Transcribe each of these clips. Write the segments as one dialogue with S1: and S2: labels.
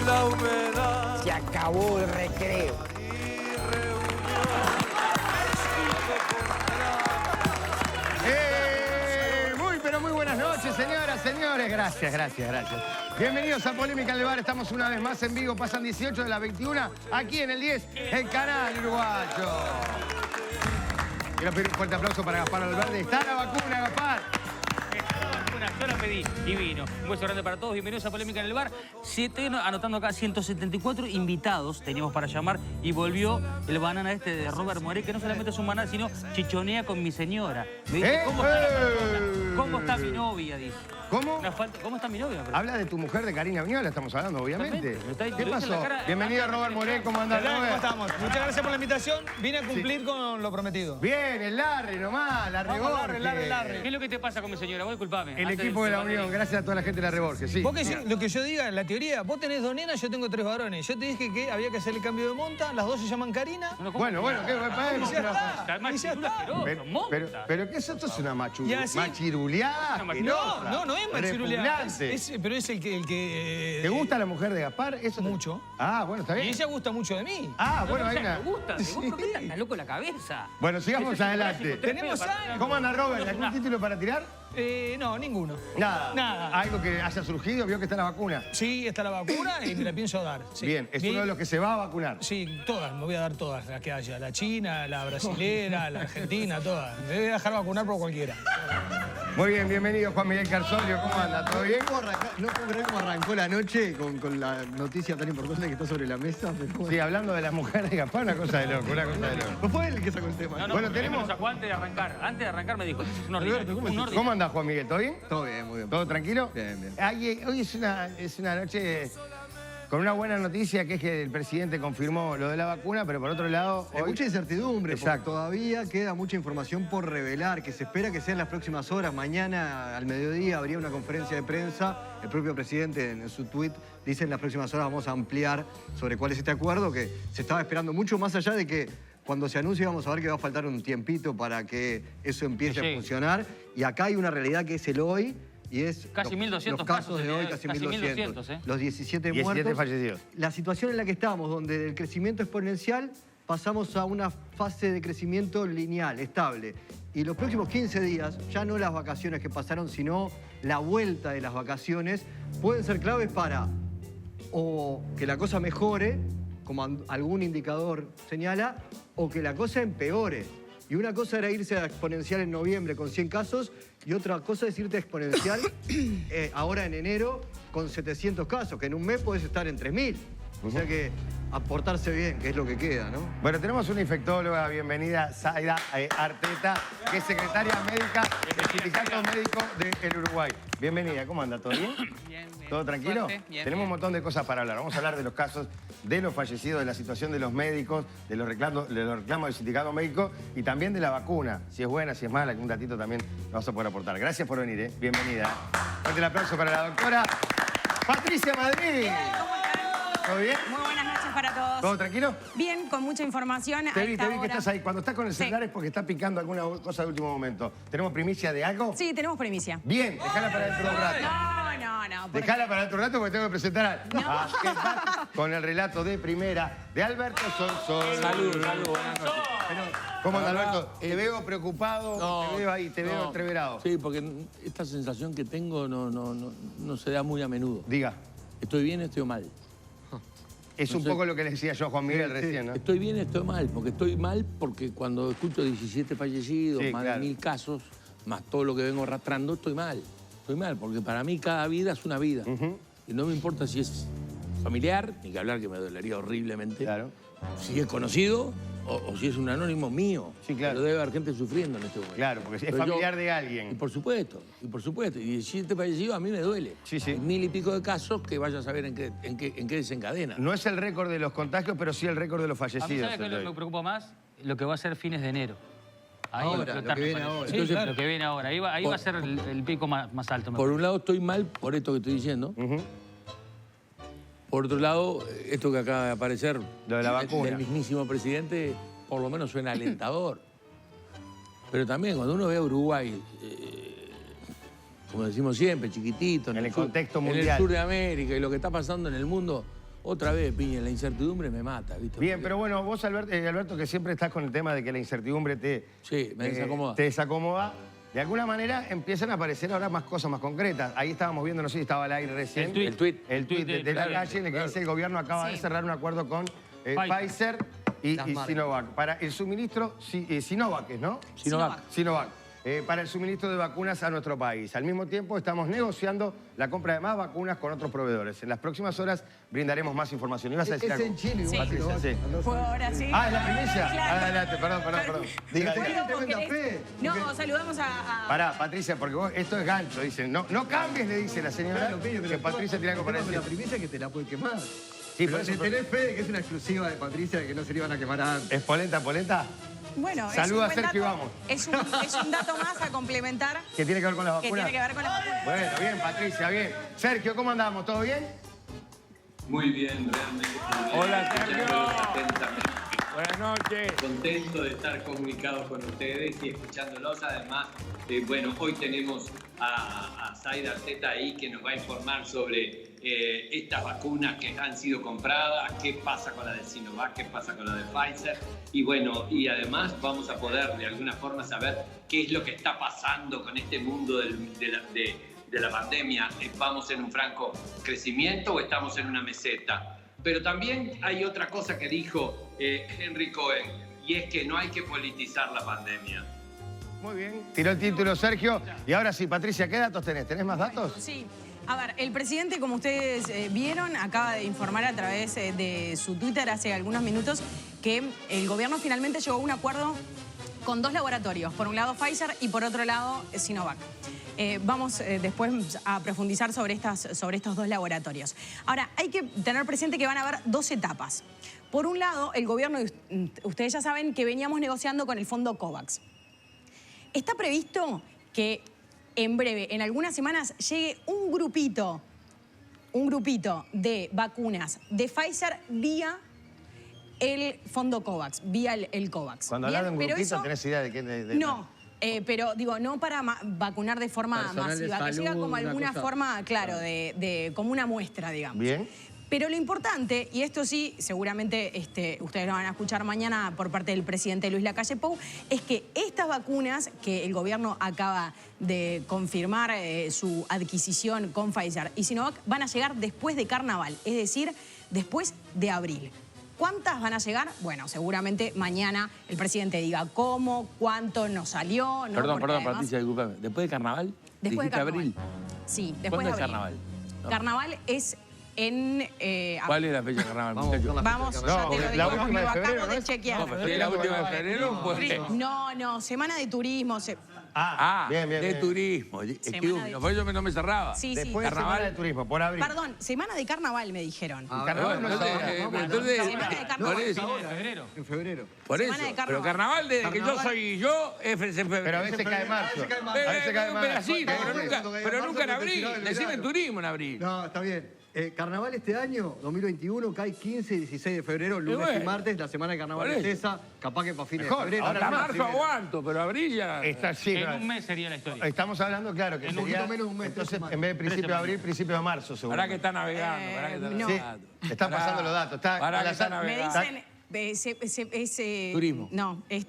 S1: la humedad.
S2: Se acabó el recreo.
S3: Pero muy buenas noches, señoras, señores. Gracias. Bienvenidos a Polémica en el Bar. Estamos una vez más en vivo. Pasan 18 de las 21. Aquí en el 10, el canal uruguayo. Quiero pedir un fuerte aplauso para Gaspar Valverde. Está la vacuna, Gaspar.
S4: Yo la pedí y vino. Un beso grande para todos. Bienvenidos a Polémica en el Bar. Estoy anotando acá 174 invitados teníamos para llamar y volvió el banana este de Robert Moré, que no solamente es un banana, sino chichonea con mi señora. Me dice, ¿cómo está mi novia? Dice.
S3: ¿Cómo?
S4: ¿Cómo está mi novia?
S3: Habla de tu mujer, de Karina Viñola, estamos hablando, obviamente. ¿Qué pasó? Bienvenido, Robert Moré. ¿Cómo andás,
S5: ¿Cómo
S3: Robert?
S5: estamos? Muchas gracias por la invitación. Vine a cumplir con lo prometido.
S3: Bien, el Larry nomás, la Reborges.
S4: ¿Qué es lo que te pasa con mi señora? Vos disculpame.
S3: El equipo de la Unión, gracias a toda la gente de la Reborges, sí.
S5: Vos lo que yo diga, la teoría, vos tenés 2 nenas, yo tengo 3 varones. Yo te dije que había que hacer el cambio de monta, las 2 se llaman Karina.
S3: Bueno, ¿qué va
S5: Y ya está.
S3: Pero ¿qué es esto? ¿Es una machiruleada?
S5: No es machiruleada.
S3: Repugnante.
S5: Pero es el que
S3: ¿Te gusta la mujer de Gaspar? Eso
S5: mucho.
S3: Ah, bueno, está
S5: Y
S3: bien.
S5: ella gusta mucho de mí.
S3: Ah, bueno, ahí
S4: Me gusta. ¿Vos por qué estás loco en la cabeza?
S3: Bueno, sigamos adelante.
S5: Tenemos años.
S3: ¿Cómo anda, Robert? ¿Algún título para tirar?
S5: No, ninguno.
S3: Nada. ¿Algo que haya surgido? ¿Vio que está la vacuna?
S5: Sí, está la vacuna y me la pienso dar. Sí.
S3: Bien, es uno de los que se va a vacunar.
S5: Sí, todas, me voy a dar todas las que haya. La china, la brasilera, la argentina, todas. Me voy a dejar vacunar por cualquiera.
S3: Muy bien, bienvenido Juan Miguel Carsolio. ¿Cómo anda? ¿Todo bien?
S6: No puedo creer cómo arrancó la noche con la noticia tan importante que está sobre la mesa.
S3: Sí, hablando de la mujer de Gaspar, una cosa de loco,
S6: ¿No fue él el que sacó el tema?
S4: No,
S3: bueno, tenemos...
S4: me lo sacó antes de arrancar me dijo, un ordinario.
S3: ¿Cómo anda Juan Miguel? ¿Todo bien?
S6: Todo bien, muy bien.
S3: ¿Todo tranquilo?
S6: Bien.
S3: Hoy es una noche con una buena noticia, que es que el presidente confirmó lo de la vacuna, pero por otro lado...
S6: Hay mucha incertidumbre,
S3: Exacto.
S6: porque todavía queda mucha información por revelar, que se espera que sea en las próximas horas. Mañana, al mediodía, habría una conferencia de prensa. El propio presidente, en su tuit, dice en las próximas horas vamos a ampliar sobre cuál es este acuerdo, que se estaba esperando mucho más allá de que cuando se anuncie vamos a ver que va a faltar un tiempito para que eso empiece a funcionar. Y acá hay una realidad que es el hoy, y es
S4: casi 1.200
S6: los casos de hoy, casi 1.200. Los 17 muertos.
S3: fallecidos.
S6: La situación en la que estamos, donde del crecimiento exponencial pasamos a una fase de crecimiento lineal, estable. Y los próximos 15 días, ya no las vacaciones que pasaron, sino la vuelta de las vacaciones, pueden ser claves para o que la cosa mejore, como algún indicador señala, o que la cosa empeore. Y una cosa era irse a exponencial en noviembre con 100 casos y otra cosa es irte a exponencial ahora en enero con 700 casos, que en un mes podés estar en 3.000. O sea que aportarse bien, que es lo que queda, ¿no?
S3: Bueno, tenemos una infectóloga, bienvenida, Zaida Arteta, que es secretaria médica del Sindicato Médico del Uruguay. Bienvenida, ¿cómo anda? ¿Todo bien?
S7: Bien.
S3: ¿Todo tranquilo?
S7: Bien,
S3: Tenemos un montón de cosas para hablar. Vamos a hablar de los casos de los fallecidos, de la situación de los médicos, de los reclamos del Sindicato Médico y también de la vacuna. Si es buena, si es mala, un datito también lo vas a poder aportar. Gracias por venir, ¿eh? Bienvenida. Fuerte el aplauso para la doctora Patricia Madrid. ¿Todo bien?
S7: Muy buenas noches para todos.
S3: ¿Todo tranquilo?
S7: Bien, con mucha información.
S3: Te vi que estás ahí. Cuando estás con el celular es porque está picando alguna cosa de último momento. ¿Tenemos primicia de algo?
S7: Sí, tenemos primicia.
S3: Bien, dejala para dentro de un rato.
S7: No.
S3: Dejala para dentro de un rato porque tengo que presentar a... con el relato de primera de Alberto Sonsol.
S1: Saludos, buenas noches.
S3: ¿Cómo anda, Alberto? Te veo preocupado, te veo ahí, te veo entreverado.
S1: Sí, porque esta sensación que tengo no se da muy a menudo.
S3: Diga.
S1: ¿Estoy bien o estoy mal?
S3: Es un poco lo que le decía yo a Juan Miguel recién, ¿no?
S1: Estoy bien, estoy mal, porque cuando escucho 17 fallecidos,
S3: Sí,
S1: más
S3: claro.
S1: de 1000 casos, más todo lo que vengo arrastrando, estoy mal. Estoy mal, porque para mí cada vida es una vida. Y no me importa si es familiar, ni que hablar que me dolería horriblemente.
S3: Claro.
S1: Si es conocido o si es un anónimo mío.
S3: Sí, claro.
S1: Pero debe haber gente sufriendo en este momento.
S3: Claro, porque es
S1: Pero
S3: familiar de
S1: Y
S3: alguien.
S1: por supuesto. Y 17 fallecidos a mí me duele.
S3: Sí, sí.
S1: Hay 1000 y pico de casos que vaya a saber en qué desencadena.
S3: No es el récord de los contagios, pero sí el récord de los
S4: A mí,
S3: fallecidos.
S4: ¿sabes qué es lo que me preocupa más? Lo que va a ser fines de enero. Ahí
S6: Ahora,
S4: va a explotar,
S6: lo que
S4: me
S6: viene
S4: parece.
S6: ahora.
S4: Sí,
S1: Entonces,
S4: lo que viene ahora. Ahí va a ser el pico más alto.
S1: Por un lado estoy mal por esto que estoy diciendo. Por otro lado, esto que acaba de aparecer
S3: Lo de la vacuna.
S1: del mismísimo presidente, por lo menos suena alentador. Pero también cuando uno ve a Uruguay como decimos siempre, chiquitito.
S3: En el
S1: sur-
S3: contexto
S1: En
S3: mundial.
S1: el sur de América y lo que está pasando en el mundo, otra vez, Piña, la incertidumbre me mata, ¿viste?
S3: Bien,
S1: Porque-
S3: pero bueno, vos, Alberto, que siempre estás con el tema de que la incertidumbre
S1: Sí, me desacomoda.
S3: te desacomoda. De alguna manera empiezan a aparecer ahora más cosas más concretas. Ahí estábamos viendo, no sé si estaba al aire recién.
S4: El tuit.
S3: El tuit de la calle, en el que dice el gobierno acaba de
S7: Sí.
S3: cerrar un acuerdo con Pfizer y Sinovac. Para el suministro, Sinovac, ¿no?
S1: Sinovac.
S3: Sinovac. Para el suministro de vacunas a nuestro país. Al mismo tiempo, estamos negociando la compra de más vacunas con otros proveedores. En las próximas horas brindaremos más información. ¿Ibas a decir
S6: Es
S3: algo?
S6: en Chile,
S7: Sí.
S6: igual,
S3: Patricia, sí.
S7: ¿Puedo ahora sí?
S3: Ah, ¿es la primicia?
S7: Claro.
S3: Adelante, perdón. Diga,
S6: Pero
S3: diga.
S7: ¿Vos
S6: tremenda
S7: querés?
S6: fe,
S7: No,
S6: porque-
S7: saludamos a...
S3: Pará, Patricia, porque vos, esto es gancho, dicen. No cambies, le dice la señora,
S6: Claro, Piña,
S3: que
S6: pero
S3: Patricia tiene algo para
S6: pero
S3: decir.
S6: la primicia que te la puede quemar.
S3: Sí,
S6: Pero
S3: por eso-
S6: tenés fe de que es una exclusiva de Patricia de que no se le iban a quemar antes.
S3: ¿Es polenta?
S7: Bueno,
S3: Saluda
S7: es
S3: a
S7: un buen
S3: Sergio y
S7: dato-
S3: vamos.
S7: Es un dato más a complementar
S3: ¿Qué tiene que ver con las
S7: que
S3: vacunas?
S7: tiene que ver con las vacunas.
S3: Bueno, bien, Patricia, bien. Sergio, ¿cómo andamos? ¿Todo bien?
S8: Muy bien, realmente. Muy bien.
S1: Hola, Sergio.
S8: Escuchándolos atentamente.
S1: Buenas noches.
S8: Contento de estar comunicado con ustedes y escuchándolos. Además, bueno, hoy tenemos a Zaid Arteta ahí que nos va a informar sobre estas vacunas que han sido compradas, qué pasa con la de Sinovac, qué pasa con la de Pfizer. Y bueno, y además vamos a poder de alguna forma saber qué es lo que está pasando con este mundo de la pandemia. ¿Vamos en un franco crecimiento o estamos en una meseta? Pero también hay otra cosa que dijo Henry Cohen, y es que no hay que politizar la pandemia.
S3: Muy bien. Tiró el título Sergio. Y ahora sí, Patricia, ¿qué datos tenés? ¿Tenés más datos?
S7: Sí. A ver, el presidente, como ustedes vieron, acaba de informar a través de su Twitter hace algunos minutos que el gobierno finalmente llegó a un acuerdo con dos laboratorios. Por un lado Pfizer y por otro lado Sinovac. Vamos después a profundizar sobre estos dos laboratorios. Ahora, hay que tener presente que van a haber dos etapas. Por un lado, el gobierno, ustedes ya saben que veníamos negociando con el fondo COVAX. Está previsto que en breve, en algunas semanas, llegue un grupito de vacunas de Pfizer vía el fondo COVAX, vía el COVAX.
S3: Cuando hablas de un
S7: Pero
S3: grupito,
S7: eso-
S3: ¿tenés idea de qué?
S7: No, pero digo, no para vacunar de forma
S6: Personal de
S7: masiva, que llega
S6: salud,
S7: como
S6: una
S7: alguna
S6: cosa-
S7: forma, claro, como una muestra, digamos.
S3: Bien.
S7: Pero lo importante, y esto sí, seguramente ustedes lo van a escuchar mañana por parte del presidente Luis Lacalle Pou, es que estas vacunas que el gobierno acaba de confirmar su adquisición con Pfizer y Sinovac van a llegar después de Carnaval, es decir, después de abril. ¿Cuántas van a llegar? Bueno, seguramente mañana el presidente diga cómo, cuánto nos salió. ¿no?
S1: Perdón,
S7: Porque además-
S1: Patricia, discúlpame. ¿Después de carnaval?
S7: Después de
S1: ¿Dijiste
S7: Carnaval.
S1: abril?
S7: Sí, después
S1: ¿Cuándo
S7: de
S1: es
S7: abril.
S1: carnaval? No.
S7: Carnaval es en...
S1: ¿Cuál es la fecha de carnaval,
S6: Vamos
S1: muchachos?
S6: con la
S7: Vamos,
S6: fecha
S7: ya
S3: No,
S7: te lo
S3: la
S7: digo
S3: última
S7: porque
S3: de
S7: lo
S3: febrero,
S7: acabo
S3: ¿no
S7: de
S3: es?
S7: chequear.
S1: No, pero si es la última de febrero, pues...
S7: No, semana de turismo.
S3: Bien.
S1: de turismo.
S7: Semana de-
S1: Por eso no me cerraba.
S7: Sí,
S3: Después de
S1: Carnaval.
S3: semana de turismo, por abril.
S7: Perdón, semana de carnaval me dijeron.
S6: Ah,
S3: Carnaval no es
S1: Entonces,
S3: ahora.
S1: entonces,
S7: Semana de carnaval.
S1: por eso,
S6: En febrero.
S1: por
S7: Semana
S1: eso.
S7: de carnaval.
S1: Pero carnaval desde que yo soy yo es en febrero.
S3: Pero a veces cae marzo. A veces cae
S1: Un
S3: marzo.
S1: pedacito,
S6: Marzo,
S1: pero nunca en
S6: porque
S1: abril.
S6: si no, el
S1: Decime
S6: verano.
S1: turismo en abril.
S6: No, está bien. Carnaval este año, 2021, cae 15 y 16 de febrero, lunes
S1: bueno.
S6: y martes. La semana de carnaval
S1: Por
S6: es
S1: eso.
S6: esa, capaz que para fines
S3: Mejor,
S6: de febrero.
S3: ahora
S1: Hasta
S3: más,
S1: marzo
S3: primero.
S1: aguanto, pero abril ya...
S3: Está sí,
S4: En
S3: no,
S4: un mes sería la historia.
S3: Estamos hablando, claro, que
S6: En un
S3: sería...
S6: poquito menos de un mes,
S3: Entonces,
S6: 3 semanas.
S3: en vez de principio de abril, principio de marzo, seguro.
S1: Pará que está navegando, pará que está
S7: no.
S1: navegando.
S3: Sí, están
S1: Pará.
S3: pasando los datos, está-
S1: Pará
S3: con
S1: que
S3: la
S1: está
S3: sal-
S7: Me
S1: navegando.
S7: dicen...
S1: Turismo.
S7: No, es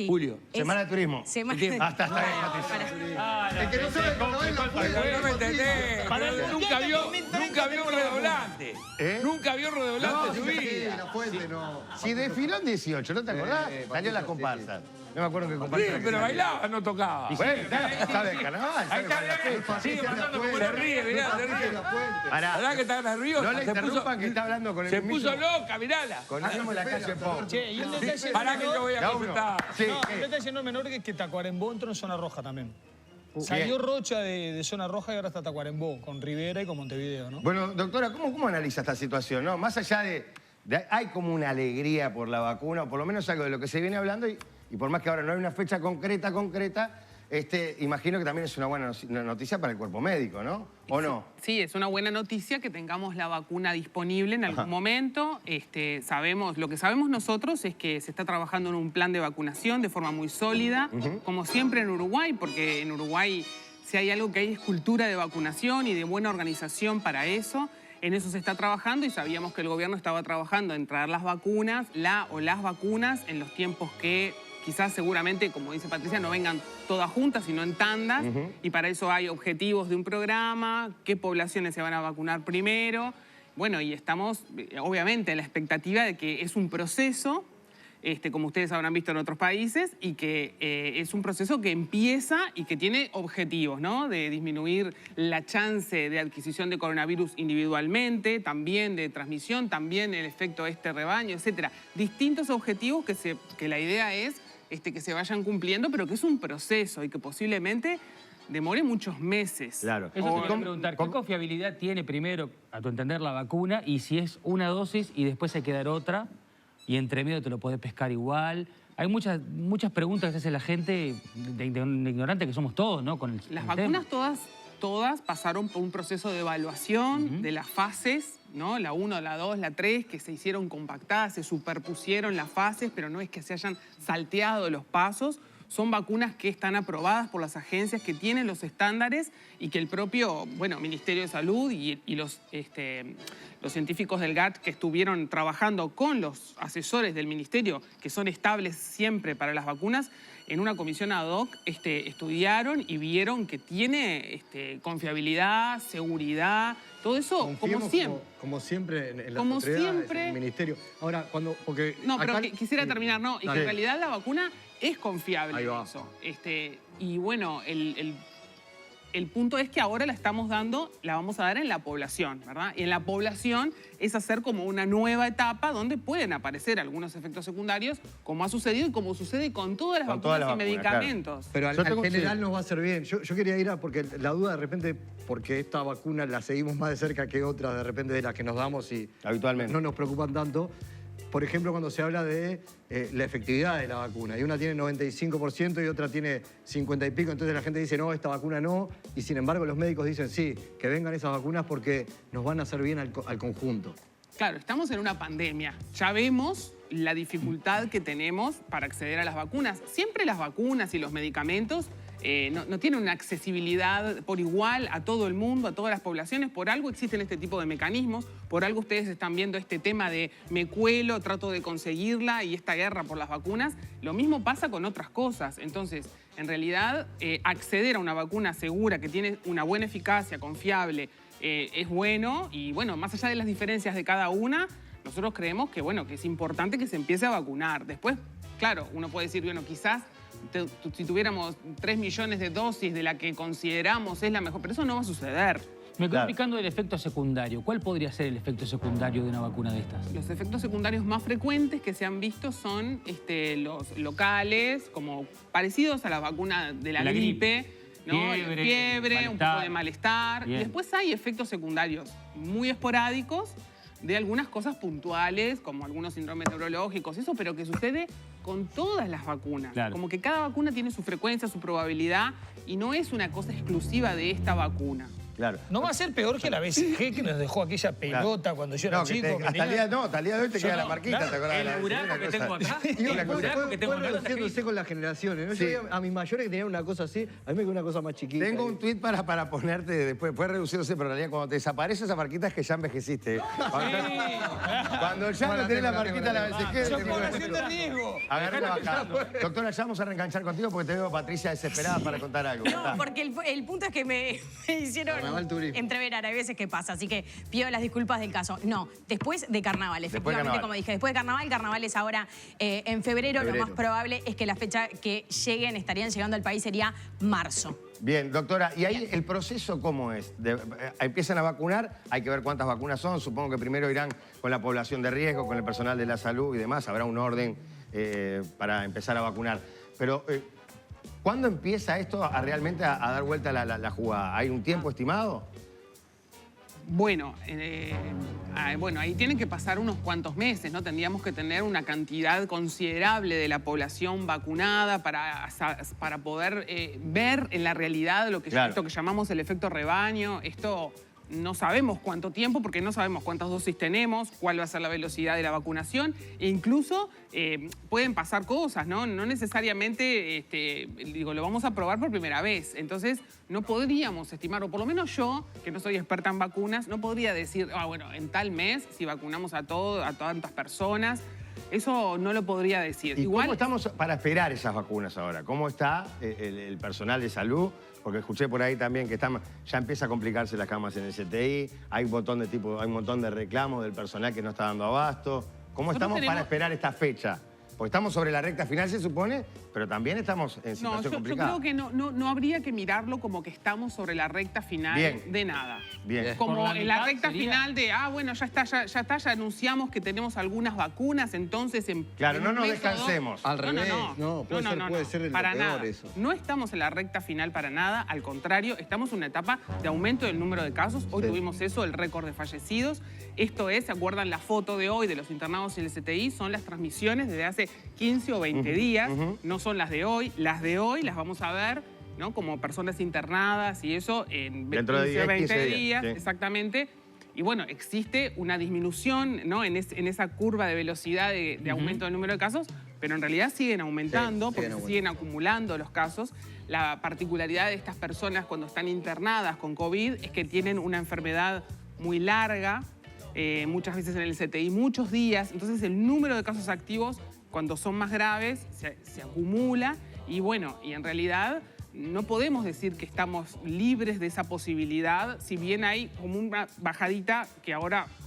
S1: Julio.
S3: Semana de turismo.
S7: Semana
S1: Tiempo.
S7: de...
S3: Hasta está bien, Patricia.
S6: El que no sabe carnaval es la fuente.
S1: No me entendés. Nunca vio un redoblante.
S3: ¿Eh?
S1: Nunca vio un redoblante en su
S6: Sí,
S1: vida.
S6: la fuente no.
S3: Si desfiló en 18, ¿no te acordás?
S6: Patricia,
S3: Salió las
S6: sí,
S3: comparsas. No me acuerdo qué
S1: Sí,
S3: comparsa era que
S1: pero
S3: salió.
S1: bailaba, no tocaba.
S3: Bueno, está, sabe de carnaval, sabe para la fecha.
S1: Sigue pasando como se ríe, mirá, se ríe.
S3: Pará,
S1: ¿Verdad que está nerviosa?
S3: no le
S1: Se puso-
S3: interrumpan que está hablando con el
S1: Se
S3: mismo...
S1: puso loca, mirala.
S3: Con el mismo de la calle Pau.
S5: Che, y un detalle
S1: Pará que yo voy a
S3: Da uno.
S1: consultar.
S3: Sí,
S5: No,
S3: ¿qué?
S5: un detalle no menor que Tacuarembó entró en zona roja también.
S3: Bien.
S5: Salió Rocha de zona roja y ahora está Tacuarembó, con Rivera y con Montevideo, ¿no?
S3: Bueno, doctora, ¿cómo analiza esta situación? ¿No? Más allá hay como una alegría por la vacuna, o por lo menos algo de lo que se viene hablando, y por más que ahora no hay una fecha concreta, imagino que también es una buena noticia para el cuerpo médico, ¿no? ¿O no?
S9: Sí, es una buena noticia que tengamos la vacuna disponible en algún momento. Lo que sabemos nosotros es que se está trabajando en un plan de vacunación de forma muy sólida, como siempre en Uruguay, porque en Uruguay Si hay algo que hay es cultura de vacunación y de buena organización para eso. En eso se está trabajando y sabíamos que el gobierno estaba trabajando en traer las vacunas, las vacunas en los tiempos que quizás seguramente, como dice Patricia, no vengan todas juntas, sino en tandas. Y para eso hay objetivos de un programa, qué poblaciones se van a vacunar primero. Bueno, y estamos obviamente en la expectativa de que es un proceso, como ustedes habrán visto en otros países, y que es un proceso que empieza y que tiene objetivos, ¿no? De disminuir la chance de adquisición de coronavirus individualmente, también de transmisión, también el efecto rebaño, etcétera. Distintos objetivos que la idea es que se vayan cumpliendo, pero que es un proceso y que posiblemente demore muchos meses.
S3: Claro.
S4: Eso te quería preguntar, ¿qué confiabilidad tiene primero, a tu entender, la vacuna? Y si es una dosis y después hay que dar otra, y entre medio te lo podés pescar igual. Hay muchas preguntas que hace la gente de ignorante que somos todos, ¿no? Con
S9: Las vacunas todas pasaron por un proceso de evaluación de las fases, ¿no? La 1, la 2, la 3, que se hicieron compactadas, se superpusieron las fases, pero no es que se hayan salteado los pasos. Son vacunas que están aprobadas por las agencias, que tienen los estándares y que el propio Ministerio de Salud y los científicos del GATT que estuvieron trabajando con los asesores del ministerio, que son estables siempre para las vacunas, en una comisión ad hoc estudiaron y vieron que tiene confiabilidad, seguridad, todo eso.
S6: Confiemos como siempre en las autoridades, en el ministerio. Ahora, porque
S9: no, pero
S6: acá,
S9: quisiera terminar, ¿no? Y que en realidad la vacuna es confiable en
S6: va.
S9: eso. Y bueno, el punto es que ahora la estamos dando, la vamos a dar en la población, ¿verdad? Y en la población es hacer como una nueva etapa donde pueden aparecer algunos efectos secundarios, como ha sucedido y como sucede con todas las vacunas y medicamentos.
S6: Claro. Pero al general nos va a hacer bien. Yo quería ir porque la duda de repente, porque esta vacuna la seguimos más de cerca que otras, de repente de las que nos damos y
S3: habitualmente
S6: no nos preocupan tanto. Por ejemplo, cuando se habla de la efectividad de la vacuna, y una tiene 95% y otra tiene 50 y pico, entonces la gente dice, no, esta vacuna no, y sin embargo los médicos dicen, sí, que vengan esas vacunas porque nos van a hacer bien al conjunto.
S9: Claro, estamos en una pandemia. Ya vemos la dificultad que tenemos para acceder a las vacunas. Siempre las vacunas y los medicamentos no tienen una accesibilidad por igual a todo el mundo, a todas las poblaciones. Por algo existen este tipo de mecanismos, por algo ustedes están viendo este tema de me cuelo, trato de conseguirla y esta guerra por las vacunas. Lo mismo pasa con otras cosas. Entonces, en realidad, acceder a una vacuna segura que tiene una buena eficacia, confiable, es bueno. Y bueno, más allá de las diferencias de cada una, nosotros creemos que, que es importante que se empiece a vacunar. Después, claro, uno puede decir, quizás si tuviéramos 3 millones de dosis de la que consideramos es la mejor, pero eso no va a suceder.
S4: Me quedo picando el efecto secundario. ¿Cuál podría ser el efecto secundario de una vacuna de estas?
S9: Los efectos secundarios más frecuentes que se han visto son los locales, como parecidos a la vacuna de la gripe, ¿no? Fiebre, un poco de malestar. Bien. Y después hay efectos secundarios muy esporádicos de algunas cosas puntuales, como algunos síndromes neurológicos, eso, pero que sucede con todas las vacunas. Claro. Como que cada vacuna tiene su frecuencia, su probabilidad, y no es una cosa exclusiva de esta vacuna.
S3: Claro.
S5: No va a ser peor que la BCG que nos dejó aquella pelota cuando yo era chico.
S3: Hasta el día de hoy te queda la marquita, ¿te acordás?
S4: El buraco que tengo acá. El buraco que tengo acá.
S6: Reduciéndose con las generaciones, ¿no? Sí. Yo a mis mayores que tenían una cosa así, a mí me quedó una cosa más chiquita.
S3: Tengo un tuit para ponerte después. Fue reduciéndose, pero en realidad cuando te desaparece esa marquita es que ya envejeciste. Cuando ya no tenés la marquita la BCG...
S5: Son población de riesgo.
S3: Agarré acá. Doctora, ya vamos a reenganchar contigo porque te veo, Patricia, desesperada para contar algo.
S7: No, porque el punto es que me hicieron entreverar. Hay veces que pasa, así que pido las disculpas del caso. No, después de carnaval, efectivamente, como dije. Después de carnaval es ahora en febrero. Lo más probable es que la fecha que estarían llegando al país sería marzo.
S3: Bien, doctora, ¿y ahí el proceso cómo es? Empiezan a vacunar, hay que ver cuántas vacunas son. Supongo que primero irán con la población de riesgo, con el personal de la salud y demás. Habrá un orden para empezar a vacunar. Pero, ¿cuándo empieza esto realmente a dar vuelta la jugada? ¿Hay un tiempo estimado?
S9: Bueno, ahí tienen que pasar unos cuantos meses, ¿no? Tendríamos que tener una cantidad considerable de la población vacunada para poder ver en la realidad esto que llamamos el efecto rebaño. Esto no sabemos cuánto tiempo, porque no sabemos cuántas dosis tenemos, cuál va a ser la velocidad de la vacunación, e incluso pueden pasar cosas, ¿no? No necesariamente, digo, lo vamos a probar por primera vez. Entonces, no podríamos estimar, o por lo menos yo, que no soy experta en vacunas, no podría decir, bueno, en tal mes, si vacunamos a tantas personas. Eso no lo podría decir.
S3: ¿Y
S9: Igual,
S3: cómo estamos para esperar esas vacunas ahora? ¿Cómo está el personal de salud? Porque escuché por ahí también que ya empieza a complicarse las camas en el CTI, hay un montón de reclamos del personal que no está dando abasto. ¿Cómo estamos para esperar esta fecha? Porque estamos sobre la recta final, se supone, pero también estamos en situación complicada.
S9: Yo creo que no habría que mirarlo como que estamos sobre la recta final de nada.
S3: Bien.
S9: Como en la recta final de, bueno, ya está, ya anunciamos que tenemos algunas vacunas, entonces...
S3: Claro, no nos descansemos.
S6: Al revés, puede ser
S9: para
S6: lo peor
S9: nada.
S6: eso.
S9: No estamos en la recta final para nada, al contrario, estamos en una etapa de aumento del número de casos. Hoy tuvimos eso, el récord de fallecidos. Esto es, ¿se acuerdan la foto de hoy de los internados en el CTI? Son las transmisiones desde hace 15 o 20 días, no son las de hoy. Las de hoy las vamos a ver, ¿no? Como personas internadas y eso en
S3: dentro de
S9: 15 o 20
S3: 15
S9: días,
S3: sí.
S9: Exactamente. Y bueno, existe una disminución, ¿no? en esa curva de velocidad de aumento del número de casos, pero en realidad siguen aumentando porque se siguen acumulando los casos. La particularidad de estas personas cuando están internadas con COVID es que tienen una enfermedad muy larga, muchas veces en el CTI, muchos días. Entonces el número de casos activos, cuando son más graves, se acumula. Y bueno, y en realidad no podemos decir que estamos libres de esa posibilidad, si bien hay como una bajadita que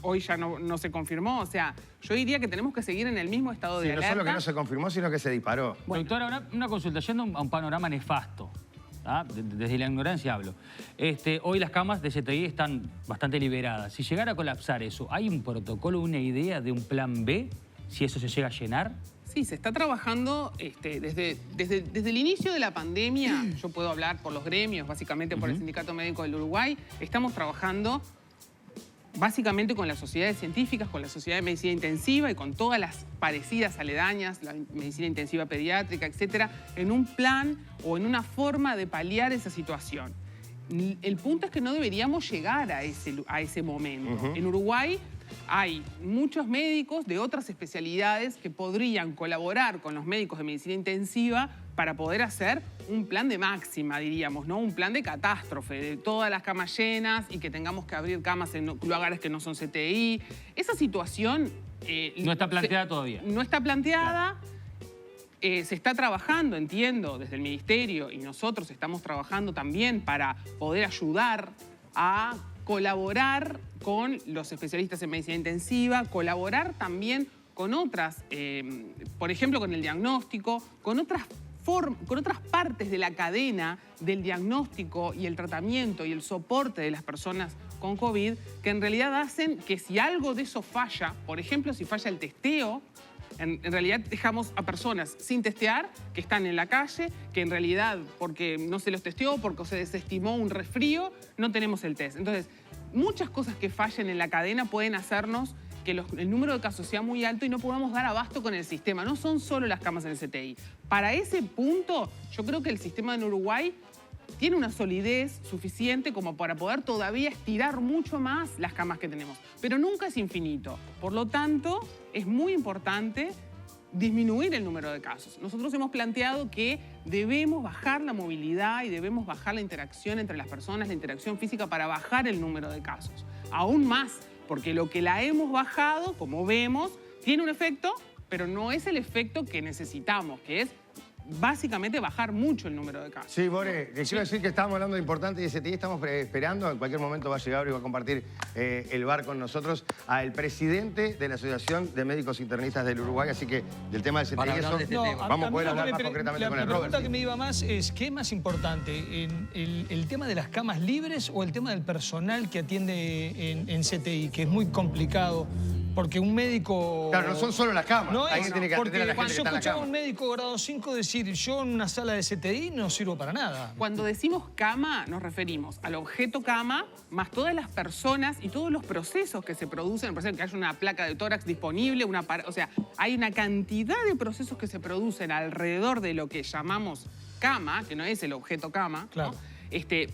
S9: hoy ya no se confirmó. O sea, yo diría que tenemos que seguir en el mismo estado de alerta.
S3: No solo que no se confirmó, sino que se disparó.
S4: Bueno. Doctora, una consulta, yendo a un panorama nefasto. Desde la ignorancia hablo. Hoy las camas de CTI están bastante liberadas. Si llegara a colapsar eso, ¿hay un protocolo, una idea de un plan B si eso se llega a llenar?
S9: Sí, se está trabajando desde el inicio de la pandemia. Yo puedo hablar por los gremios, básicamente por el Sindicato Médico del Uruguay. Estamos trabajando básicamente con las sociedades científicas, con la Sociedad de Medicina Intensiva y con todas las parecidas aledañas, la medicina intensiva pediátrica, etcétera, en un plan o en una forma de paliar esa situación. El punto es que no deberíamos llegar a ese momento. En Uruguay hay muchos médicos de otras especialidades que podrían colaborar con los médicos de medicina intensiva para poder hacer un plan de máxima, diríamos, ¿no? Un plan de catástrofe, de todas las camas llenas y que tengamos que abrir camas en lugares que no son CTI. Esa situación...
S4: no está planteada todavía.
S9: No está planteada. Se está trabajando, entiendo, desde el Ministerio y nosotros estamos trabajando también para poder ayudar a colaborar con los especialistas en medicina intensiva, colaborar también con otras, por ejemplo, con el diagnóstico, con otras partes de la cadena del diagnóstico y el tratamiento y el soporte de las personas con COVID, que en realidad hacen que si algo de eso falla, por ejemplo, si falla el testeo, en realidad dejamos a personas sin testear, que están en la calle, que en realidad porque no se los testeó, porque se desestimó un resfrío, no tenemos el test. Entonces, muchas cosas que fallen en la cadena pueden hacernos que el número de casos sea muy alto y no podamos dar abasto con el sistema. No son solo las camas en el CTI. Para ese punto, yo creo que el sistema en Uruguay tiene una solidez suficiente como para poder todavía estirar mucho más las camas que tenemos. Pero nunca es infinito. Por lo tanto, es muy importante disminuir el número de casos. Nosotros hemos planteado que debemos bajar la movilidad y debemos bajar la interacción entre las personas, la interacción física para bajar el número de casos. Aún más, porque lo que la hemos bajado, como vemos, tiene un efecto, pero no es el efecto que necesitamos, que es básicamente bajar mucho el número de casos.
S3: Sí, Bore, quiero decir que estábamos hablando de importante y de CTI, estamos esperando, en cualquier momento va a llegar y va a compartir el bar con nosotros al presidente de la Asociación de Médicos Internistas del Uruguay, así que del tema del CTI, vamos a poder hablar más concretamente con el Robert.
S5: La pregunta que me iba más es, ¿qué es más importante? ¿El tema de las camas libres o el tema del personal que atiende en CTI, que es muy complicado? Porque un médico...
S3: Claro, no son solo las camas.
S5: No
S3: ahí
S5: es,
S3: tiene que atender a la gente que está en la
S5: yo escuchaba a
S3: cama.
S5: un médico grado 5 decir, yo en una sala de CTI no sirvo para nada.
S9: Cuando decimos cama, nos referimos al objeto cama, más todas las personas y todos los procesos que se producen. Por ejemplo, que haya una placa de tórax disponible, o sea, hay una cantidad de procesos que se producen alrededor de lo que llamamos cama, que no es el objeto cama,
S5: Claro.
S9: ¿no?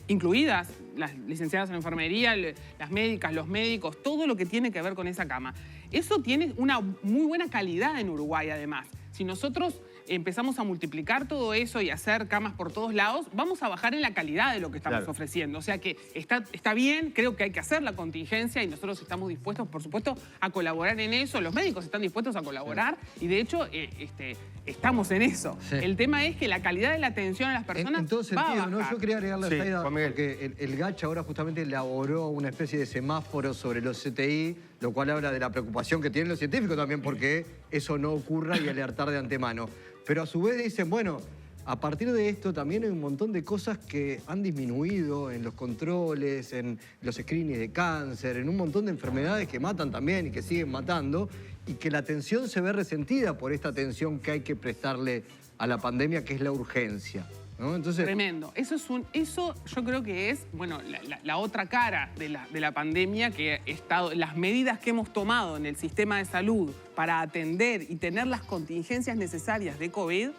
S9: incluidas las licenciadas en enfermería, las médicas, los médicos, todo lo que tiene que ver con esa cama. Eso tiene una muy buena calidad en Uruguay, además. Si nosotros empezamos a multiplicar todo eso y hacer camas por todos lados, vamos a bajar en la calidad de lo que estamos ofreciendo. O sea que está bien, creo que hay que hacer la contingencia y nosotros estamos dispuestos, por supuesto, a colaborar en eso. Los médicos están dispuestos a colaborar y, de hecho, estamos en eso.
S6: Sí.
S9: El tema es que la calidad de la atención a las personas
S6: en todo
S9: va a
S6: sentido, ¿no?
S9: bajar.
S6: Yo quería agregarle a Zaida,
S3: Juan Miguel.
S6: porque el GACH ahora justamente elaboró una especie de semáforo sobre los CTI, lo cual habla de la preocupación que tienen los científicos también porque eso no ocurra y alertar de antemano. Pero a su vez dicen, bueno, a partir de esto también hay un montón de cosas que han disminuido en los controles, en los screenings de cáncer, en un montón de enfermedades que matan también y que siguen matando, y que la atención se ve resentida por esta atención que hay que prestarle a la pandemia, que es la urgencia, ¿no? Entonces,
S9: tremendo. Eso yo creo que es, bueno, la otra cara de la pandemia, que las medidas que hemos tomado en el sistema de salud para atender y tener las contingencias necesarias de COVID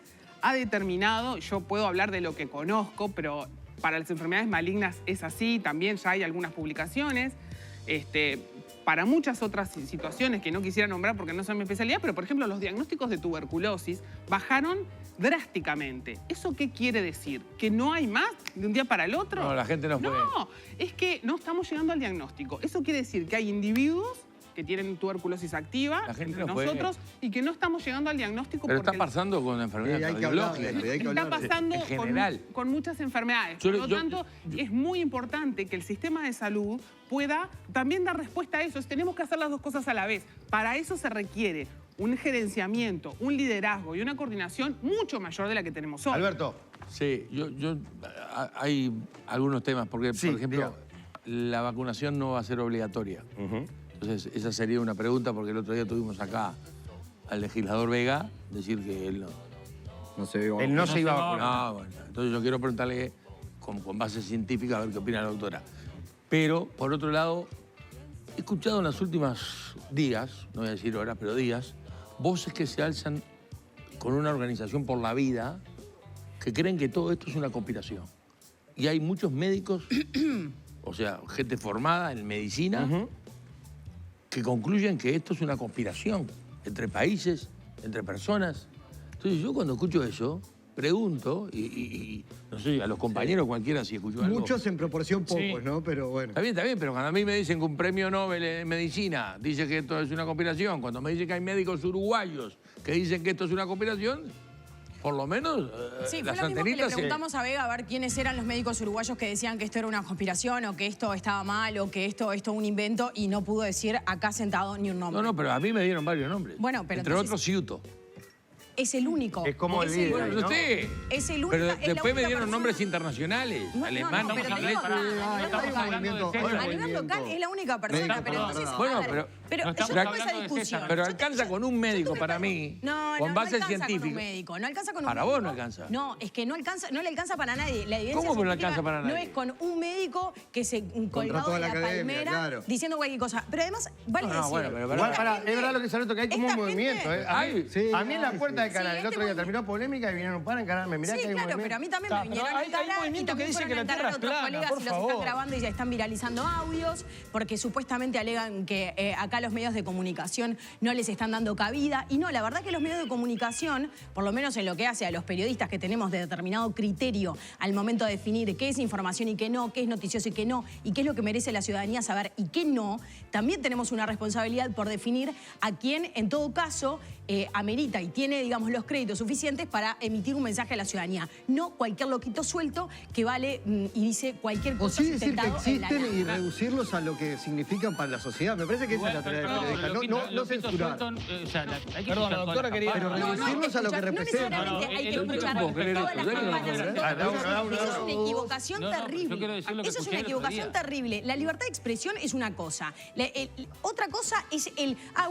S9: ha determinado, yo puedo hablar de lo que conozco, pero para las enfermedades malignas es así, también ya hay algunas publicaciones, para muchas otras situaciones que no quisiera nombrar porque no son mi especialidad, pero por ejemplo los diagnósticos de tuberculosis bajaron drásticamente. ¿Eso qué quiere decir? ¿Que no hay más de un día para el otro?
S1: No, la gente no puede.
S9: No, es que no estamos llegando al diagnóstico. Eso quiere decir que hay individuos que tienen tuberculosis activa entre nosotros y que no estamos llegando al diagnóstico.
S1: Pero
S9: porque
S1: está pasando con enfermedades cardiológicas.
S9: está pasando
S1: en general.
S9: con muchas enfermedades. Por lo tanto, es muy importante que el sistema de salud pueda también dar respuesta a eso. Tenemos que hacer las dos cosas a la vez. Para eso se requiere un gerenciamiento, un liderazgo y una coordinación mucho mayor de la que tenemos hoy.
S3: Alberto.
S1: Sí, hay algunos temas, porque, por ejemplo, la vacunación no va a ser obligatoria. Entonces, esa sería una pregunta, porque el otro día tuvimos acá al legislador Vega decir que él
S6: no se iba
S3: a vacunar.
S1: Ah, bueno. Entonces yo quiero preguntarle con base científica a ver qué opina la doctora. Pero, por otro lado, he escuchado en los últimos días, no voy a decir horas, pero días, voces que se alzan con una organización por la vida que creen que todo esto es una conspiración. Y hay muchos médicos, o sea, gente formada en medicina, que concluyen que esto es una conspiración entre países, entre personas. Entonces yo cuando escucho eso, pregunto, y no sé, a los compañeros cualquiera si escuchó algo.
S6: muchos en proporción pocos, ¿no? Pero bueno.
S1: Está bien, pero cuando a mí me dicen que un premio Nobel en medicina dice que esto es una conspiración, cuando me dicen que hay médicos uruguayos que dicen que esto es una conspiración, por lo menos
S7: sí,
S1: las
S7: fue lo mismo que le
S1: antenitas
S7: preguntamos a Vega a ver quiénes eran los médicos uruguayos que decían que esto era una conspiración o que esto estaba mal o que esto es un invento, y no pudo decir acá sentado ni un nombre.
S1: No, pero a mí me dieron varios nombres.
S7: Bueno, pero
S1: entre
S7: entonces,
S1: otros Ciuto.
S7: Es el único.
S3: Es como el líder,
S1: Bueno, no sé.
S7: Es el único.
S1: Pero
S7: es la
S1: después me
S7: única
S1: dieron
S7: persona.
S1: nombres internacionales, alemanes,
S7: pero te digo,
S1: ingleses.
S7: a nivel local es la única persona, pero entonces...
S1: Bueno,
S7: pero
S1: no
S7: yo tengo esa discusión.
S1: Pero alcanza con un médico para mí, con base científica.
S7: Con un médico, no alcanza con un
S1: para
S7: médico.
S1: vos no alcanza.
S7: No, es que no le alcanza para nadie. La evidencia
S1: ¿Cómo que no
S7: científica
S1: alcanza para nadie?
S7: no es con un médico que se colgado de la palmera diciendo cualquier cosa. Pero además, vale decir...
S3: Igual, es verdad lo que se nota, que hay como un movimiento. A mí en la puerta del canal,
S7: Sí,
S3: el otro día terminó polémica y vinieron para encararme. Mirá
S7: Sí,
S3: que hay
S7: claro,
S3: movimiento.
S7: pero a mí también me vinieron a
S5: hay
S7: encarar y
S5: movimiento que
S7: también
S5: dice
S7: fueron
S5: que
S7: a
S5: la
S7: encarar
S5: Tierra es
S7: otros
S5: plana,
S7: colegas
S5: por
S7: y los
S5: favor.
S7: están grabando y ya están viralizando audios porque supuestamente alegan que acá los medios de comunicación no les están dando cabida. Y no, la verdad que los medios de comunicación, por lo menos en lo que hace a los periodistas que tenemos de determinado criterio al momento de definir qué es información y qué no, qué es noticioso y qué no, y qué es lo que merece la ciudadanía saber y qué no, también tenemos una responsabilidad por definir a quién, en todo caso, amerita y tiene, digamos, los créditos suficientes para emitir un mensaje a la ciudadanía. No cualquier loquito suelto que vale y dice cualquier
S6: O
S7: cosa.
S6: sí decir que
S7: sustentado en la
S6: existen y
S7: nada.
S6: reducirlos a lo que significan para la sociedad. Me parece que esa es la tarea del periodista. No censurar.
S5: Perdón, la doctora quería...
S6: Pero reducirlos a lo que
S7: No
S6: representan.
S7: necesariamente hay que escuchar todas las campanas. Eso es una equivocación terrible. Eso es una equivocación terrible. La libertad de expresión es una cosa. Otra cosa es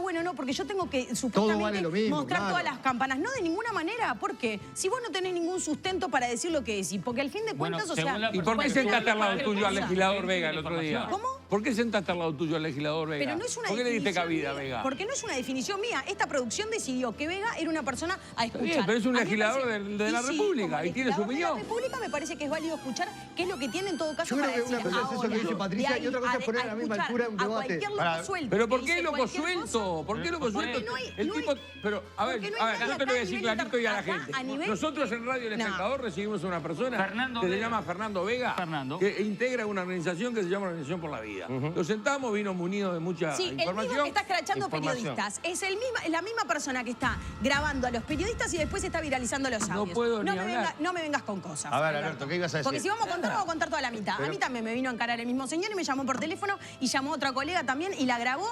S7: bueno, no, porque yo tengo que supuestamente
S6: lo mismo,
S7: mostrar
S6: claro.
S7: todas las campanas. No, de ninguna manera. ¿Por qué? Si vos no tenés ningún sustento para decir lo que decís. Porque al fin de cuentas, o sea...
S1: ¿Y por qué sentaste al lado tuyo al legislador Vega el otro día?
S7: ¿Cómo?
S1: ¿Por qué sentaste al lado tuyo al legislador Vega?
S7: Pero no es una
S1: ¿Por qué le diste
S7: definición
S1: cabida a
S7: mía,
S1: Vega?
S7: Porque no es una definición mía. Esta producción decidió que Vega era una persona a escuchar.
S1: Bien, pero es un
S7: A mí me
S1: legislador
S7: parece-
S1: de la
S7: y sí,
S1: República
S7: como
S1: y tiene su
S7: legislador de la
S1: opinión.
S7: República me parece que es válido escuchar qué es lo que tiene en todo caso
S6: Yo creo
S7: para
S6: que una
S7: decir.
S6: cosa es eso que
S7: Ahora,
S6: dice Patricia
S7: de ahí
S6: y otra cosa es poner a la misma
S7: escuchar
S6: altura un
S7: a
S6: debate.
S7: cualquier loco suelto
S1: Pero
S7: que
S1: ¿por qué
S7: dice
S1: loco
S7: cualquier
S1: suelto?
S7: cosa.
S1: ¿Por qué loco
S7: Porque
S1: suelto?
S7: no hay-
S1: El
S7: no
S1: tipo,
S7: hay-
S1: pero a ver,
S7: porque no hay nadie
S1: yo te lo
S7: acá
S1: voy a
S7: a
S1: decir
S7: nivel
S1: clarito y a la
S7: acá
S1: gente.
S7: a nivel-
S1: Nosotros en Radio El
S7: No.
S1: Espectador recibimos a una persona
S4: Fernando
S1: que se
S4: Vega.
S1: llama Fernando Vega,
S4: Fernando.
S1: que integra una organización que se llama Organización por la Vida. Lo sentamos, vino munido de mucha
S7: Sí, el
S1: información.
S7: mismo que está escrachando
S3: Información.
S7: periodistas. Es la misma persona que está grabando a los periodistas y después está viralizando los audios.
S1: puedo ni
S7: me
S1: hablar.
S7: no me vengas con cosas.
S3: A ver, Alberto, ¿qué ibas a decir?
S7: Porque si vamos a contar toda la mitad. A mí también me vino a encarar el mismo señor y me llamó por teléfono y llamó a otra colega también y la grabó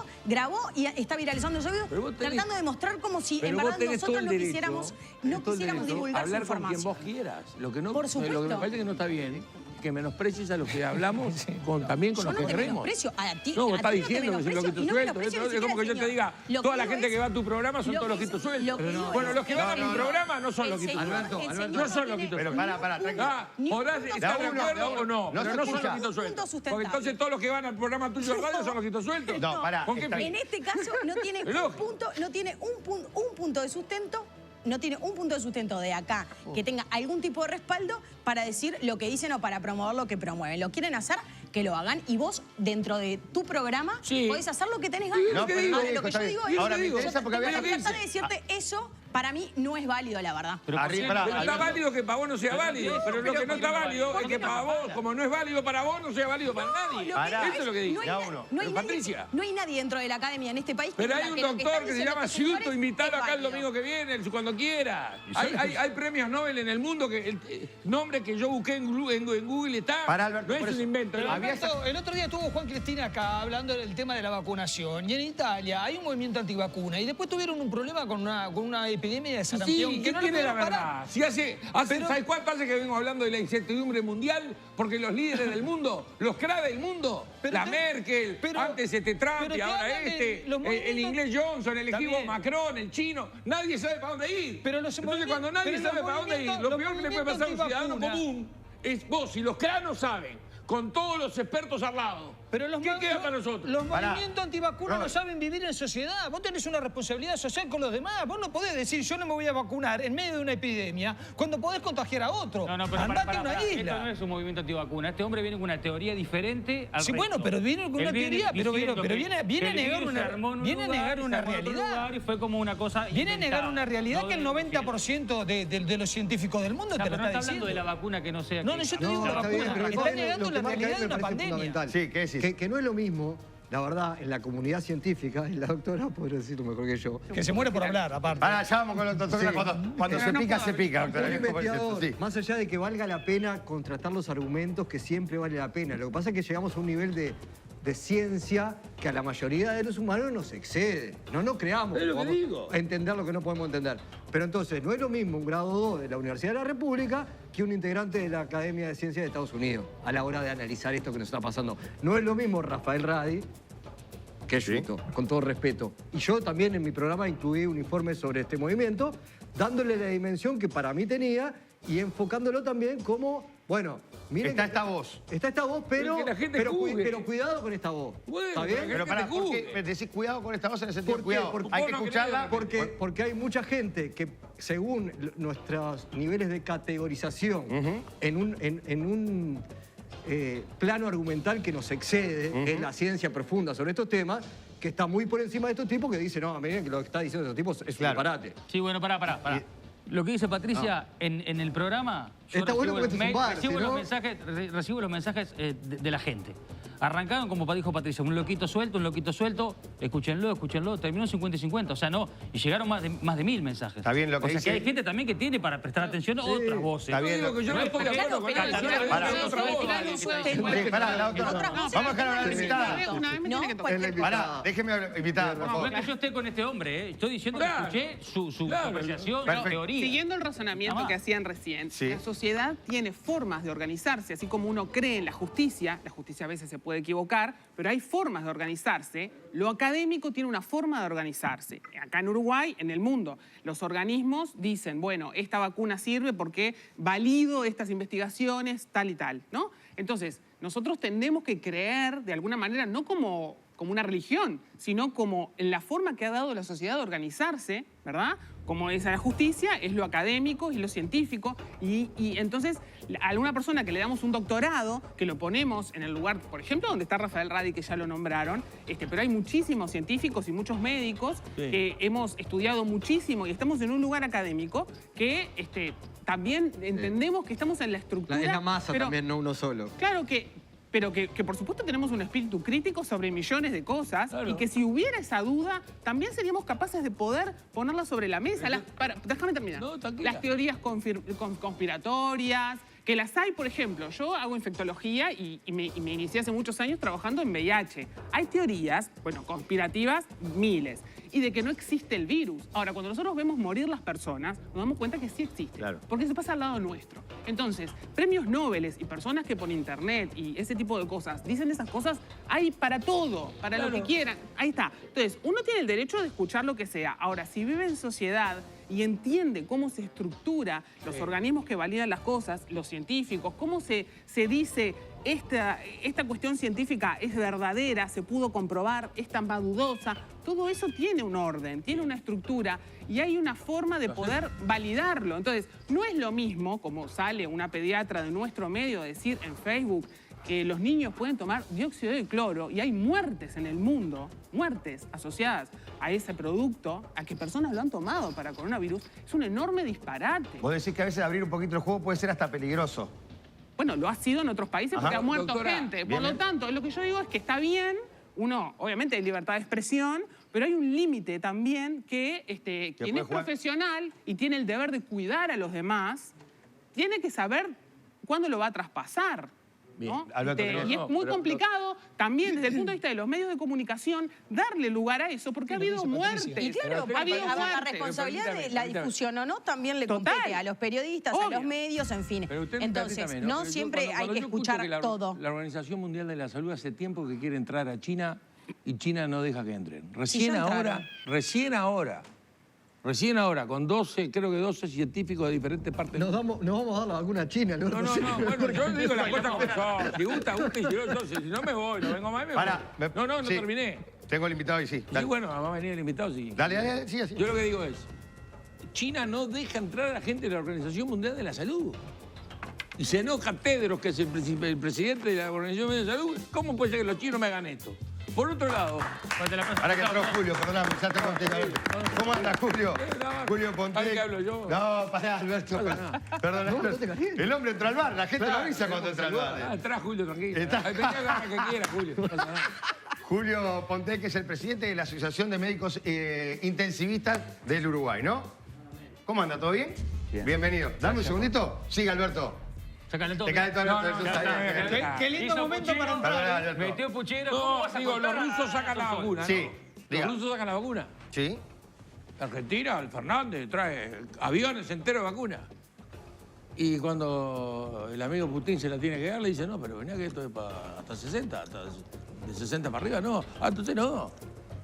S7: y está viralizando los audios,
S1: Pero vos tenés-
S7: tratando de mostrar como si
S1: Pero
S7: en
S1: vos
S7: verdad
S1: tenés todo
S7: nosotros
S1: el
S7: no
S1: derecho,
S7: quisiéramos
S1: tenés todo el derecho
S7: divulgar
S1: a
S7: su
S1: hablar con quien
S7: información.
S1: vos quieras. Lo que no,
S7: Por
S1: lo que
S7: supuesto.
S1: me parece que no está bien, que menosprecies a los que hablamos también con
S7: Yo
S1: los
S7: no
S1: que
S7: te
S1: queremos.
S7: menosprecio a ti.
S1: No, vos
S7: a
S1: estás
S7: ti no te
S1: diciendo que es
S7: menosprecio
S1: loquito
S7: y no
S1: suelto.
S7: menosprecio ni
S1: Es como que
S7: siquiera
S1: yo te
S7: al
S1: diga,
S7: señor. Lo
S1: toda
S7: que
S1: la
S7: digo
S1: gente
S7: es-
S1: que va a tu programa son
S7: lo
S1: todos
S7: que
S1: loquitos
S7: digo-
S1: sueltos.
S7: lo que digo
S1: Bueno,
S7: es-
S1: los que van a
S3: No,
S1: mi
S3: no,
S1: programa no son
S7: El
S1: loquitos
S7: señor-
S1: sueltos.
S7: el
S1: No
S7: señor
S1: son
S7: no
S1: loquitos
S7: tiene-
S3: Pero
S1: sueltos.
S3: para, tranquilo.
S1: Ah, podrás estar de
S3: uno,
S1: acuerdo
S3: de
S1: o no,
S3: uno.
S1: pero
S3: No se
S1: no son
S3: escucha.
S1: loquitos sueltos.
S7: Punto sustentable.
S1: Porque entonces todos los que van al programa tuyo de radio son loquitos sueltos.
S3: No, pará.
S1: ¿Con qué
S3: está
S1: fin?
S7: En este caso no tiene
S1: Es lógico.
S7: un punto de sustento. No tiene un punto de sustento de acá que tenga algún tipo de respaldo para decir lo que dicen o para promover lo que promueven. Lo quieren hacer, que lo hagan. Y vos, dentro de tu programa,
S1: Sí.
S7: podés hacer lo que tenés ganas.
S1: No, pero
S7: Ahora,
S1: digo,
S7: lo que
S3: está
S7: yo
S3: bien.
S7: digo es...
S3: Ahora, me
S7: yo
S3: interesa porque
S7: tengo
S3: había
S7: la
S3: que
S7: libertad
S3: decir-
S7: de decirte eso, para mí, no es válido, la verdad.
S4: Pero
S3: Arriba, pará,
S1: Pero está
S3: Alberto.
S1: válido que para vos no sea
S4: Pero
S1: válido.
S4: no,
S1: Pero lo
S4: pero
S1: que no
S4: ¿por qué
S1: está
S4: no
S1: válido
S4: vale?
S1: es que para vos, como no es válido para vos, no sea válido para nadie.
S7: Lo
S3: Pará.
S7: digo
S1: Eso es lo que digo.
S7: no hay
S3: Ya
S7: na-
S3: uno.
S7: no hay
S1: Pero,
S7: nadie-
S1: Patricia.
S7: no hay nadie dentro de la academia en este país que
S1: Pero
S7: diga
S1: hay un
S7: que lo que
S1: doctor
S7: están
S1: que se
S7: diciendo
S1: llama
S7: estos señores
S1: Ciuto, invitalo
S7: es
S1: acá el
S7: válido.
S1: domingo que viene, cuando quiera. Hay premios Nobel en el mundo que el nombre que yo busqué en Google está.
S3: Pará, Alberto,
S1: no es
S3: por
S1: un
S3: eso-
S1: invento.
S5: Pero
S1: ¿no?
S5: Alberto, el otro día estuvo Juan Cristina acá hablando del tema de la vacunación. Y en Italia hay un movimiento antivacuna. Y después tuvieron un problema con una epidemia de sarampión.
S1: Sí,
S5: que
S1: ¿quién
S5: no
S1: tiene la
S5: pudieron
S1: verdad?
S5: parar.
S1: Si
S5: Pero-
S1: ¿sabes cuánto hace que vengo hablando de la incertidumbre mundial? Porque los líderes del mundo, los cracks del mundo,
S5: Pero
S1: la
S5: te-
S1: Merkel,
S5: pero-
S1: antes Trump
S5: pero
S1: y
S5: te
S1: ahora
S5: hablan de
S1: este,
S5: los
S1: el
S5: movimientos-
S1: inglés Johnson, el equipo
S5: También.
S1: Macron, el chino, nadie sabe para dónde ir.
S5: Pero los
S1: Entonces cuando
S5: movimientos-
S1: nadie
S5: pero
S1: sabe
S5: los
S1: para dónde ir,
S5: movimientos-
S1: lo
S5: los
S1: peor que le puede pasar a un ciudadano
S5: movimientos
S1: común es vos, si los cracks no saben, con todos los expertos al lado.
S5: Pero los
S1: ¿Qué
S5: mo-
S1: queda para nosotros?
S5: Los
S3: Pará.
S5: movimientos antivacunas no
S3: Robert.
S5: saben vivir en sociedad. Vos tenés una responsabilidad social con los demás. Vos no podés decir yo no me voy a vacunar en medio de una epidemia cuando podés contagiar a otro.
S4: No, pero
S5: Andate a una
S4: Esto no
S5: isla.
S4: es un movimiento antivacuna. Este hombre viene con una teoría diferente al
S5: Sí,
S4: resto.
S5: bueno, pero viene con
S4: Él
S5: una
S4: viene
S5: teoría, pero
S4: diciendo
S5: viene a
S4: que el
S5: negar
S4: virus
S5: una-
S4: se armó en un
S5: viene a
S4: lugar,
S5: negar
S4: y
S5: una
S4: se armó en otro
S5: realidad.
S4: lugar y fue como una cosa
S5: Viene a negar
S4: inventada.
S5: una realidad
S4: No
S5: que el
S4: de lo que
S5: 90% de los científicos del mundo
S4: O sea,
S5: te
S4: pero
S5: lo
S4: no
S5: está
S4: está hablando
S5: diciendo.
S4: de la vacuna que no sea...
S5: No,
S4: que-
S5: yo te digo la
S6: está bien,
S5: vacuna.
S6: pero
S5: Está negando
S6: lo
S5: la
S6: que marca
S5: realidad
S6: él
S5: de
S6: me
S5: una
S6: parece
S5: pandemia.
S6: fundamental.
S3: Sí, ¿qué decís?
S6: Que no es lo mismo, la verdad, en la comunidad científica, y la doctora podrá decirlo mejor que yo.
S5: Que se muere por hablar, aparte.
S3: Ahora ya vamos con los doctores.
S6: Sí.
S3: Cuando se
S9: no
S3: pica,
S9: puedo
S3: se pica, doctora.
S6: Un
S3: Viejo, por
S6: investigador,
S3: cierto, sí.
S6: más allá de que valga la pena contrastar los argumentos, que siempre vale la pena. Lo que pasa es que llegamos a un nivel de ciencia que a la mayoría de los humanos nos excede. No nos creamos.
S1: Es lo que
S6: vamos
S1: digo.
S6: a entender lo que no podemos entender. Pero entonces, no es lo mismo un grado 2 de la Universidad de la República que un integrante de la Academia de Ciencias de Estados Unidos a la hora de analizar esto que nos está pasando. No es lo mismo Rafael Radi que Yuto, con todo respeto. Y yo también en mi programa incluí un informe sobre este movimiento, dándole la dimensión que para mí tenía y enfocándolo también como, bueno, miren...
S3: Está
S6: que-
S3: esta voz.
S6: Está esta voz, pero,
S1: Pero que la gente
S6: pero,
S1: juzgue.
S6: pero cuidado con esta voz.
S1: Bueno,
S6: ¿Está
S1: pero
S6: bien?
S1: que-
S3: Pero pará,
S1: te
S3: ¿por qué
S1: juzgue.
S3: decís cuidado con esta voz en el sentido
S6: ¿Por qué?
S3: cuidado?
S6: Porque-
S3: Hay que
S1: vos no
S3: escucharla.
S1: querés-
S6: Porque hay mucha gente que, según nuestros niveles de categorización, en un plano argumental que nos excede, que es la ciencia profunda sobre estos temas, que está muy por encima de estos tipos, que dice, no, miren que lo que está diciendo estos tipos es un
S3: Claro.
S6: disparate.
S4: Sí, bueno, pará. Lo que dice Patricia en el programa... yo
S6: Está bueno porque
S4: recibo
S6: esto es un bar,
S4: recibo
S6: si
S4: los
S6: no-
S4: mensajes, recibo los mensajes de la gente. Arrancaron, como dijo Patricia, un loquito suelto, escúchenlo, terminó 50 y 50, o sea, no, y llegaron más de 1000 mensajes.
S3: Está bien lo que
S4: o sea,
S3: dice-
S4: que hay gente también que tiene para prestar atención a otras voces.
S3: Está bien
S1: Yo digo que yo no
S4: No,
S1: estoy de
S4: porque-
S1: acuerdo con
S7: Claro,
S1: él.
S7: pero
S1: Yo le
S3: pará,
S1: doy otra voz.
S3: Sí, pará, la doctora.
S7: Otras voces-
S3: Vamos a dejar hablar a la invitada.
S9: Una vez me tiene que tocar.
S7: cualquier cosa.
S3: Pará, déjeme hablar, invitada, por
S4: No,
S3: favor.
S4: no es que yo esté con este hombre, Estoy diciendo
S1: Claro.
S4: que escuché su
S1: Claro.
S4: apreciación,
S3: Perfecto.
S4: su teoría.
S9: Siguiendo el razonamiento
S4: Nada más.
S9: que hacían recién,
S3: Sí.
S9: la sociedad tiene formas de organizarse, así como uno cree en la justicia a veces se puede equivocar, pero hay formas de organizarse. Lo académico tiene una forma de organizarse. Acá en Uruguay, en el mundo, los organismos dicen, bueno, esta vacuna sirve porque valido estas investigaciones, tal y tal, ¿no? Entonces, nosotros tenemos que creer, de alguna manera, no como una religión, sino como en la forma que ha dado la sociedad de organizarse, ¿verdad? Como es la justicia, es lo académico, es lo científico. Y entonces, a alguna persona que le damos un doctorado, que lo ponemos en el lugar, por ejemplo, donde está Rafael Radi, que ya lo nombraron, pero hay muchísimos científicos y muchos médicos que hemos estudiado muchísimo y estamos en un lugar académico que también entendemos que estamos en la estructura.
S6: Es la masa también, no uno solo.
S9: Claro pero que por supuesto tenemos un espíritu crítico sobre millones de cosas y que si hubiera esa duda, también seríamos capaces de poder ponerla sobre la mesa. Déjame terminar.
S1: No, tranquila.
S9: Las teorías conspiratorias, que las hay, por ejemplo, yo hago infectología y me inicié hace muchos años trabajando en VIH. Hay teorías, bueno, conspirativas, miles, y de que no existe el virus. Ahora, cuando nosotros vemos morir las personas, nos damos cuenta que sí existe, porque se pasa al lado nuestro. Entonces, premios Nobel y personas que por internet y ese tipo de cosas dicen esas cosas, hay para todo, para lo que quieran. Ahí está. Entonces, uno tiene el derecho de escuchar lo que sea. Ahora, si vive en sociedad y entiende cómo se estructura los organismos que validan las cosas, los científicos, cómo se dice esta cuestión científica es verdadera, se pudo comprobar, es tan dudosa, todo eso tiene un orden, tiene una estructura y hay una forma de poder validarlo. Entonces, no es lo mismo, como sale una pediatra de nuestro medio a decir en Facebook, que los niños pueden tomar dióxido de cloro y hay muertes en el mundo, muertes asociadas a ese producto, a que personas lo han tomado para coronavirus, es un enorme disparate.
S3: Vos decís que a veces abrir un poquito el juego puede ser hasta peligroso.
S9: Bueno, lo ha sido en otros países porque ha muerto
S1: doctora,
S9: gente. Por lo tanto, lo que yo digo es que está bien, uno, obviamente hay libertad de expresión, pero hay un límite también que quien es profesional y tiene el deber de cuidar a los demás, tiene que saber cuándo lo va a traspasar. ¿no?
S3: Alberto,
S9: y es muy complicado también desde el punto de vista de los medios de comunicación darle lugar a eso porque ha habido muertes.
S7: Y claro,
S9: ha habido
S7: la
S9: muertes.
S7: responsabilidad de la difusión o no también le compete a los periodistas, a los medios, en fin. Entonces, no siempre hay que escuchar todo.
S1: La Organización Mundial de la Salud hace tiempo que quiere entrar a China y China no deja que entren. Recién ahora, con 12, creo que 12 científicos de diferentes partes.
S6: Nos vamos a dar la vacuna a China.
S1: No, bueno, yo digo las cosas como son. Si gusta, y si no, entonces, si no me voy, no vengo más, me voy. No terminé.
S3: Tengo el invitado y sí.
S1: Sí, bueno, va a venir el invitado, sí.
S3: Dale, sí, así.
S1: Yo lo que digo es, China no deja entrar a la gente de la Organización Mundial de la Salud. Y se enoja Tedros, que es el presidente de la Organización Mundial de la Salud. ¿Cómo puede ser que los chinos me hagan esto? Por otro lado...
S3: Ahora que entró Julio, perdóname, ya te conté. ¿Cómo anda, Julio? Julio Ponte.
S1: ¿Qué hablo yo?
S3: No, pará, Alberto. Perdón, el hombre entró al bar, la gente lo avisa cuando entra al bar.
S1: Atrás, Julio, tranquilo. Venga, que quiera, Julio.
S3: Julio Ponte, que es el presidente de la Asociación de Médicos Intensivistas del Uruguay, ¿no? ¿Cómo anda? ¿Todo bien? Bien. Bienvenido. Dame un segundito. Sigue, Alberto.
S4: Se calentó.
S3: Te calentó, Alberto.
S5: Qué lindo momento para entrar.
S4: Metió puchero.
S1: No, digo, los rusos sacan la vacuna, ¿no?
S3: Sí.
S1: Los rusos sacan la vacuna.
S3: Sí.
S1: Argentina, el Fernández, trae aviones enteros de vacuna. Y cuando el amigo Putin se la tiene que dar, le dice, no, pero venía que esto es para hasta 60, de 60 para arriba, no. Ah, entonces no.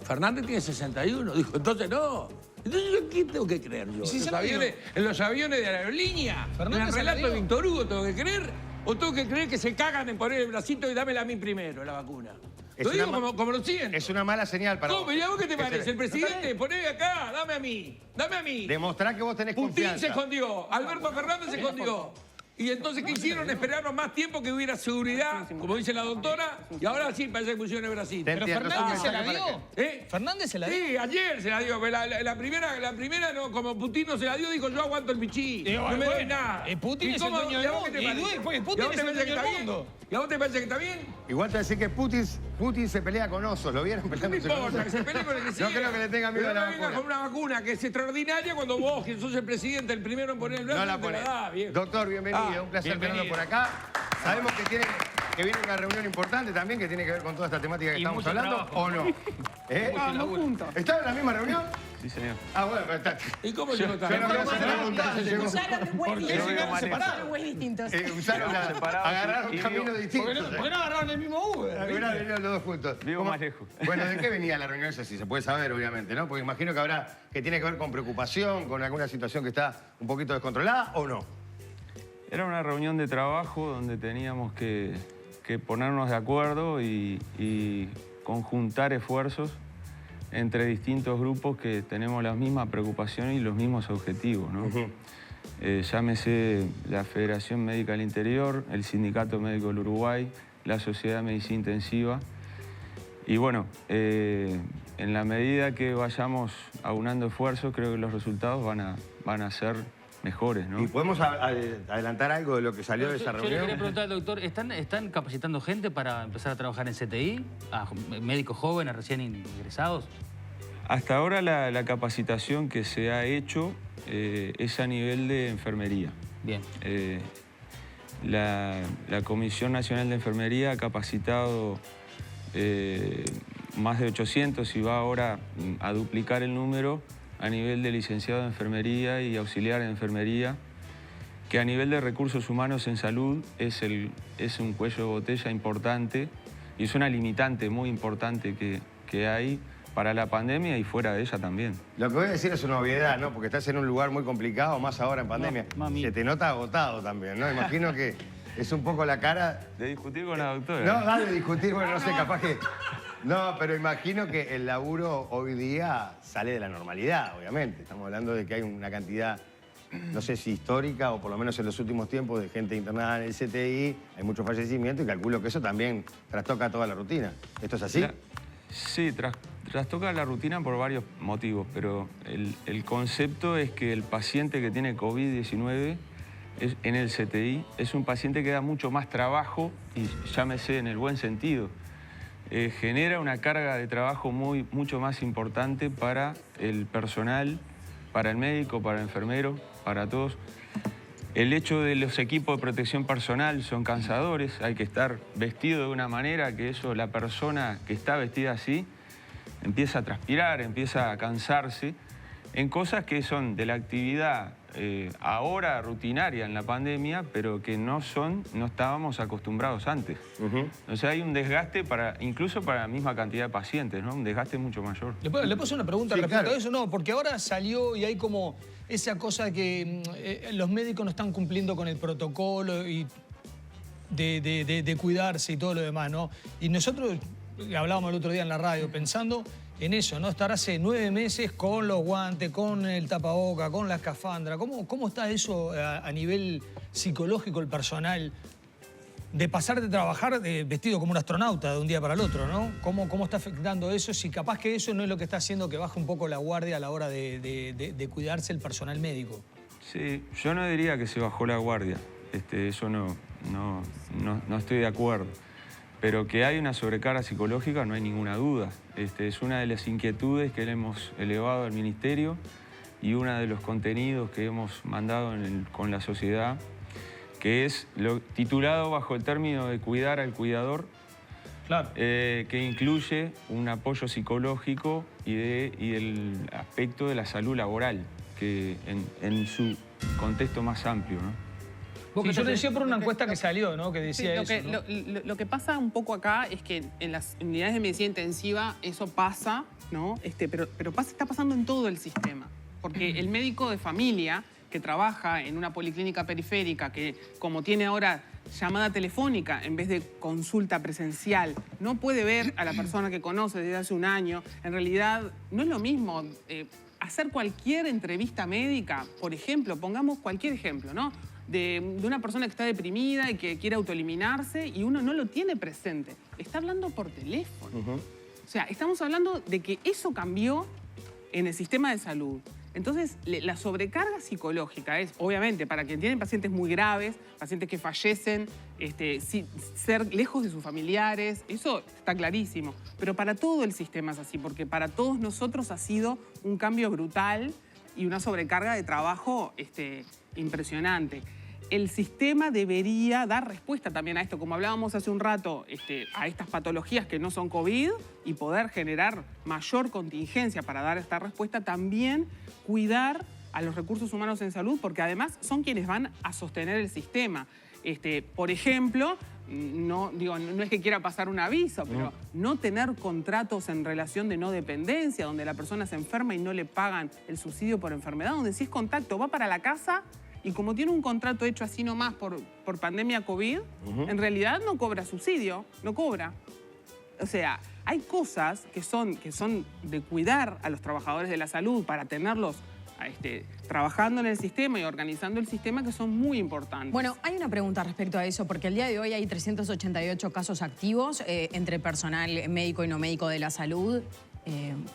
S1: Fernández tiene 61, dijo, entonces no. Entonces, ¿yo qué tengo que creer yo? ¿En los aviones de la aerolínea? ¿En el relato de Víctor Hugo tengo que creer? ¿O tengo que creer que se cagan en poner el bracito y dámela a mí primero, la vacuna? Lo digo como lo siguen.
S3: Es una mala señal para vos.
S1: ¿Cómo? ¿Y a vos qué te parece? El presidente, poné acá, dame a mí.
S3: Demostrá que vos tenés
S1: Putin
S3: confianza.
S1: se escondió, Alberto Fernández se escondió. Y entonces, ¿qué hicieron? Esperaron más tiempo que hubiera seguridad, como dice la doctora, y ahora sí parece que pusieron el Brasil.
S5: ¿Pero Fernández se la dio? ¿Fernández se la dio?
S1: Sí, ayer se la dio. La primera no, como Putin no se la dio, dijo, yo aguanto el bichí. No me doy nada.
S5: Putin es el dueño del mundo. Putin es el dueño del mundo.
S1: ¿Y a vos te parece que está bien?
S3: Igual te voy a decir que Putin se pelea con osos. ¿Lo vieron peleándose
S1: con osos? Que se pelee con el que sigue.
S3: No creo que le tenga miedo a la vacuna.
S1: Con una vacuna que es extraordinaria cuando vos, que sos el presidente, el primero en poner el brazo,
S3: no la pone. Doctor, bienvenido. Un placer tenerlo por acá. Sabemos que viene una reunión importante también que tiene que ver con toda esta temática que estamos hablando, ¿o no?
S9: No juntos.
S3: ¿Están en la misma reunión?
S10: Sí, señor.
S3: Ah, bueno, pero está.
S1: ¿Y cómo llegó
S3: Yo no voy a hacer preguntas. Agarraron caminos distintos.
S5: ¿Por qué no agarraron el mismo Uber?
S3: Hubieran venido los dos juntos.
S10: Vivo más lejos.
S3: Bueno, ¿de qué venía la reunión esa? Si se puede saber, obviamente, ¿no? Porque imagino que tiene que ver con preocupación, con alguna situación que está un poquito descontrolada, ¿o no?
S10: Era una reunión de trabajo donde teníamos que que ponernos de acuerdo y conjuntar esfuerzos entre distintos grupos que tenemos las mismas preocupaciones y los mismos objetivos, ¿no? Llámese la Federación Médica del Interior, el Sindicato Médico del Uruguay, la Sociedad de Medicina Intensiva. Y bueno, en la medida que vayamos aunando esfuerzos, creo que los resultados van a ser mejores, ¿no?
S3: ¿Y podemos adelantar algo de lo que salió de esa
S4: Yo le
S3: reunión?
S4: quería preguntar al doctor, ¿están capacitando gente para empezar a trabajar en CTI? ¿A médicos jóvenes recién ingresados?
S10: Hasta ahora la capacitación que se ha hecho es a nivel de enfermería.
S4: Bien.
S10: La Comisión Nacional de Enfermería ha capacitado más de 800 y va ahora a duplicar el número a nivel de licenciado de enfermería y auxiliar de enfermería, que a nivel de recursos humanos en salud es un cuello de botella importante y es una limitante muy importante que hay para la pandemia y fuera de ella también.
S3: Lo que voy a decir es una obviedad, ¿no? Porque estás en un lugar muy complicado, más ahora en pandemia. Se te nota agotado también, ¿no? Imagino que es un poco la cara...
S10: De discutir con la doctora.
S3: No, dale, discutir, bueno, no sé, capaz que... No, pero imagino que el laburo hoy día sale de la normalidad, obviamente. Estamos hablando de que hay una cantidad, no sé si histórica o por lo menos en los últimos tiempos, de gente internada en el CTI, hay muchos fallecimientos y calculo que eso también trastoca toda la rutina. ¿Esto es así?
S10: Sí, trastoca la rutina por varios motivos, pero el concepto es que el paciente que tiene COVID-19 en el CTI es un paciente que da mucho más trabajo, y llámese en el buen sentido. Genera una carga de trabajo mucho más importante para el personal, para el médico, para el enfermero, para todos. El hecho de los equipos de protección personal son cansadores, hay que estar vestido de una manera que eso, la persona que está vestida así, empieza a transpirar, empieza a cansarse en cosas que son de la actividad ahora rutinaria en la pandemia, pero que no estábamos acostumbrados antes. O sea, hay un desgaste incluso para la misma cantidad de pacientes, ¿no? Un desgaste mucho mayor.
S5: ¿Le puedo hacer una pregunta respecto a eso? No, porque ahora salió y hay como esa cosa de que los médicos no están cumpliendo con el protocolo y de cuidarse y todo lo demás, ¿no? Y nosotros hablábamos el otro día en la radio pensando en eso, ¿no? Estar hace 9 meses con los guantes, con el tapaboca, con la escafandra. ¿Cómo está eso a nivel psicológico, el personal? De pasar de trabajar vestido como un astronauta de un día para el otro, ¿no? ¿Cómo está afectando eso? Si capaz que eso no es lo que está haciendo que baje un poco la guardia a la hora de cuidarse el personal médico.
S10: Sí, yo no diría que se bajó la guardia. Eso no estoy de acuerdo. Pero que hay una sobrecarga psicológica no hay ninguna duda. Es una de las inquietudes que le hemos elevado al Ministerio y uno de los contenidos que hemos mandado con la sociedad, que es lo titulado bajo el término de cuidar al cuidador,
S5: claro.
S10: Que incluye un apoyo psicológico y el aspecto de la salud laboral, que en su contexto más amplio, ¿no?
S5: Porque yo le decía por una encuesta que salió, ¿no? Que decía
S9: sí,
S5: eso, ¿no?
S9: Lo que pasa un poco acá es que en las unidades de medicina intensiva eso pasa, ¿no? Pero está pasando en todo el sistema. Porque el médico de familia que trabaja en una policlínica periférica, que como tiene ahora llamada telefónica en vez de consulta presencial, no puede ver a la persona que conoce desde hace un año, en realidad no es lo mismo hacer cualquier entrevista médica, por ejemplo, pongamos cualquier ejemplo, ¿no? De una persona que está deprimida y que quiere autoeliminarse y uno no lo tiene presente. Está hablando por teléfono. O sea, estamos hablando de que eso cambió en el sistema de salud. Entonces, la sobrecarga psicológica es, obviamente, para quien tiene pacientes muy graves, pacientes que fallecen, ser lejos de sus familiares, eso está clarísimo. Pero para todo el sistema es así, porque para todos nosotros ha sido un cambio brutal y una sobrecarga de trabajo impresionante. El sistema debería dar respuesta también a esto, como hablábamos hace un rato, a estas patologías que no son COVID y poder generar mayor contingencia para dar esta respuesta, también cuidar a los recursos humanos en salud, porque además son quienes van a sostener el sistema. Por ejemplo, no es que quiera pasar un aviso, pero no tener contratos en relación de no dependencia, donde la persona se enferma y no le pagan el subsidio por enfermedad, donde si es contacto va para la casa y como tiene un contrato hecho así nomás por pandemia COVID, en realidad no cobra subsidio, no cobra. O sea, hay cosas que son de cuidar a los trabajadores de la salud para tenerlos trabajando en el sistema y organizando el sistema que son muy importantes.
S7: Bueno, hay una pregunta respecto a eso, porque el día de hoy hay 388 casos activos entre personal médico y no médico de la salud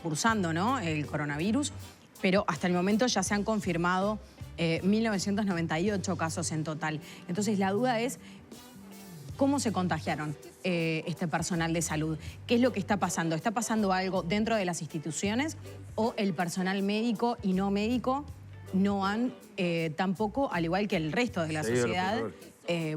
S7: cursando, ¿no?, el coronavirus, pero hasta el momento ya se han confirmado 1.998 casos en total. Entonces la duda es, ¿cómo se contagiaron este personal de salud? ¿Qué es lo que está pasando? ¿Está pasando algo dentro de las instituciones o el personal médico y no médico no han tampoco, al igual que el resto de la sociedad,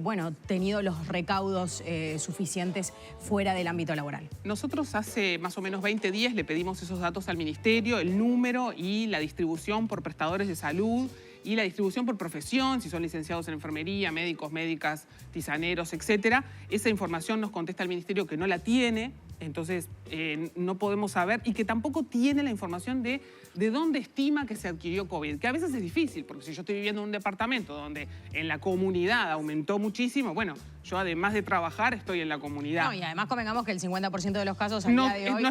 S7: bueno, tenido los recaudos suficientes fuera del ámbito laboral?
S9: Nosotros hace más o menos 20 días le pedimos esos datos al Ministerio, el número y la distribución por prestadores de salud y la distribución por profesión, si son licenciados en enfermería, médicos, médicas, tisaneros, etcétera. Esa información nos contesta el Ministerio que no la tiene, entonces no podemos saber, y que tampoco tiene la información de dónde estima que se adquirió COVID, que a veces es difícil, porque si yo estoy viviendo en un departamento donde en la comunidad aumentó muchísimo, bueno, yo además de trabajar estoy en la comunidad.
S7: No, y además convengamos que el 50% de los casos al día de hoy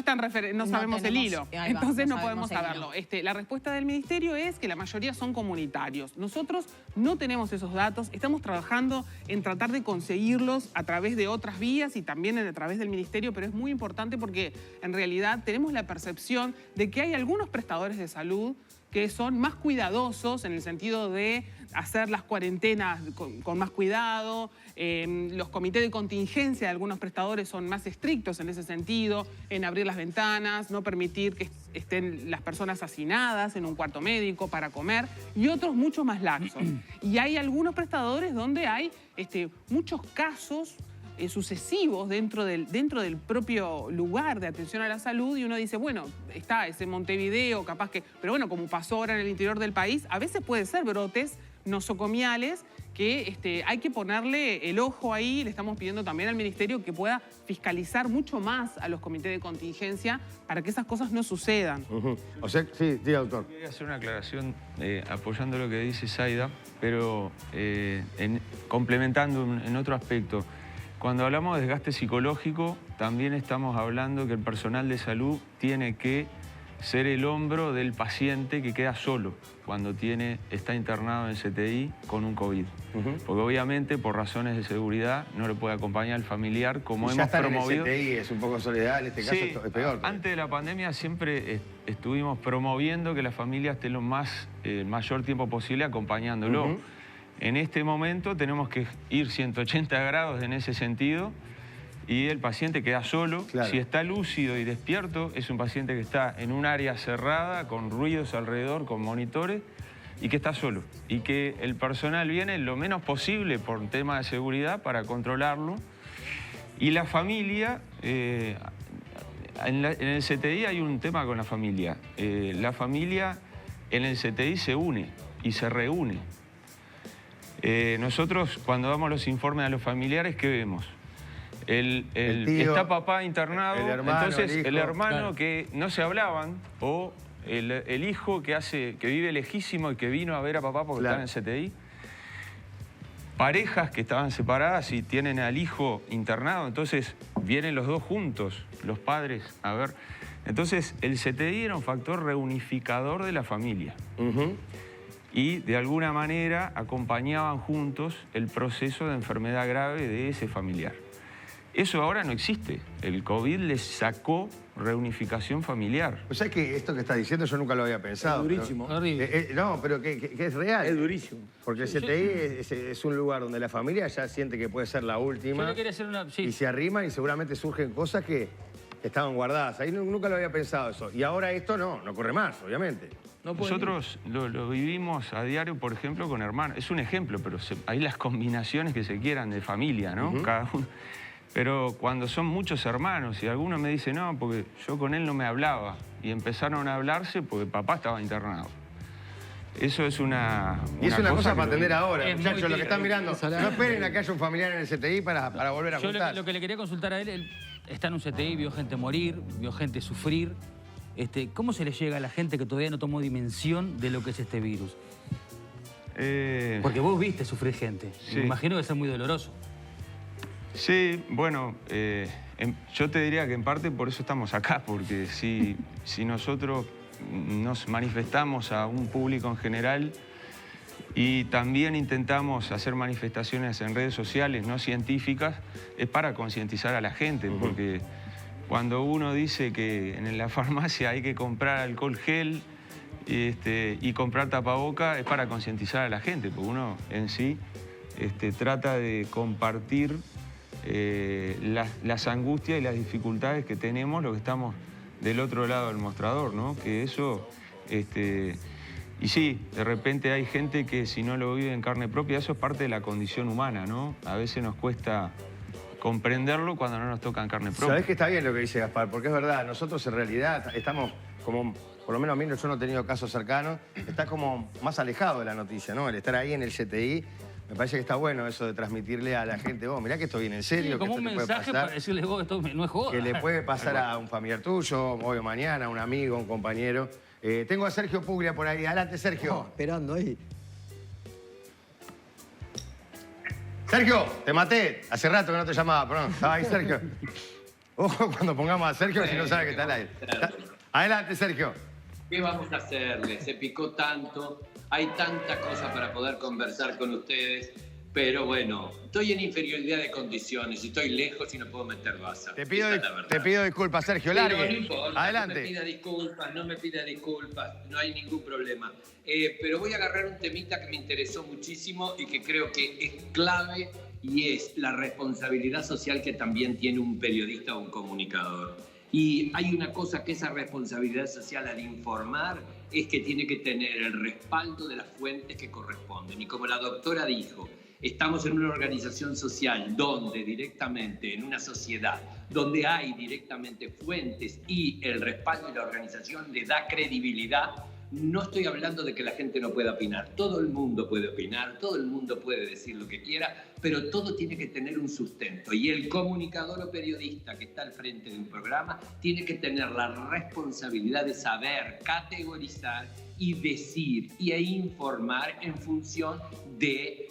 S9: no sabemos el hilo, entonces no podemos
S7: el
S9: saberlo. La respuesta del Ministerio es que la mayoría son comunitarios. Nosotros no tenemos esos datos, estamos trabajando en tratar de conseguirlos a través de otras vías y también a través del Ministerio, pero es muy importante porque en realidad tenemos la percepción de que hay algunos prestadores de salud que son más cuidadosos en el sentido de hacer las cuarentenas con más cuidado. Los comités de contingencia de algunos prestadores son más estrictos en ese sentido, en abrir las ventanas, no permitir que estén las personas hacinadas en un cuarto médico para comer, y otros mucho más laxos. Y hay algunos prestadores donde hay muchos casos sucesivos dentro del propio lugar de atención a la salud, y uno dice, bueno, está ese Montevideo, capaz que... Pero bueno, como pasó ahora en el interior del país, a veces puede ser brotes nosocomiales que hay que ponerle el ojo ahí. Le estamos pidiendo también al Ministerio que pueda fiscalizar mucho más a los comités de contingencia para que esas cosas no sucedan.
S3: O sea, sí, doctor.
S10: Quería hacer una aclaración apoyando lo que dice Zaida, pero complementando en otro aspecto. Cuando hablamos de desgaste psicológico, también estamos hablando que el personal de salud tiene que ser el hombro del paciente que queda solo cuando está internado en CTI con un COVID. Porque obviamente, por razones de seguridad, no le puede acompañar al familiar como hemos promovido.
S3: En el CTI es un poco soledad, en este caso es peor.
S10: Antes de la pandemia siempre estuvimos promoviendo que la familia esté el mayor tiempo posible acompañándolo. En este momento tenemos que ir 180 grados en ese sentido y el paciente queda solo. Claro. Si está lúcido y despierto, es un paciente que está en un área cerrada, con ruidos alrededor, con monitores, y que está solo. Y que el personal viene lo menos posible por tema de seguridad para controlarlo. Y la familia, en el CTI hay un tema con la familia. La familia en el CTI se une y se reúne. Nosotros, cuando damos los informes a los familiares, ¿qué vemos? El tío, está papá internado, el hermano claro, que no se hablaban, o el hijo que vive lejísimo y que vino a ver a papá porque claro, está en el CTI. Parejas que estaban separadas y tienen al hijo internado, entonces vienen los dos juntos, los padres, a ver. Entonces, el CTI era un factor reunificador de la familia. Y de alguna manera acompañaban juntos el proceso de enfermedad grave de ese familiar. Eso ahora no existe. El COVID les sacó reunificación familiar.
S3: O sea que esto que está diciendo yo nunca lo había pensado.
S1: Es durísimo.
S3: Pero, no, pero que es real.
S1: Es durísimo.
S3: Porque el CTI es un lugar donde la familia ya siente que puede ser la última.
S4: Yo le quería hacer una... Sí.
S3: Y se arriman y seguramente surgen cosas que estaban guardadas. Ahí nunca lo había pensado eso. Y ahora esto no ocurre más, obviamente.
S10: Nosotros lo vivimos a diario, por ejemplo, con hermanos. Es un ejemplo, pero hay las combinaciones que se quieran de familia, ¿no? Cada uno. Pero cuando son muchos hermanos y alguno me dice, no, porque yo con él no me hablaba. Y empezaron a hablarse porque papá estaba internado. Eso es una
S3: Y es una cosa para atender ahora, muchachos, lo que están mirando. No esperen a que haya un familiar en el CTI para volver a juntar.
S4: Yo lo que le quería consultar a él está en un CTI, vio gente morir, vio gente sufrir. ¿Cómo se le llega a la gente que todavía no tomó dimensión de lo que es este virus? Porque vos viste sufrir gente.
S10: Sí.
S4: Me imagino que es muy doloroso.
S10: Sí, bueno, yo te diría que en parte por eso estamos acá, porque si nosotros nos manifestamos a un público en general y también intentamos hacer manifestaciones en redes sociales no científicas, es para concientizar a la gente, porque cuando uno dice que en la farmacia hay que comprar alcohol gel y comprar tapaboca, es para concientizar a la gente, porque uno en sí trata de compartir las angustias y las dificultades que tenemos los que estamos del otro lado del mostrador, ¿no? Que eso, y sí, de repente hay gente que si no lo vive en carne propia, eso es parte de la condición humana, ¿no? A veces nos cuesta comprenderlo cuando no nos toca en carne propia.
S3: Sabés que está bien lo que dice Gaspar, porque es verdad, nosotros en realidad estamos como, por lo menos a mí yo no he tenido casos cercanos, está como más alejado de la noticia, ¿no? El estar ahí en el CTI. Me parece que está bueno eso de transmitirle a la gente, vos, mirá que esto viene en serio.
S4: Sí, como
S3: que
S4: un
S3: esto te puede
S4: mensaje
S3: pasar,
S4: para decirle, vos, esto no es joda.
S3: que le puede pasar a un familiar tuyo, hoy o mañana, a un amigo, a un compañero. Tengo a Sergio Puglia por ahí. Adelante, Sergio.
S6: Esperando ahí.
S3: Sergio, te maté. Hace rato que no te llamaba, perdón. Estaba ahí, Sergio. Ojo cuando pongamos a Sergio si no sabe que está al aire. Adelante, Sergio.
S8: ¿Qué vamos a hacerle? Se picó tanto, hay tanta cosa para poder conversar con ustedes, pero bueno, estoy en inferioridad de condiciones y estoy lejos y no puedo meter baza.
S3: Te pido disculpas, Sergio.
S8: Pero
S3: Largue.
S8: no importa,
S3: Adelante.
S8: no me pida disculpas, no hay ningún problema. Pero voy a agarrar un temita que me interesó muchísimo y que creo que es clave y es la responsabilidad social que también tiene un periodista o un comunicador. Y hay una cosa que esa responsabilidad social al informar es que tiene que tener el respaldo de las fuentes que corresponden. Y como la doctora dijo, estamos en una organización social donde directamente, en una sociedad, donde hay directamente fuentes y el respaldo de la organización le da credibilidad. No estoy hablando de que la gente no pueda opinar. Todo el mundo puede opinar, todo el mundo puede decir lo que quiera, pero todo tiene que tener un sustento. Y el comunicador o periodista que está al frente de un programa tiene que tener la responsabilidad de saber categorizar y decir y informar en función de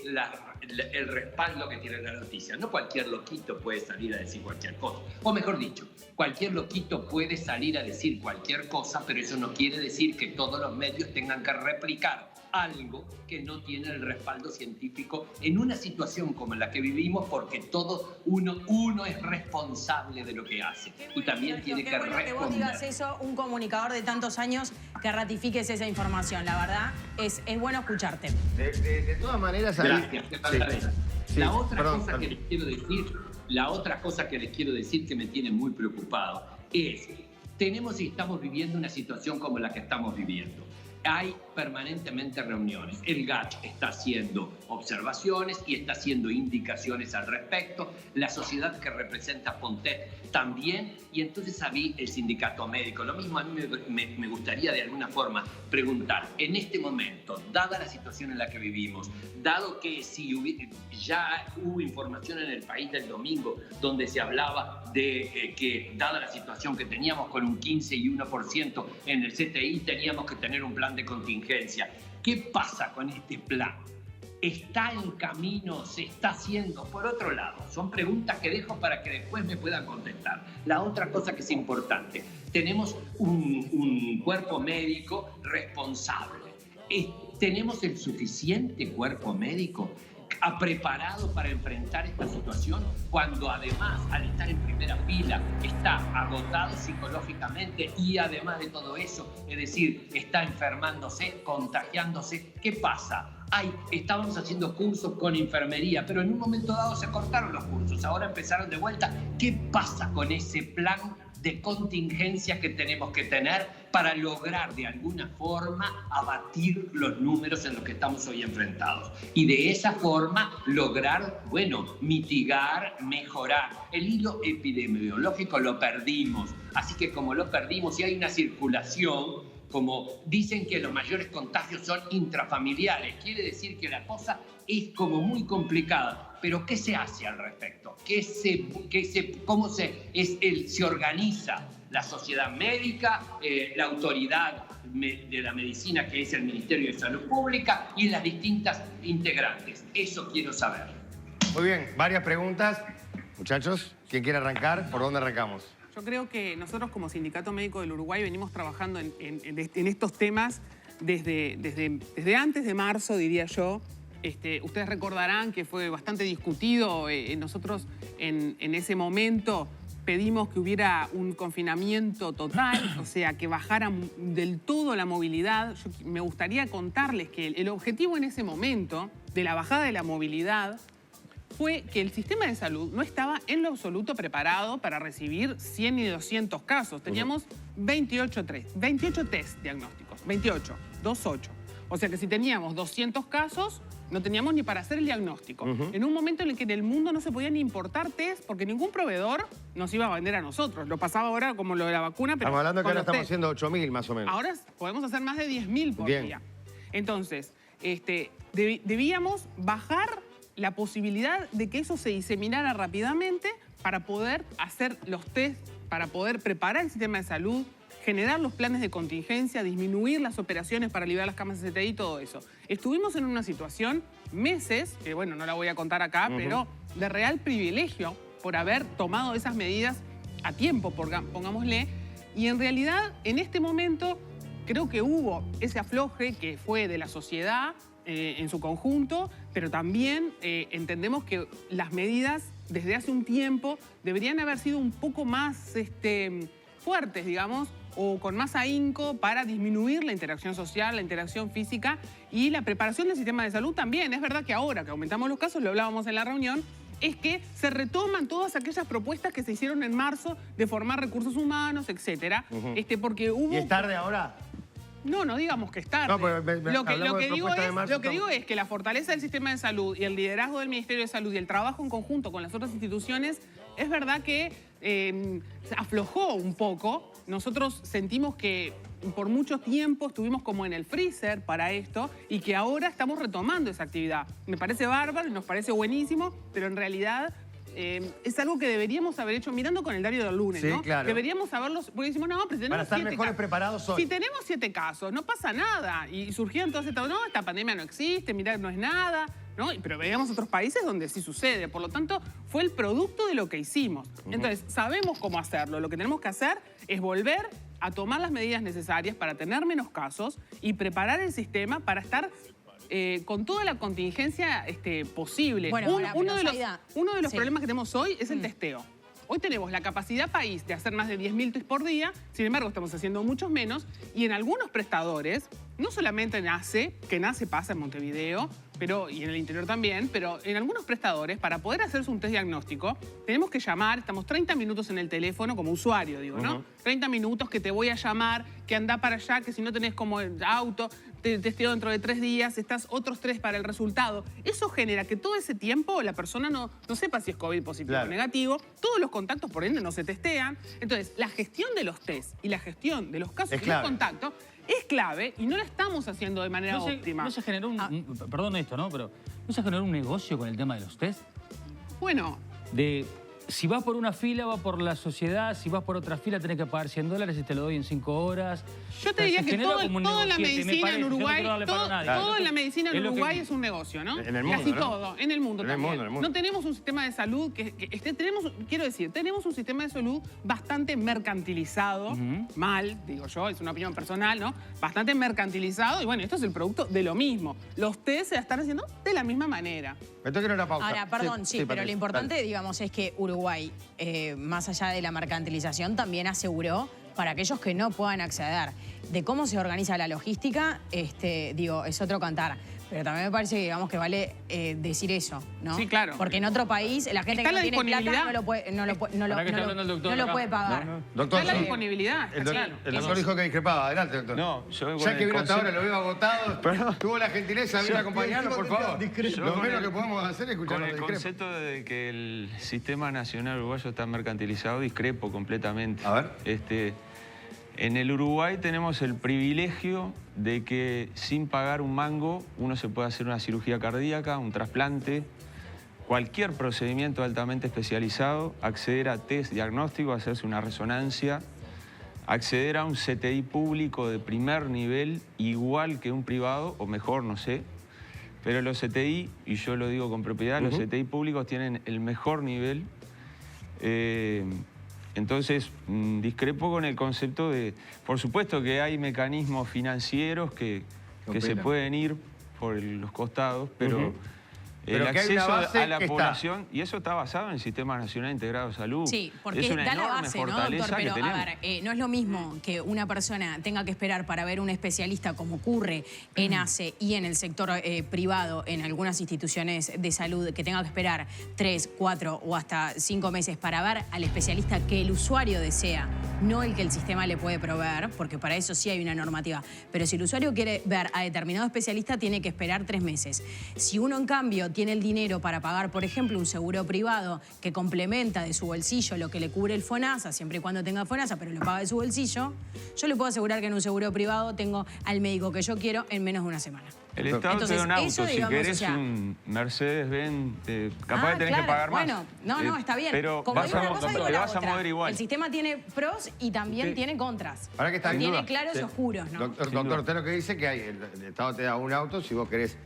S8: el respaldo que tiene la noticia. No cualquier loquito puede salir a decir cualquier cosa. O mejor dicho, cualquier loquito puede salir a decir cualquier cosa, pero eso no quiere decir que todos los medios tengan que replicar algo que no tiene el respaldo científico en una situación como la que vivimos, porque todo uno es responsable de lo que hace y también tiene que responder.
S7: Que vos digas eso, un comunicador de tantos años, que ratifiques esa información. La verdad, es bueno escucharte.
S3: De todas maneras...
S8: Gracias.
S3: Sí.
S8: La otra cosa que les quiero decir que me tiene muy preocupado es, tenemos y estamos viviendo una situación como la que estamos viviendo. Hay permanentemente reuniones. El GACH está haciendo observaciones y está haciendo indicaciones al respecto. La sociedad que representa Pontet también. Y entonces a mí el sindicato médico. Lo mismo a mí me gustaría de alguna forma preguntar. En este momento, dada la situación en la que vivimos, dado que ya hubo información en el país del domingo donde se hablaba de que, dada la situación que teníamos con un 15 y 1% en el CTI, teníamos que tener un plan de contingencia. ¿Qué pasa con este plan? ¿Está en camino? ¿Se está haciendo? Por otro lado, son preguntas que dejo para que después me puedan contestar. La otra cosa que es importante, tenemos un cuerpo médico responsable. ¿Tenemos el suficiente cuerpo médico preparado para enfrentar esta situación cuando además, al estar en primera fila, está agotado psicológicamente y además de todo eso, es decir, está enfermándose, contagiándose? ¿Qué pasa? Estábamos haciendo cursos con enfermería, pero en un momento dado se cortaron los cursos, ahora empezaron de vuelta. ¿Qué pasa con ese plan de contingencia que tenemos que tener para lograr de alguna forma abatir los números en los que estamos hoy enfrentados? Y de esa forma lograr, mitigar, mejorar. El hilo epidemiológico lo perdimos, así que como lo perdimos y hay una circulación, como dicen que los mayores contagios son intrafamiliares, quiere decir que la cosa es como muy complicada. Pero ¿qué se hace al respecto? ¿Cómo se organiza la sociedad médica, la autoridad de la medicina, que es el Ministerio de Salud Pública, y las distintas integrantes. Eso quiero saber.
S3: Muy bien, varias preguntas. Muchachos, ¿quién quiere arrancar? ¿Por dónde arrancamos?
S9: Yo creo que nosotros como Sindicato Médico del Uruguay venimos trabajando en estos temas desde antes de marzo, diría yo. Ustedes recordarán que fue bastante discutido. Nosotros en ese momento pedimos que hubiera un confinamiento total, o sea, que bajara del todo la movilidad. Me gustaría contarles que el objetivo en ese momento de la bajada de la movilidad fue que el sistema de salud no estaba en lo absoluto preparado para recibir 100 y 200 casos. Teníamos 28 test diagnósticos, 28, 28. O sea que si teníamos 200 casos, no teníamos ni para hacer el diagnóstico. En un momento en el que en el mundo no se podían ni importar test porque ningún proveedor nos iba a vender a nosotros. Lo pasaba ahora como lo de la vacuna, pero
S3: estamos hablando que ahora estamos haciendo 8.000 más o menos.
S9: Ahora podemos hacer más de 10.000 por día. Entonces, debíamos bajar la posibilidad de que eso se diseminara rápidamente para poder hacer los test, para poder preparar el sistema de salud, generar los planes de contingencia, disminuir las operaciones para liberar las camas de CTI y todo eso. Estuvimos en una situación, meses, que bueno, no la voy a contar acá, pero de real privilegio por haber tomado esas medidas a tiempo, pongámosle, y en realidad en este momento creo que hubo ese afloje que fue de la sociedad en su conjunto, pero también entendemos que las medidas desde hace un tiempo deberían haber sido un poco más fuertes, digamos, o con más ahínco para disminuir la interacción social, la interacción física y la preparación del sistema de salud también. Es verdad que ahora que aumentamos los casos, lo hablábamos en la reunión, es que se retoman todas aquellas propuestas que se hicieron en marzo de formar recursos humanos, etcétera, porque hubo...
S3: ¿Y es tarde ahora?
S9: No digamos que es tarde.
S3: No, pero
S9: lo que digo es que la fortaleza del sistema de salud y el liderazgo del Ministerio de Salud y el trabajo en conjunto con las otras instituciones, es verdad que aflojó un poco. Nosotros sentimos que por mucho tiempo estuvimos como en el freezer para esto y que ahora estamos retomando esa actividad. Me parece bárbaro y nos parece buenísimo, pero en realidad... es algo que deberíamos haber hecho mirando con el diario del lunes,
S3: sí,
S9: ¿no?
S3: Claro.
S9: Deberíamos haberlo, porque decimos, no, pero tenemos
S3: para estar
S9: 7
S3: mejores
S9: casos.
S3: preparados hoy.
S9: Si tenemos 7 casos, no pasa nada. Y surgían todas estas, no, esta pandemia no existe, mirá, no es nada, ¿no? Pero veíamos otros países donde sí sucede. Por lo tanto, fue el producto de lo que hicimos. Entonces, sabemos cómo hacerlo. Lo que tenemos que hacer es volver a tomar las medidas necesarias para tener menos casos y preparar el sistema para estar... con toda la contingencia posible.
S7: Bueno,
S9: uno de los problemas que tenemos hoy es el testeo. Hoy tenemos la capacidad país de hacer más de 10.000 test por día, sin embargo estamos haciendo muchos menos, y en algunos prestadores, no solamente en ACE, que en ACE pasa en Montevideo, y en el interior también, pero en algunos prestadores, para poder hacerse un test diagnóstico, tenemos que llamar, estamos 30 minutos en el teléfono como usuario, digo, ¿no? 30 minutos que te voy a llamar, que anda para allá, que si no tenés como el auto, te testeo dentro de 3 días, estás otros 3 para el resultado. Eso genera que todo ese tiempo la persona no sepa si es COVID positivo o negativo, todos los contactos por ende no se testean. Entonces, la gestión de los test y la gestión de los casos de contacto es clave y no la estamos haciendo de manera óptima.
S4: ¿No se generó perdón esto, ¿no? Pero ¿no se generó un negocio con el tema de los test?
S9: Bueno.
S4: Si vas por una fila, va por la sociedad. Si vas por otra fila, tenés que pagar $100 y te lo doy en 5 horas.
S9: Yo te diría que toda la medicina en Uruguay, toda la medicina en Uruguay es un negocio, ¿no?
S3: En el mundo,
S9: casi
S3: ¿no?
S9: todo, en el mundo también.
S3: En el mundo.
S9: No tenemos un sistema de salud tenemos un sistema de salud bastante mercantilizado, mal, digo yo, es una opinión personal, ¿no? Bastante mercantilizado y bueno, esto es el producto de lo mismo. Los test se están haciendo de la misma manera.
S3: Me tengo que ir a una pausa.
S7: Ahora, perdón, sí, pero lo importante, digamos, es que Uruguay, más allá de la mercantilización, también aseguró para aquellos que no puedan acceder. De cómo se organiza la logística, es otro cantar. Pero también me parece que, digamos, que vale decir eso, ¿no?
S9: Sí, claro.
S7: Porque en otro país, la gente que no tiene plata no lo puede pagar.
S3: Doctor,
S9: está la disponibilidad, está claro.
S3: El doctor dijo que discrepaba. Adelante, doctor.
S10: No, yo
S3: ya que vino hasta ahora, lo veo agotado. Tuvo la gentileza de venir a acompañarnos, por favor. Lo menos que podemos hacer es escucharlo.
S10: Con el concepto de que el sistema nacional uruguayo está mercantilizado, discrepo completamente.
S3: A ver.
S10: En el Uruguay tenemos el privilegio de que sin pagar un mango uno se puede hacer una cirugía cardíaca, un trasplante, cualquier procedimiento altamente especializado, acceder a test diagnóstico, hacerse una resonancia acceder a un CTI público de primer nivel igual que un privado, o mejor, no sé. Pero los CTI, y yo lo digo con propiedad, los CTI públicos tienen el mejor nivel. Entonces, discrepo con el concepto de... Por supuesto que hay mecanismos financieros que se pueden ir por los costados, pero... El acceso a la población, y eso está basado en el Sistema Nacional Integrado de Salud.
S7: Sí, porque
S10: es una
S7: da la
S10: enorme
S7: base, ¿no,
S10: fortaleza
S7: doctor? Pero,
S10: que
S7: a
S10: tenemos.
S7: ver, no es lo mismo que una persona tenga que esperar para ver un especialista, como ocurre en ACE y en el sector privado, en algunas instituciones de salud, que tenga que esperar 3, 4 o hasta 5 meses para ver al especialista que el usuario desea, no el que el sistema le puede proveer, porque para eso sí hay una normativa. Pero si el usuario quiere ver a determinado especialista, tiene que esperar 3 meses. Si uno, en cambio, tiene el dinero para pagar, por ejemplo, un seguro privado que complementa de su bolsillo lo que le cubre el FONASA, siempre y cuando tenga FONASA, pero lo paga de su bolsillo, yo le puedo asegurar que en un seguro privado tengo al médico que yo quiero en menos de una semana.
S10: El Estado
S7: Entonces,
S10: te da un auto,
S7: eso,
S10: si
S7: digamos,
S10: querés
S7: o sea,
S10: un Mercedes-Benz, capaz que tenés
S7: claro,
S10: que pagar más.
S7: bueno, no, está bien.
S10: Pero
S7: Como
S10: vas
S7: digo una cosa,
S10: te
S7: digo la
S10: vas a
S7: otra.
S10: mover igual.
S7: El sistema tiene pros y también tiene contras.
S3: Ahora que está en
S7: tiene
S3: duda.
S7: claros y oscuros, ¿no?
S3: Doctor, usted lo que dice que el Estado te da un auto, si vos querés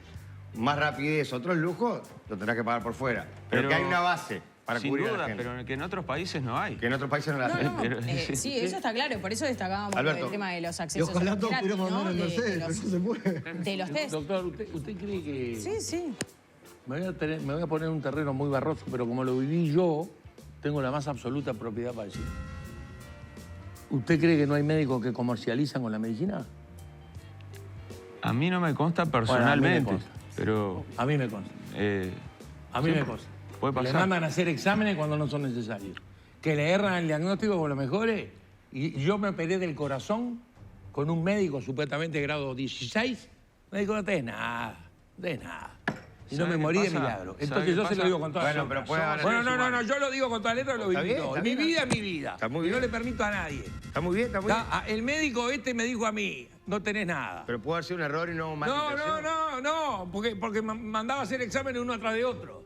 S3: más rapidez, otros lujos, lo tendrás que pagar por fuera. Pero que hay una base para
S10: sin
S3: cubrir a
S10: duda,
S3: la gente.
S10: pero que en otros países no hay.
S3: Que en otros países no la hacen.
S7: Sí, eso está claro. Por eso destacábamos
S3: Alberto.
S7: el tema de los
S6: Y
S7: accesos
S6: ojalá todos
S7: gratis,
S6: pudiéramos
S7: ¿no?
S6: andar en Mercedes, pero no se puede.
S7: De los test.
S1: Doctor, ¿usted cree que...?
S7: Sí.
S1: Me voy a poner en un terreno muy barroso, pero como lo viví yo, tengo la más absoluta propiedad para decir. ¿Usted cree que no hay médicos que comercializan con la medicina?
S10: A mí no me consta personalmente,
S1: consta.
S10: pero...
S1: A mí me consta. A mí me consta.
S10: Puede pasar.
S1: Le mandan a hacer exámenes cuando no son necesarios. Que le erran el diagnóstico con los mejores. Y yo me operé del corazón con un médico supuestamente grado 16. Me dijo, no tenés nada, no tenés nada. Y no me morí de milagro. Entonces yo se lo digo con toda
S3: Bueno,
S1: letra.
S3: pero puede haber
S1: Bueno,
S3: seres
S1: no,
S3: humanos.
S1: yo lo digo con toda letra, lo
S3: Está
S1: viví
S3: bien,
S1: todo.
S3: está
S1: Mi
S3: bien.
S1: vida es mi vida.
S3: Está muy
S1: Y
S3: bien.
S1: no le permito a nadie.
S3: Está muy bien, está muy bien.
S1: El médico este me dijo a mí, no tenés nada.
S3: Pero puede haber sido un error y no mal intención.
S1: No, porque mandaba a hacer exámenes uno atrás de otro.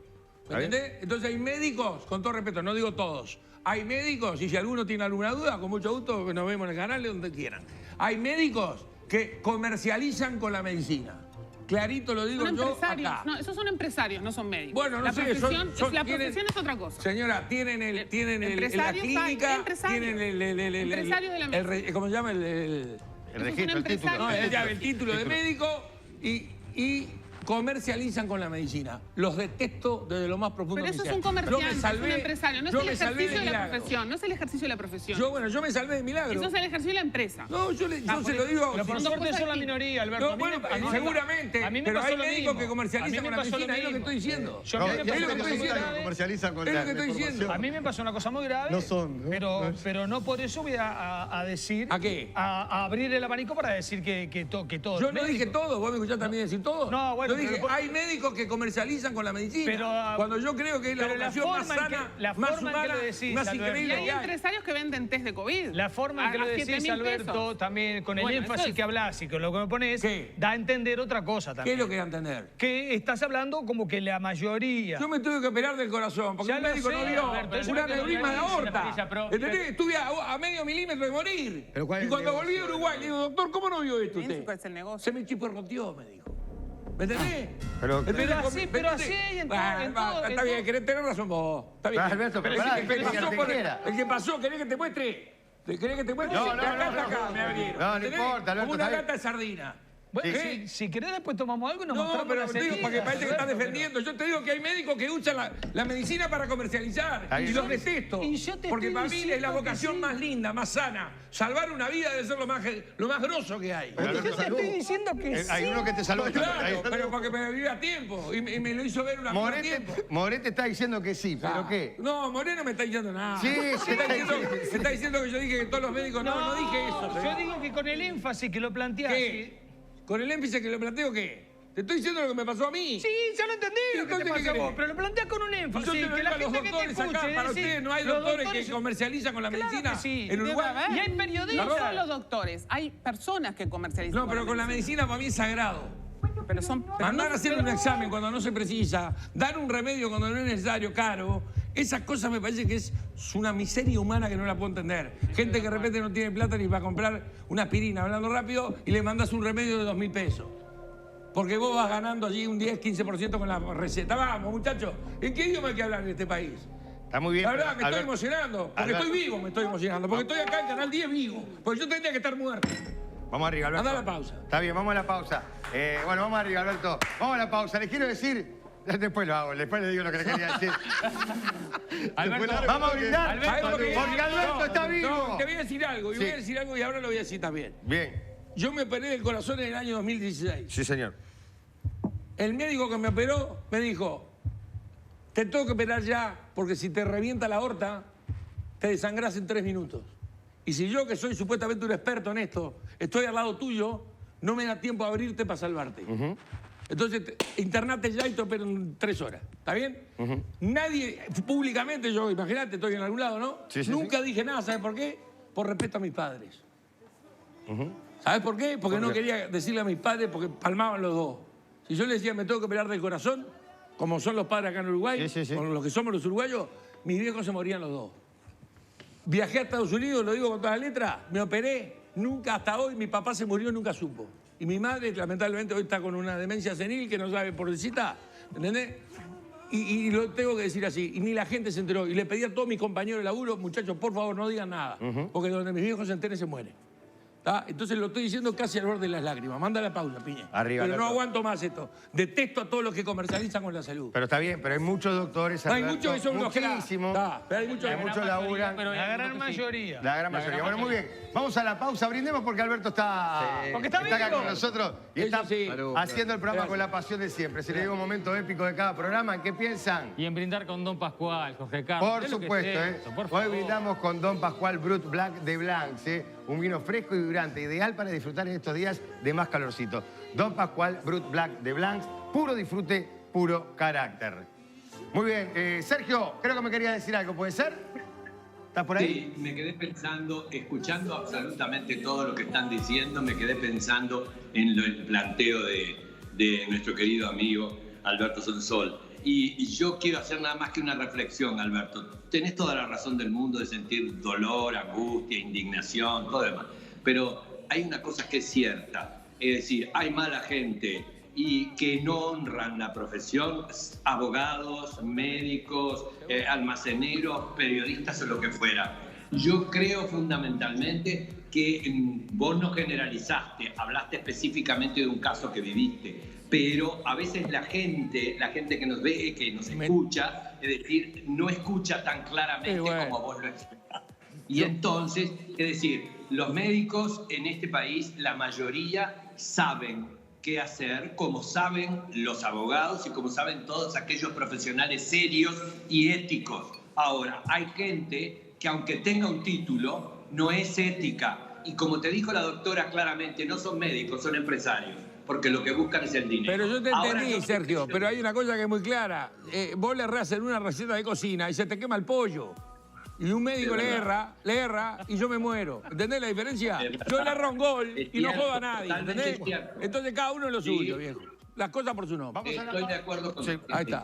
S1: ¿Me entendés? Entonces hay médicos, con todo respeto, no digo todos, hay médicos, y si alguno tiene alguna duda, con mucho gusto nos vemos en el canal, donde quieran. Hay médicos que comercializan con la medicina. Clarito lo digo
S9: Son
S1: yo
S9: empresarios.
S1: acá.
S9: No, esos son empresarios, no son médicos.
S1: Bueno, no
S9: la
S1: sé,
S9: profesión, la
S1: tienen-
S9: profesión es otra cosa.
S1: Señora, tienen la
S9: Empresarios hay,
S1: clínica,
S9: empresarios.
S1: tienen
S9: Empresarios de la medicina.
S1: ¿cómo se llama?
S3: El
S9: Esos
S3: registro,
S9: son
S3: el título.
S9: empresarios.
S1: El título de médico y comercializan con la medicina. Los detesto desde lo más profundo
S9: Pero
S1: de
S9: eso
S1: mi
S9: es un
S1: ser.
S9: comerciante,
S1: Yo me
S9: es
S1: salvé,
S9: un empresario. No es
S1: yo
S9: el
S1: me salvé
S9: ejercicio de la
S1: milagro.
S9: profesión. No es el ejercicio de la profesión.
S1: Yo me salvé de milagro.
S9: Eso es el ejercicio de la empresa.
S1: No, yo se lo digo.
S5: Pero por
S1: si-
S5: suerte son la minoría, Alberto.
S1: No,
S5: A mí
S1: bueno,
S5: me- a mí me-
S1: seguramente,
S5: a mí me
S1: pero
S5: pasó
S1: hay
S5: lo
S1: médicos
S5: mismo.
S1: que
S5: A
S1: comercializan
S5: mí
S1: con
S5: me
S1: la
S5: pasó lo
S1: medicina, es lo que
S5: mismo.
S1: estoy diciendo.
S5: Yo a mí me
S1: Es
S5: pasó
S1: lo que
S5: una
S1: estoy
S5: cosa muy
S1: diciendo.
S5: grave.
S6: Comercializan con
S1: Es lo
S6: la
S1: que estoy diciendo.
S6: información.
S5: A mí me pasó una cosa muy grave.
S6: No son, ¿no?
S5: Pero no por eso voy a decir...
S1: ¿A qué?
S5: A abrir el abanico para decir que todo.
S1: Yo no dije todo, vos me escuchaste también decir todo.
S5: No, bueno,
S1: Yo dije,
S5: pero-
S1: hay médicos que comercializan con la medicina.
S5: Pero,
S1: cuando yo creo que es la
S5: pero la
S1: vocación más
S5: forma en que-
S1: sana,
S5: la
S1: más
S5: forma en que
S1: humana,
S5: lo decís,
S1: más
S5: Alberto.
S9: Y
S1: increíble
S9: hay
S1: que hay.
S9: empresarios que venden test de COVID.
S5: La forma en que lo
S9: A
S5: decís,
S9: 7.000
S5: Alberto,
S9: pesos.
S5: también con el
S9: Bueno,
S5: énfasis
S9: eso es-
S5: que hablas y con lo que me pones,
S1: ¿Qué?
S5: da a entender otra cosa
S1: ¿Qué
S5: también.
S1: es lo que da a entender?
S5: Que estás hablando como que la mayoría...
S1: Yo me tuve que operar del corazón, porque
S5: Ya
S1: un
S5: lo
S1: médico
S5: sé,
S1: no vio
S5: Alberto, eso
S1: un
S5: es lo que
S1: aneurisma de
S5: no dice la
S1: aorta.
S5: perilla, pero-
S1: ¿Entendés? Estuve a medio milímetro de morir.
S6: Pero ¿cuál es
S1: Y
S6: el
S1: cuando
S6: negocio?
S1: volví a Uruguay, le digo, doctor, ¿cómo no vio esto
S9: Intrínseco
S1: usted?
S9: es el negocio.
S1: Se me chiporroteó, me dijo. ¿Me entendés?
S3: Pero-
S1: ¿Entendés?
S5: Pero así, pero
S1: ¿Entendés?
S5: así hay en todo,
S1: Bueno,
S5: en
S1: va,
S5: todo,
S1: Está
S5: en
S1: bien,
S5: todo.
S1: querés tener razón vos. Está bien.
S3: Alberto, pero
S1: el
S3: pará,
S1: que
S3: espere,
S1: pasó
S3: que
S1: por-
S3: quiera.
S1: el que pasó, ¿querés que te muestre? ¿Querés que te muestre?
S3: No, no,
S1: Acá
S3: no,
S1: está
S3: no,
S1: acá,
S3: no,
S1: me abrieron.
S3: no, no
S1: ¿Entendés?
S3: importa, Alberto,
S1: Como una
S3: está bien.
S1: lata de sardina.
S5: Bueno,
S1: ¿Qué?
S5: si querés después tomamos algo y nos
S1: No,
S5: mostramos
S1: pero
S5: las
S1: te digo, porque
S5: heridas,
S1: parece que estás
S5: Alberto,
S1: defendiendo. Yo te digo que hay médicos que usan la medicina para comercializar.
S3: Ahí
S1: Y
S3: está.
S1: los detesto.
S5: Y yo te
S1: Porque
S5: estoy
S1: para mí es la
S5: diciendo que
S1: vocación
S5: sí.
S1: más linda, más sana. Salvar una vida debe ser lo más grosso que hay.
S6: Pero
S5: Yo te
S6: salvó.
S5: estoy diciendo que sí.
S3: Hay uno que te salvó.
S1: Claro, pero porque me vive a tiempo. Y me lo hizo ver una vez a tiempo.
S3: Morete está diciendo que sí, ¿pero
S1: Ah,
S3: qué?
S1: No, Moreno me está diciendo nada.
S3: Sí,
S1: Me
S3: sí.
S1: está diciendo que yo dije que todos los médicos... No dije eso.
S5: Yo
S1: señor.
S5: digo que con el énfasis que lo planteás...
S1: ¿Qué? ¿Con el énfasis que lo planteo qué? Te estoy diciendo lo que me pasó a mí.
S5: Sí, ya lo entendí lo que
S1: Entonces,
S5: te
S1: ¿qué
S5: pasó a
S1: querés?
S5: vos, pero lo planteás con un
S1: Yo
S5: énfasis.
S1: te lo
S5: que
S1: digo
S5: la
S1: a los
S5: gente que te
S1: doctores
S5: escuche,
S1: acá. Para
S5: decir,
S1: ustedes no hay
S5: los
S1: doctores
S5: doctores-
S1: que comercializan con la
S5: Claro
S1: medicina
S5: que sí.
S1: en Uruguay.
S9: Debe haber.
S5: Y hay periodistas.
S9: No son los doctores, hay personas que comercializan.
S1: No, pero con la medicina para mí es sagrado.
S9: Pero son. pero
S1: Mandar
S9: no-
S1: a hacer un examen cuando no se precisa, dar un remedio cuando no es necesario, caro, Esas cosas me parece que es una miseria humana que no la puedo entender. Gente que de repente no tiene plata ni para comprar una aspirina, hablando rápido, y le mandas un remedio de 2.000 pesos. Porque vos vas ganando allí un 10, 15% con la receta. Vamos, muchachos, ¿en qué idioma hay que hablar en este país?
S3: Está muy bien.
S1: La verdad, me estoy
S3: Alberto,
S1: emocionando. Porque estoy vivo, me estoy emocionando. Porque estoy acá en Canal 10 vivo. Porque yo tendría que estar muerto.
S3: Vamos arriba, Alberto.
S1: Anda a la pausa.
S3: Está bien, vamos a la pausa. Bueno, vamos arriba, Alberto. Vamos a la pausa. Les quiero decir... Después lo hago, después le digo lo que le quería decir.
S4: Alberto,
S3: vamos a brindar.
S4: Alberto,
S3: porque Alberto está vivo.
S1: No, te voy a decir algo. Y
S3: Sí.
S1: voy a decir algo y ahora lo voy a decir también.
S3: Bien.
S1: Yo me operé del corazón en el año 2016.
S3: Sí, señor.
S1: El médico que me operó me dijo, te tengo que operar ya, porque si te revienta la aorta, te desangrás en 3 minutos. Y si yo, que soy supuestamente un experto en esto, estoy al lado tuyo, no me da tiempo a abrirte para salvarte. Entonces, internate ya y te opero en 3 horas. ¿Está bien? Nadie, públicamente, yo, imagínate, estoy en algún lado, ¿no?
S3: Sí, sí,
S1: Nunca dije nada, ¿sabes por qué? Por respeto a mis padres. ¿Sabes por qué? Porque no quería decirle a mis padres, porque palmaban los dos. Si yo les decía, me tengo que operar del corazón, como son los padres acá en Uruguay, como los que somos los uruguayos, mis viejos se morían los dos. Viajé a Estados Unidos, lo digo con todas las letras, me operé, nunca hasta hoy, mi papá se murió, nunca supo. Y mi madre, lamentablemente, hoy está con una demencia senil que no sabe por visita, ¿entendés? Y lo tengo que decir así, y ni la gente se enteró. Y le pedí a todos mis compañeros de laburo, muchachos, por favor, no digan nada, porque donde mis viejos se enteren se mueren. ¿Tá? Entonces lo estoy diciendo casi al borde de las lágrimas. Manda la pausa, Piña.
S3: Arriba,
S1: pero no
S3: Alberto.
S1: aguanto más esto. Detesto a todos los que comercializan con la salud.
S3: Pero está bien, pero hay muchos doctores,
S1: Hay
S3: Alberto,
S1: muchos que son unos cracks.
S3: muchísimos.
S1: Pero hay muchos
S3: laburan.
S4: La gran mayoría.
S3: La gran mayoría. Bueno, muy bien. Vamos a la pausa, brindemos porque Alberto está,
S5: Porque está
S3: acá
S5: vivo.
S3: con nosotros y
S1: Eso
S3: está
S1: sí.
S3: haciendo el programa con la pasión de siempre. Se le dio un momento épico de cada programa. ¿Qué piensan?
S4: Y en brindar con Don Pascual, Jorge Carlos.
S3: Por
S4: ¿Qué es lo que
S3: supuesto,
S4: es esto? Por
S3: Hoy
S4: favor.
S3: brindamos con Don Pascual Brut Black de Blancs, un vino fresco y vibrante, ideal para disfrutar en estos días de más calorcito. Don Pascual Brut Black de Blancs, puro disfrute, puro carácter. Muy bien, Sergio, creo que me quería decir algo, ¿puede ser? ¿Estás por ahí?
S8: Sí, me quedé pensando, escuchando absolutamente todo lo que están diciendo, me quedé pensando en el planteo de nuestro querido amigo Alberto Sonsol. Y yo quiero hacer nada más que una reflexión, Alberto. Tenés toda la razón del mundo de sentir dolor, angustia, indignación, todo demás. Pero hay una cosa que es cierta. Es decir, hay mala gente y que no honran la profesión, abogados, médicos, almaceneros, periodistas o lo que fuera. Yo creo fundamentalmente que vos no generalizaste, hablaste específicamente de un caso que viviste, pero a veces la gente que nos ve, que nos escucha, es decir, no escucha tan claramente como vos lo explicás. Y entonces, es decir, los médicos en este país, la mayoría saben qué hacer, como saben los abogados y como saben todos aquellos profesionales serios y éticos. Ahora, hay gente que aunque tenga un título, no es ética. Y como te dijo la doctora claramente, no son médicos, son empresarios, porque lo que buscan es el dinero.
S1: Pero yo te
S8: Ahora,
S1: entendí, Sergio, pero hay una cosa que es muy clara. Vos le errás en una receta de cocina y se te quema el pollo. Y un médico le erra y yo me muero. ¿Entendés la diferencia? Yo le erro un gol y no jodo a nadie, ¿entendés? Entonces cada uno es lo suyo, viejo. Las cosas por su nombre.
S8: Estoy de acuerdo con
S1: Sí, ahí está.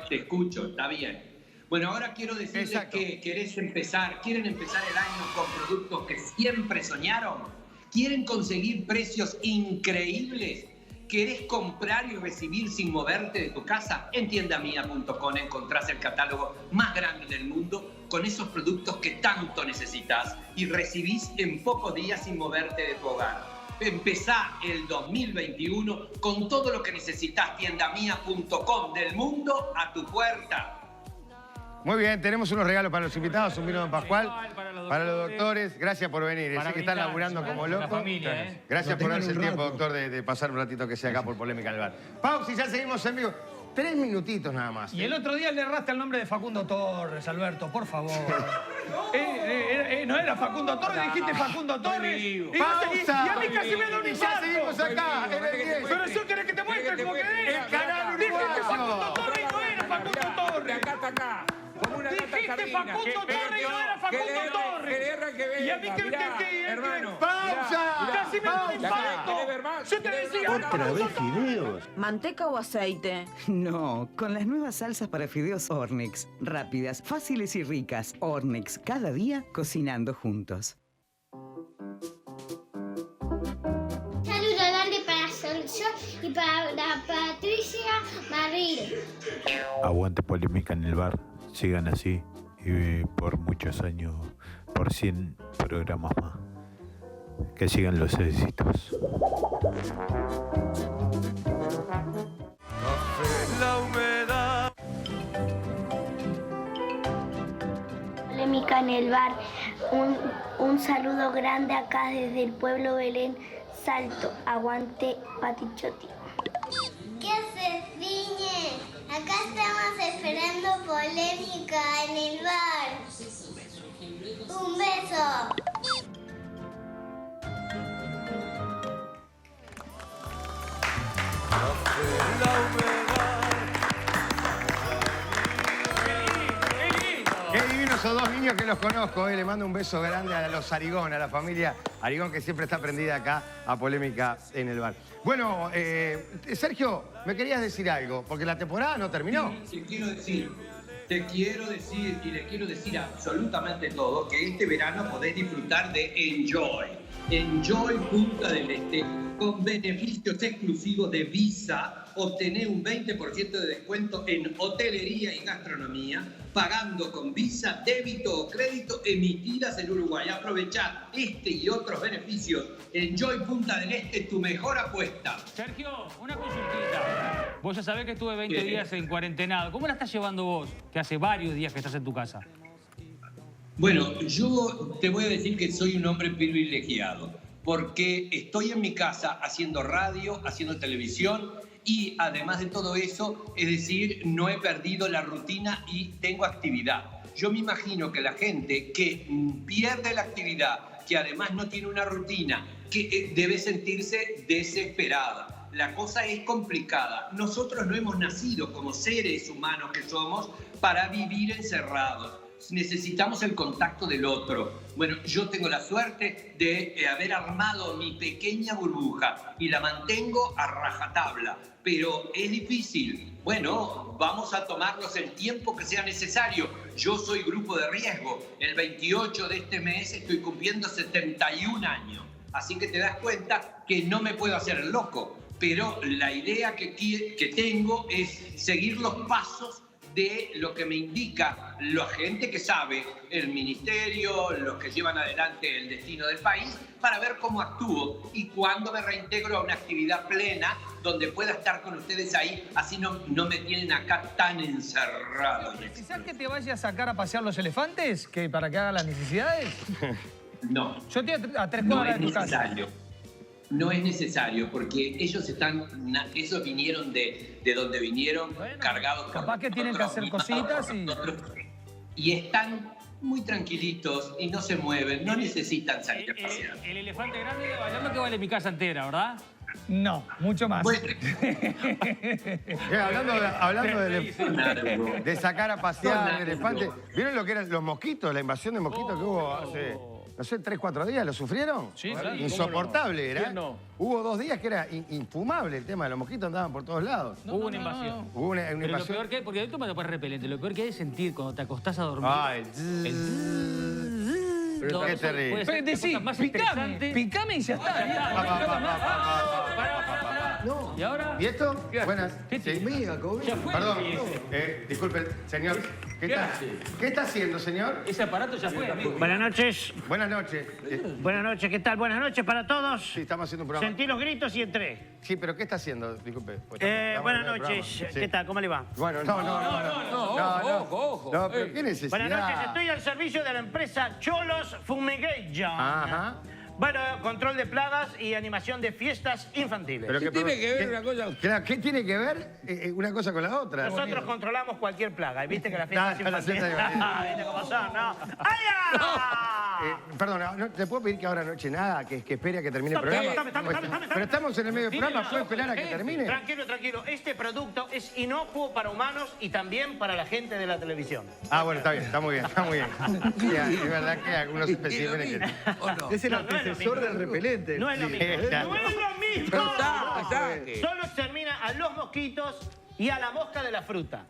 S8: te escucho, está bien. Bueno, ahora quiero decirles que quieren empezar el año con productos que siempre soñaron. ¿Quieren conseguir precios increíbles? ¿Querés comprar y recibir sin moverte de tu casa? En tiendamia.com encontrás el catálogo más grande del mundo con esos productos que tanto necesitas y recibís en pocos días sin moverte de tu hogar. Empezá el 2021 con todo lo que necesitas. Tiendamia.com, del mundo a tu puerta.
S3: Muy bien, tenemos unos regalos para los invitados, un vino de Don Pascual, para los doctores. Gracias por venir, sé que están laburando como locos. Gracias por darse el tiempo, doctor, de pasar un ratito que sea acá por Polémica del Bar. Pausa y ya seguimos en vivo. 3 minutitos nada más.
S5: Y el otro día le erraste el nombre de Facundo Torres, Alberto, por favor. No era Facundo Torres, dijiste Facundo Torres. Y a mí casi me da un infarto.
S3: Seguimos acá, en el 10.
S5: Pero yo querés que te muestre como que
S3: El canal
S5: dijiste Facundo
S3: uruguayo.
S5: Torres y no era Facundo Torres.
S1: De acá hasta acá. Como una
S5: Dijiste Facundo Torres y no era Facundo Torres.
S1: Que le erran que venga.
S5: Y a mí que
S1: hermano.
S3: ¡Pausa!
S5: ¡Casi me da un infarto! ¡Yo te decía!
S2: Otra vez fideos.
S11: ¿Manteca o aceite? No, con las nuevas salsas para fideos Ornex. Rápidas, fáciles y ricas. Ornex, cada día cocinando juntos.
S12: Saludo grande para Solso y para la Patricia Marril.
S13: Aguante Polémica en el Bar. Sigan así y por muchos años, por 100 programas más. Que sigan los éxitos.
S14: La humedad.
S12: Polémica en el Bar. Un saludo grande acá desde el pueblo Belén, Salto. Aguante Patichotti. ¿Qué haces, Viñe? Acá estamos esperando Polémica en el Bar. Un beso.
S3: Qué divinos esos dos niños que los conozco. Le mando un beso grande a los Arigón, a la familia Arigón, que siempre está prendida acá a Polémica en el Bar. Bueno, Sergio, me querías decir algo, porque la temporada no terminó.
S8: Sí, te quiero decir y le quiero decir absolutamente todo, que este verano podés disfrutar de Enjoy. Enjoy Punta del Este, con beneficios exclusivos de Visa. Obtener un 20% de descuento en hotelería y gastronomía, pagando con Visa, débito o crédito emitidas en Uruguay. Aprovechá este y otros beneficios. Enjoy Punta del Este, tu mejor apuesta.
S4: Sergio, una consultita. Vos ya sabés que estuve 20 días en cuarentenado. ¿Cómo la estás llevando vos, que hace varios días que estás en tu casa?
S8: Bueno, yo te voy a decir que soy un hombre privilegiado, porque estoy en mi casa haciendo radio, haciendo televisión, y además de todo eso, es decir, no he perdido la rutina y tengo actividad. Yo me imagino que la gente que pierde la actividad, que además no tiene una rutina, que debe sentirse desesperada. La cosa es complicada. Nosotros no hemos nacido como seres humanos que somos para vivir encerrados. Necesitamos el contacto del otro. Bueno, yo tengo la suerte de haber armado mi pequeña burbuja y la mantengo a rajatabla, pero es difícil. Bueno, vamos a tomarnos el tiempo que sea necesario. Yo soy grupo de riesgo. El 28 de este mes estoy cumpliendo 71 años. Así que te das cuenta que no me puedo hacer el loco. Pero la idea que tengo es seguir los pasos de lo que me indica la gente que sabe, el ministerio, los que llevan adelante el destino del país, para ver cómo actúo y cuándo me reintegro a una actividad plena donde pueda estar con ustedes ahí, así no me tienen acá tan encerrado.
S5: ¿Quizás que te vayas a sacar a pasear los elefantes para que hagan las necesidades?
S8: No.
S5: Yo estoy a 3 cuadras de tu casa.
S8: No es necesario, porque ellos vinieron de donde vinieron, cargados.
S5: Capaz que tienen que hacer cositas
S8: y están muy tranquilitos y no se mueven, no necesitan salir a pasear.
S4: El elefante grande de bailando que vale mi casa entera, ¿verdad?
S5: No, mucho más.
S8: Bueno.
S3: Hablando de sacar a pasear elefantes, ¿vieron lo que eran los mosquitos, la invasión de mosquitos que hubo hace, no sé, 3, 4 días? ¿Lo sufrieron?
S4: Sí,
S3: insoportable era.
S1: No.
S3: Hubo 2 días que era infumable el tema de los mosquitos, andaban por todos lados.
S4: Hubo una invasión.
S3: Hubo una
S4: Pero
S3: invasión.
S4: lo peor que, porque esto me lo parece repelente, lo peor que hay es sentir cuando te acostás a dormir.
S3: Pero qué terrible.
S4: Puede ser
S5: Decí,
S4: más
S5: picame y ya está.
S3: No.
S4: ¿Y ahora?
S3: ¿Y esto? Buenas.
S6: Sí. Mira, COVID.
S4: Ya fue.
S3: Perdón, disculpe, señor. ¿Qué está haciendo, señor?
S4: Ese aparato ya fue, amigo.
S15: Buenas noches.
S3: Buenas noches.
S15: Buenas noches, ¿qué tal? Buenas noches para todos.
S3: Sí, estamos haciendo un programa.
S15: Sentí los gritos y entré.
S3: Sí, pero ¿qué está haciendo? Disculpe.
S15: Buenas noches. ¿Qué tal? ¿Cómo le va?
S3: Bueno, no.
S1: Ojo.
S3: No, pero ¿qué necesidad?
S15: Buenas noches, estoy al servicio de la empresa Cholos Fumigation.
S3: Ajá.
S15: Bueno, control de plagas y animación de fiestas infantiles.
S3: Pero
S1: ¿Qué tiene que ver una cosa?
S3: Claro, ¿qué tiene que ver una cosa con la otra?
S15: Nosotros controlamos cualquier plaga. ¿Viste que la fiesta es
S3: No, la
S15: infantil?
S3: fiesta
S15: ¿Viste cómo son, no? ¡Ay!
S3: Perdón, ¿no te puedo pedir que ahora noche nada, que espere a que termine el programa? Pero estamos en el medio del programa, ¿puedo esperar a que termine?
S15: Tranquilo. Este producto es inocuo para humanos y también para la gente de la televisión.
S3: Ah, bueno, está bien, está muy bien. Sí, es verdad que hay algunos especímenes que...
S1: ¿O no?
S6: Es el
S15: No es
S6: asesor del repelente.
S15: No es lo mismo. No es lo mismo. Solo extermina a los mosquitos y a la mosca de la fruta.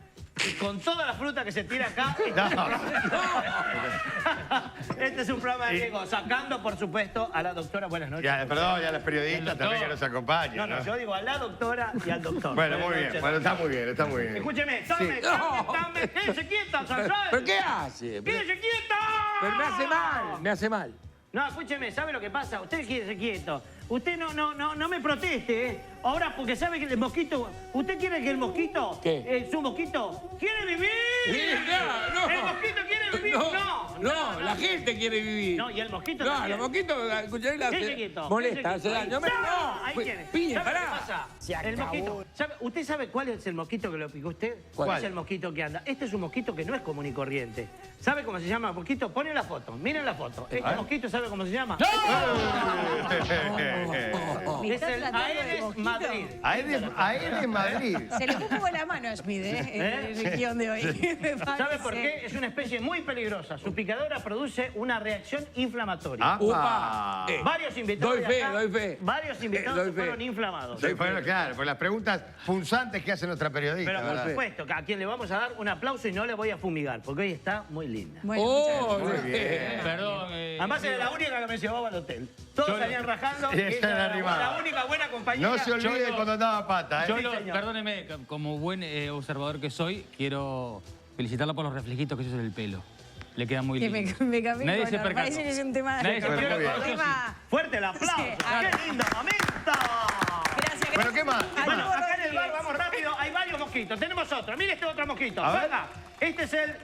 S15: Y con toda la fruta que se tira acá... Este es un programa de riesgo, sacando, por supuesto, a la doctora. Buenas noches.
S3: Perdón, y a los periodistas también que nos acompañan.
S15: No, yo digo a la doctora y al doctor.
S3: Bueno, muy bien. Bueno, está muy bien, está muy bien.
S15: Escúcheme, tome, quédese quieta, Sansón.
S1: ¿Pero qué hace?
S15: ¡Quédese quieta!
S1: Pero me hace mal.
S15: No, escúcheme, ¿sabe lo que pasa? Usted quédese quieto. Usted no me proteste, ¿eh? Ahora, porque sabe que el mosquito... ¿Usted quiere que el mosquito...
S1: ¿Qué?
S15: Su mosquito... ¿Quiere vivir?
S1: Sí, no.
S15: ¿El mosquito quiere vivir?
S1: No, la gente quiere vivir.
S15: No, y el mosquito
S1: No,
S15: también.
S1: los mosquitos, escucharé la... Molesta, hace daño. No,
S15: ahí tiene.
S1: Piñe,
S15: ¿Sabe
S1: pará.
S15: qué pasa? El mosquito. ¿Usted sabe cuál es el mosquito que lo picó usted?
S1: ¿Cuál?
S15: Es el mosquito que anda? Este es un mosquito que no es común y corriente. ¿Sabe cómo se llama el mosquito? Ponen la foto, miren la foto. ¿Este mosquito sabe cómo se llama? Es el Aedes Madrid.
S3: Aedes Madrid.
S7: Se le puso la mano a Schmid, el guión de hoy.
S15: ¿Sabe por qué? Es una especie muy peligrosa. Su picadora produce una reacción inflamatoria.
S3: ¡Apa!
S15: Varios invitados
S1: Doy fe.
S15: Varios invitados fueron inflamados.
S3: Bueno, claro, por las preguntas punzantes que hace nuestra periodista.
S15: Pero por supuesto, a quien le vamos a dar un aplauso y no le voy a fumigar, porque hoy está muy linda.
S7: Bueno,
S3: Muy bien.
S4: Perdón.
S15: Además era la única que me llevaba al hotel. Todos salían rajando y ella era la única buena compañera.
S3: No se olvide cuando daba pata, ¿eh?
S4: Perdóneme, como buen observador que soy, quiero felicitarla por los reflejitos que hizo en el pelo. Le queda muy lindo.
S7: Me cambié
S4: Nadie
S7: con
S4: se
S7: color.
S4: percató.
S7: Parece que es un tema...
S4: Nadie se percató.
S15: Fuerte el aplauso.
S7: Sí,
S15: ¡Qué lindo momento!
S7: Gracias.
S3: ¿Pero qué más?
S15: Bueno, acá en el bar, vamos rápido, hay varios mosquitos. Tenemos otro. Mire este otro mosquito.
S3: A ver.
S15: Venga. Este es el...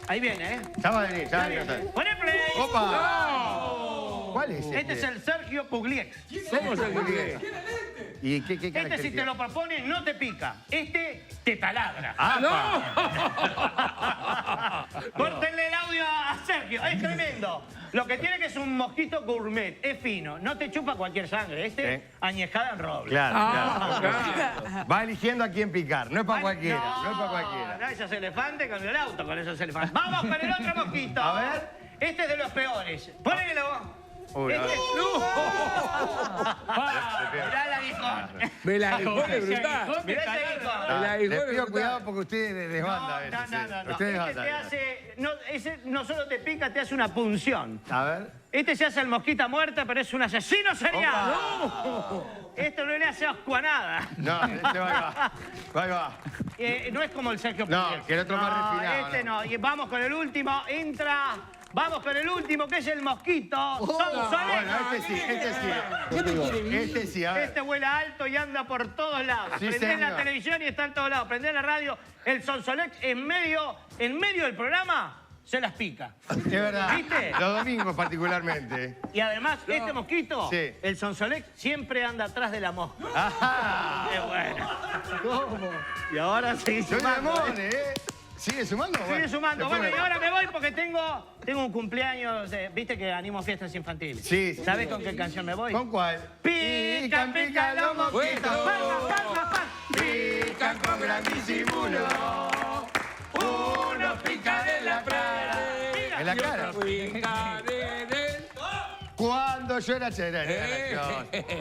S15: Ahí viene, ¿eh?
S3: Ya va a venir, ya va a venir.
S15: ¡Poné play!
S3: ¡Opa! ¿Cuál es
S15: Este es el Sergio Pugliex.
S1: ¿Cómo se quiere?
S3: ¿Y qué
S15: Este, si
S3: características?
S15: te lo proponen, no te pica. Este te taladra. Córtenle el audio a Sergio. Es tremendo. Lo que tiene que es un mosquito gourmet. Es fino. No te chupa cualquier sangre. Este, añejada en roble.
S3: Claro. Va eligiendo a quién picar. No es para cualquiera. No es para cualquiera.
S15: No, esos elefantes con el auto, con esos elefantes. Vamos con el otro mosquito.
S3: A ver.
S15: Este es de los peores. Pónelo.
S3: Uy, a ver.
S15: Mirá la aguijón.
S1: Me la dejó de brutal.
S15: Mirá ese aguijón.
S3: Les pido cuidado porque usted desbanda a veces.
S15: No.
S3: Usted
S15: Este
S3: desbanda.
S15: te hace... No, ese no solo te pica, te hace una punción.
S3: A ver.
S15: Este se hace el mosquita muerta, pero es un asesino serial. Esto no le hace asco a nada.
S3: No, este va.
S15: No es como el Sergio
S3: No,
S15: Pugliese.
S3: que el otro más refinado.
S15: Este no. Y vamos con el último. Entra. Vamos con el último, que es el mosquito. Sonsolex.
S3: Bueno, este sí, a ver.
S15: Este vuela alto y anda por todos lados.
S3: Sí,
S15: Prendés la
S3: señor.
S15: televisión y está en todos lados. Prendés la radio. El Sonsolex en medio del programa se las pica.
S3: Es verdad.
S15: ¿Viste?
S3: Los domingos particularmente.
S15: Y además, este mosquito,
S3: Sí.
S15: el Sonsolex, siempre anda atrás de la mosca.
S3: Ajá.
S15: ¡Qué bueno! ¿Cómo? Y ahora sigue
S3: Soy
S15: sumando.
S3: Ramón, ¿eh? ¿Sigue sumando?
S15: Sigue sumando.
S3: Después
S15: Bueno, y
S3: me-
S15: ahora me voy porque tengo un cumpleaños. Viste que animo fiestas infantiles.
S3: Sí.
S15: ¿Sabés con qué canción me voy?
S3: ¿Con cuál?
S15: Pican, pican los mosquitos. Palma, palma, palma.
S3: Pican con gran disimulo.
S1: Uno pica en la cara.
S3: En la cara.
S1: Pica de...
S3: Cuando yo era chera.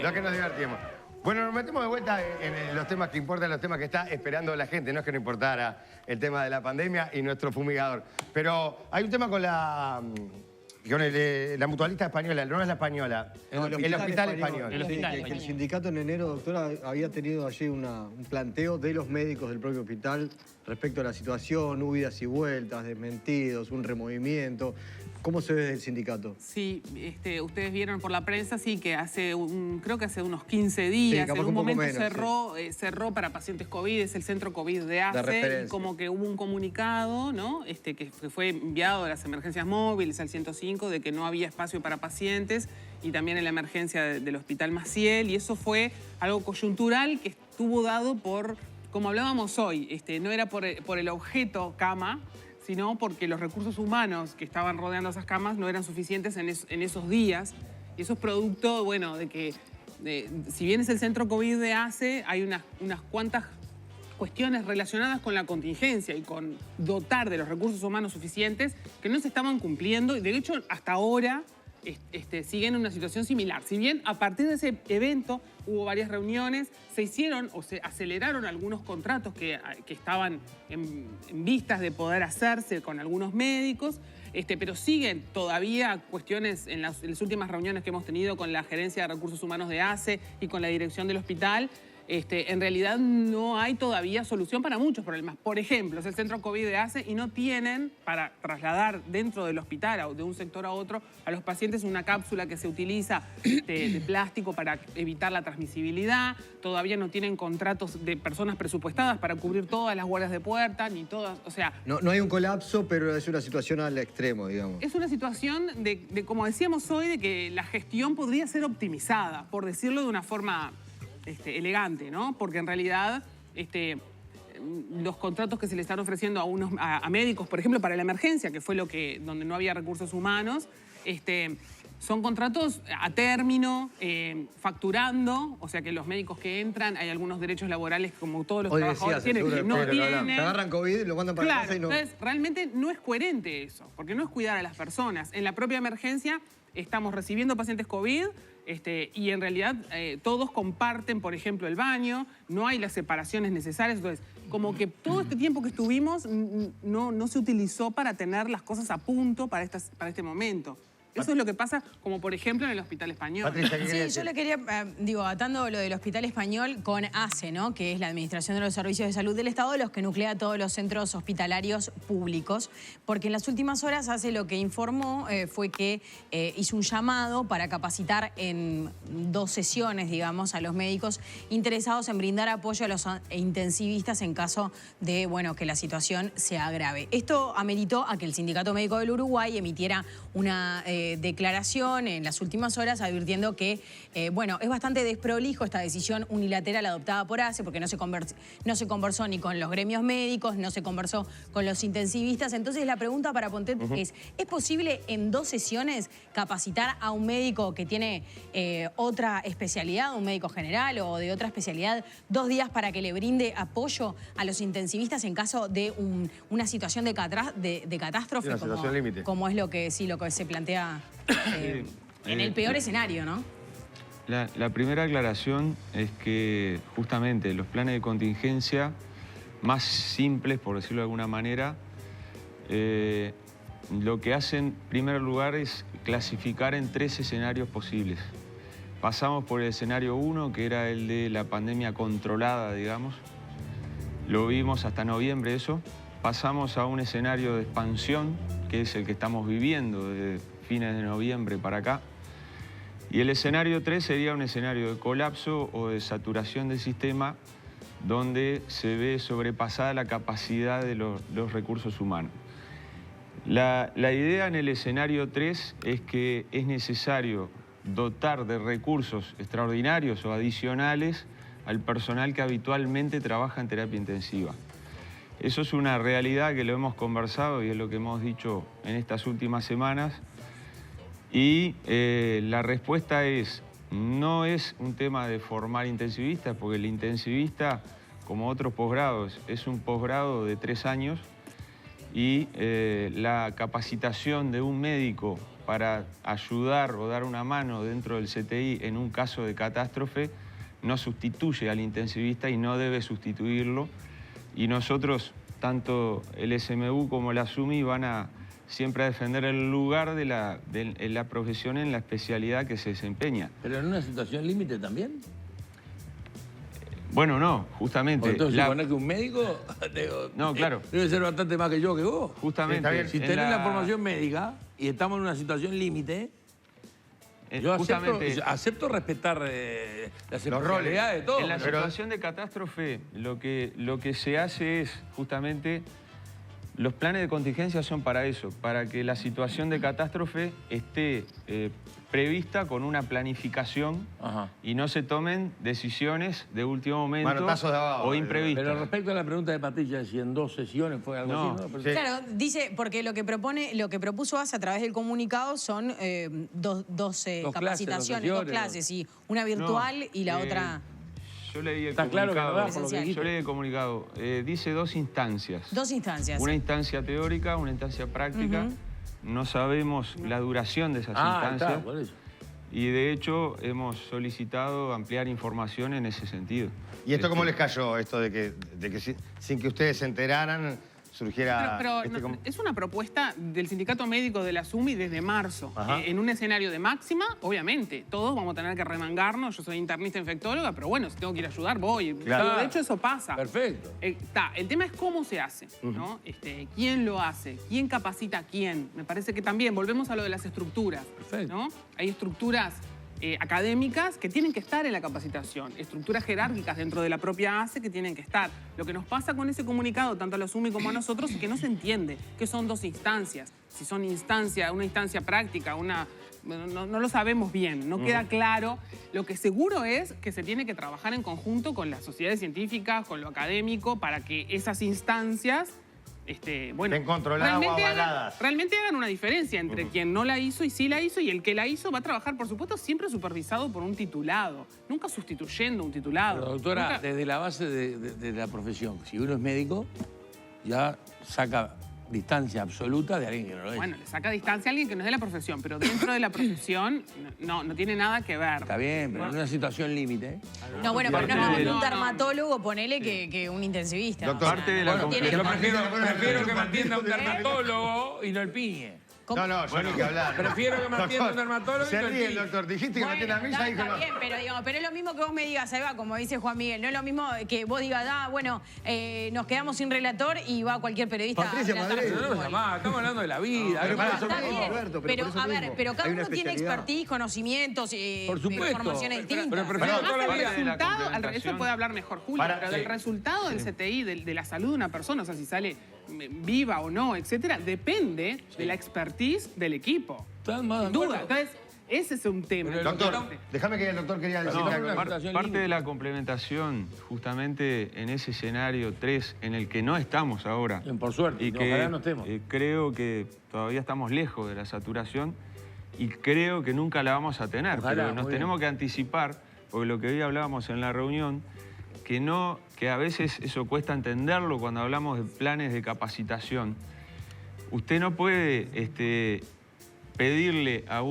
S3: Lo que nos divertimos. Bueno, nos metemos de vuelta en los temas que importan, los temas que está esperando la gente. No es que no importara el tema de la pandemia y nuestro fumigador. Pero hay un tema con la mutualista española, no es la española,
S6: No,
S3: el hospital español.
S6: Que el sindicato en enero, doctora, había tenido allí un planteo de los médicos del propio hospital respecto a la situación, hubo idas y vueltas, desmentidos, un removimiento. ¿Cómo se ve desde el sindicato?
S9: Sí, ustedes vieron por la prensa, sí, que creo que hace unos 15 días,
S6: capaz
S9: en
S6: un
S9: un
S6: poco
S9: momento
S6: menos,
S9: cerró para pacientes COVID, es el centro COVID de ACE,
S6: referencia.
S9: y como que hubo un comunicado, ¿no? Que fue enviado a las emergencias móviles, al 105, de que no había espacio para pacientes, y también en la emergencia del Hospital Maciel, y eso fue algo coyuntural que estuvo dado por, como hablábamos hoy, no era por el objeto cama, sino porque los recursos humanos que estaban rodeando esas camas no eran suficientes en esos días. Y eso es producto, bueno, de que si bien es el centro COVID de ACE, hay unas cuantas cuestiones relacionadas con la contingencia y con dotar de los recursos humanos suficientes que no se estaban cumpliendo. Y de hecho, hasta ahora siguen en una situación similar. Si bien a partir de ese evento hubo varias reuniones, se hicieron o se aceleraron algunos contratos que estaban en vistas de poder hacerse con algunos médicos, pero siguen todavía cuestiones en las últimas reuniones que hemos tenido con la Gerencia de Recursos Humanos de ACE y con la dirección del hospital. En realidad no hay todavía solución para muchos problemas. Por ejemplo, es el centro COVID de ACE y no tienen para trasladar dentro del hospital o de un sector a otro a los pacientes una cápsula que se utiliza de plástico para evitar la transmisibilidad. Todavía no tienen contratos de personas presupuestadas para cubrir todas las guardias de puerta, ni todas, o sea...
S6: No hay un colapso, pero es una situación al extremo, digamos.
S9: Es una situación de, como decíamos hoy, de que la gestión podría ser optimizada, por decirlo de una forma... elegante, ¿no? Porque en realidad los contratos que se le están ofreciendo a médicos, por ejemplo, para la emergencia, que fue donde no había recursos humanos, son contratos a término, facturando, o sea que los médicos que entran, hay algunos derechos laborales como todos los trabajadores tienen, que no tienen.
S6: Se agarran COVID y lo mandan para casa y no...
S9: Entonces, realmente no es coherente eso, porque no es cuidar a las personas. En la propia emergencia estamos recibiendo pacientes COVID, y en realidad todos comparten, por ejemplo, el baño, no hay las separaciones necesarias, entonces como que todo este tiempo que estuvimos no se utilizó para tener las cosas a punto para este momento. Eso es lo que pasa, como por ejemplo en el Hospital Español.
S3: Patricia, ¿qué
S7: Sí, yo le quería, atando lo del Hospital Español con ACE, ¿no? Que es la Administración de los Servicios de Salud del Estado, los que nuclea todos los centros hospitalarios públicos. Porque en las últimas horas ACE lo que informó fue que hizo un llamado para capacitar en 2 sesiones, digamos, a los médicos interesados en brindar apoyo a los intensivistas en caso de, bueno, que la situación se agrave. Esto ameritó a que el Sindicato Médico del Uruguay emitiera una declaración en las últimas horas advirtiendo que, bueno, es bastante desprolijo esta decisión unilateral adoptada por ACE porque no se conversó ni con los gremios médicos, no se conversó con los intensivistas. Entonces la pregunta para Pontet ¿es posible en 2 sesiones capacitar a un médico que tiene otra especialidad, un médico general o de otra especialidad, 2 días para que le brinde apoyo a los intensivistas en caso de una situación de catástrofe?
S3: Una situación límite.
S7: Como es lo que se plantea en el peor escenario, ¿no?
S10: La primera aclaración es que justamente los planes de contingencia más simples, por decirlo de alguna manera, lo que hacen en primer lugar es clasificar en 3 escenarios posibles. Pasamos por el escenario 1, que era el de la pandemia controlada, digamos. Lo vimos hasta noviembre eso. Pasamos a un escenario de expansión, que es el que estamos viviendo desde fines de noviembre para acá. Y el escenario 3 sería un escenario de colapso o de saturación del sistema donde se ve sobrepasada la capacidad de los recursos humanos. La idea en el escenario 3 es que es necesario dotar de recursos extraordinarios o adicionales al personal que habitualmente trabaja en terapia intensiva. Eso es una realidad que lo hemos conversado y es lo que hemos dicho en estas últimas semanas. Y la respuesta es, no es un tema de formar intensivistas, porque el intensivista, como otros posgrados, es un posgrado de 3 años y la capacitación de un médico para ayudar o dar una mano dentro del CTI en un caso de catástrofe no sustituye al intensivista y no debe sustituirlo. Y nosotros, tanto el SMU como la SUMI, van a siempre a defender el lugar de la profesión en la especialidad que se desempeña.
S1: ¿Pero en una situación límite también?
S10: Bueno, no, justamente.
S1: Entonces, supone que un médico
S10: no, claro.
S1: Debe ser bastante más que yo, que vos.
S10: Justamente.
S1: Si tenés la formación médica y estamos en una situación límite, yo acepto respetar las especialidades de todos.
S10: En la situación de catástrofe, lo que se hace es justamente... Los planes de contingencia son para eso, para que la situación de catástrofe esté prevista con una planificación y no se tomen decisiones de último momento o imprevistas.
S1: Pero respecto a la pregunta de Patricia, si en 2 sesiones fue algo así, ¿no?
S7: Claro, dice, porque lo que propuso ACE a través del comunicado son 2 capacitaciones, 2 clases, y una virtual y la otra...
S10: Yo leí el
S1: Está
S10: comunicado.
S1: claro que no da, por lo que dijiste.
S10: Yo leí el comunicado. Dice 2 instancias.
S7: 2 instancias.
S10: Una instancia teórica, una instancia práctica. no sabemos la duración de esas instancias.
S1: Está, por eso.
S10: Y de hecho hemos solicitado ampliar información en ese sentido.
S3: ¿Y esto cómo les cayó? Esto de que sin que ustedes se enteraran surgiera...
S9: Es una propuesta del Sindicato Médico de la SUMI desde marzo. En un escenario de máxima, obviamente, todos vamos a tener que remangarnos. Yo soy internista infectóloga, pero bueno, si tengo que ir a ayudar, voy.
S1: Claro.
S9: De hecho, eso pasa.
S1: Perfecto.
S9: El tema es cómo se hace, ¿no? ¿Quién lo hace? ¿Quién capacita a quién? Me parece que también volvemos a lo de las estructuras.
S1: Perfecto.
S9: ¿No? Hay estructuras académicas que tienen que estar en la capacitación, estructuras jerárquicas dentro de la propia ACE que tienen que estar. Lo que nos pasa con ese comunicado, tanto a los SUMI como a nosotros, es que no se entiende que son dos instancias. Si son una instancia práctica, no lo sabemos bien, no queda claro. Lo que seguro es que se tiene que trabajar en conjunto con las sociedades científicas, con lo académico, para que esas instancias
S3: estén controladas o avaladas.
S9: Realmente hagan una diferencia entre quien no la hizo y sí la hizo, y el que la hizo va a trabajar, por supuesto, siempre supervisado por un titulado, nunca sustituyendo un titulado.
S1: Pero, doctora, desde la base de la profesión, si uno es médico, ya saca distancia absoluta de alguien que no lo es.
S9: Bueno, le saca distancia a alguien que no es de la profesión, pero dentro de la profesión no tiene nada que ver.
S1: Está bien, pero en una situación límite.
S7: No, bueno, pero no es lo mismo un dermatólogo, ponele que un intensivista.
S1: Doctor,
S7: no tiene-
S1: yo prefiero que me atienda un dermatólogo y no el piñe.
S3: No, yo no hay que hablar.
S1: Prefiero que me atienda un dermatólogo y
S3: Se
S1: no el
S3: ríe el
S1: piñe.
S3: doctor. Dijiste que me atienda a mí, ya dijo
S7: Está
S3: no.
S7: bien, pero es lo mismo que vos me digas, ahí va, como dice Juan Miguel, no es lo mismo que vos digas, bueno, nos quedamos sin relator y va cualquier periodista
S1: Patricia
S7: a relatar
S1: Madrid.
S7: fútbol.
S1: No nos llamás, estamos hablando de la vida.
S7: Pero
S1: Pero
S7: está bien, pero a ver, pero cada uno tiene expertise, conocimientos,
S1: Por supuesto.
S7: formaciones distintas.
S1: Pero prefiero toda la vida.
S9: Eso puede hablar mejor Julio, pero del resultado del CTI, de la salud de una persona, o sea, si sale viva o no, etcétera, depende de la expertise del equipo. Sin duda. Entonces, ese es un tema.
S3: Doctor, déjame que el doctor quería decir algo.
S10: Parte de la complementación, justamente en ese escenario 3, en el que no estamos ahora.
S1: Por suerte,
S10: y que
S1: ojalá no estemos.
S10: Creo que todavía estamos lejos de la saturación y creo que nunca la vamos a tener.
S1: Ojalá,
S10: pero nos
S1: muy
S10: tenemos que anticipar, porque lo que hoy hablábamos en la reunión, que a veces eso cuesta entenderlo cuando hablamos de planes de capacitación. Usted no puede pedirle a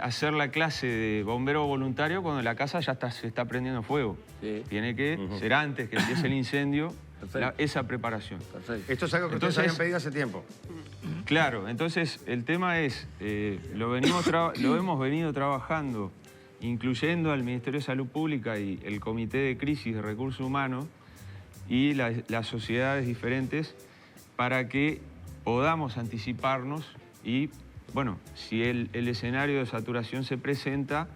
S10: hacer la clase de bombero voluntario cuando la casa ya se está prendiendo fuego. Sí. Tiene que ser antes que empiece el incendio, esa preparación.
S3: Perfecto. Esto es algo que ustedes habían pedido hace tiempo.
S10: Claro, entonces el tema es, lo hemos venido trabajando, incluyendo al Ministerio de Salud Pública y el Comité de Crisis de Recursos Humanos y las sociedades diferentes para que podamos anticiparnos y, bueno, si el escenario de saturación se presenta,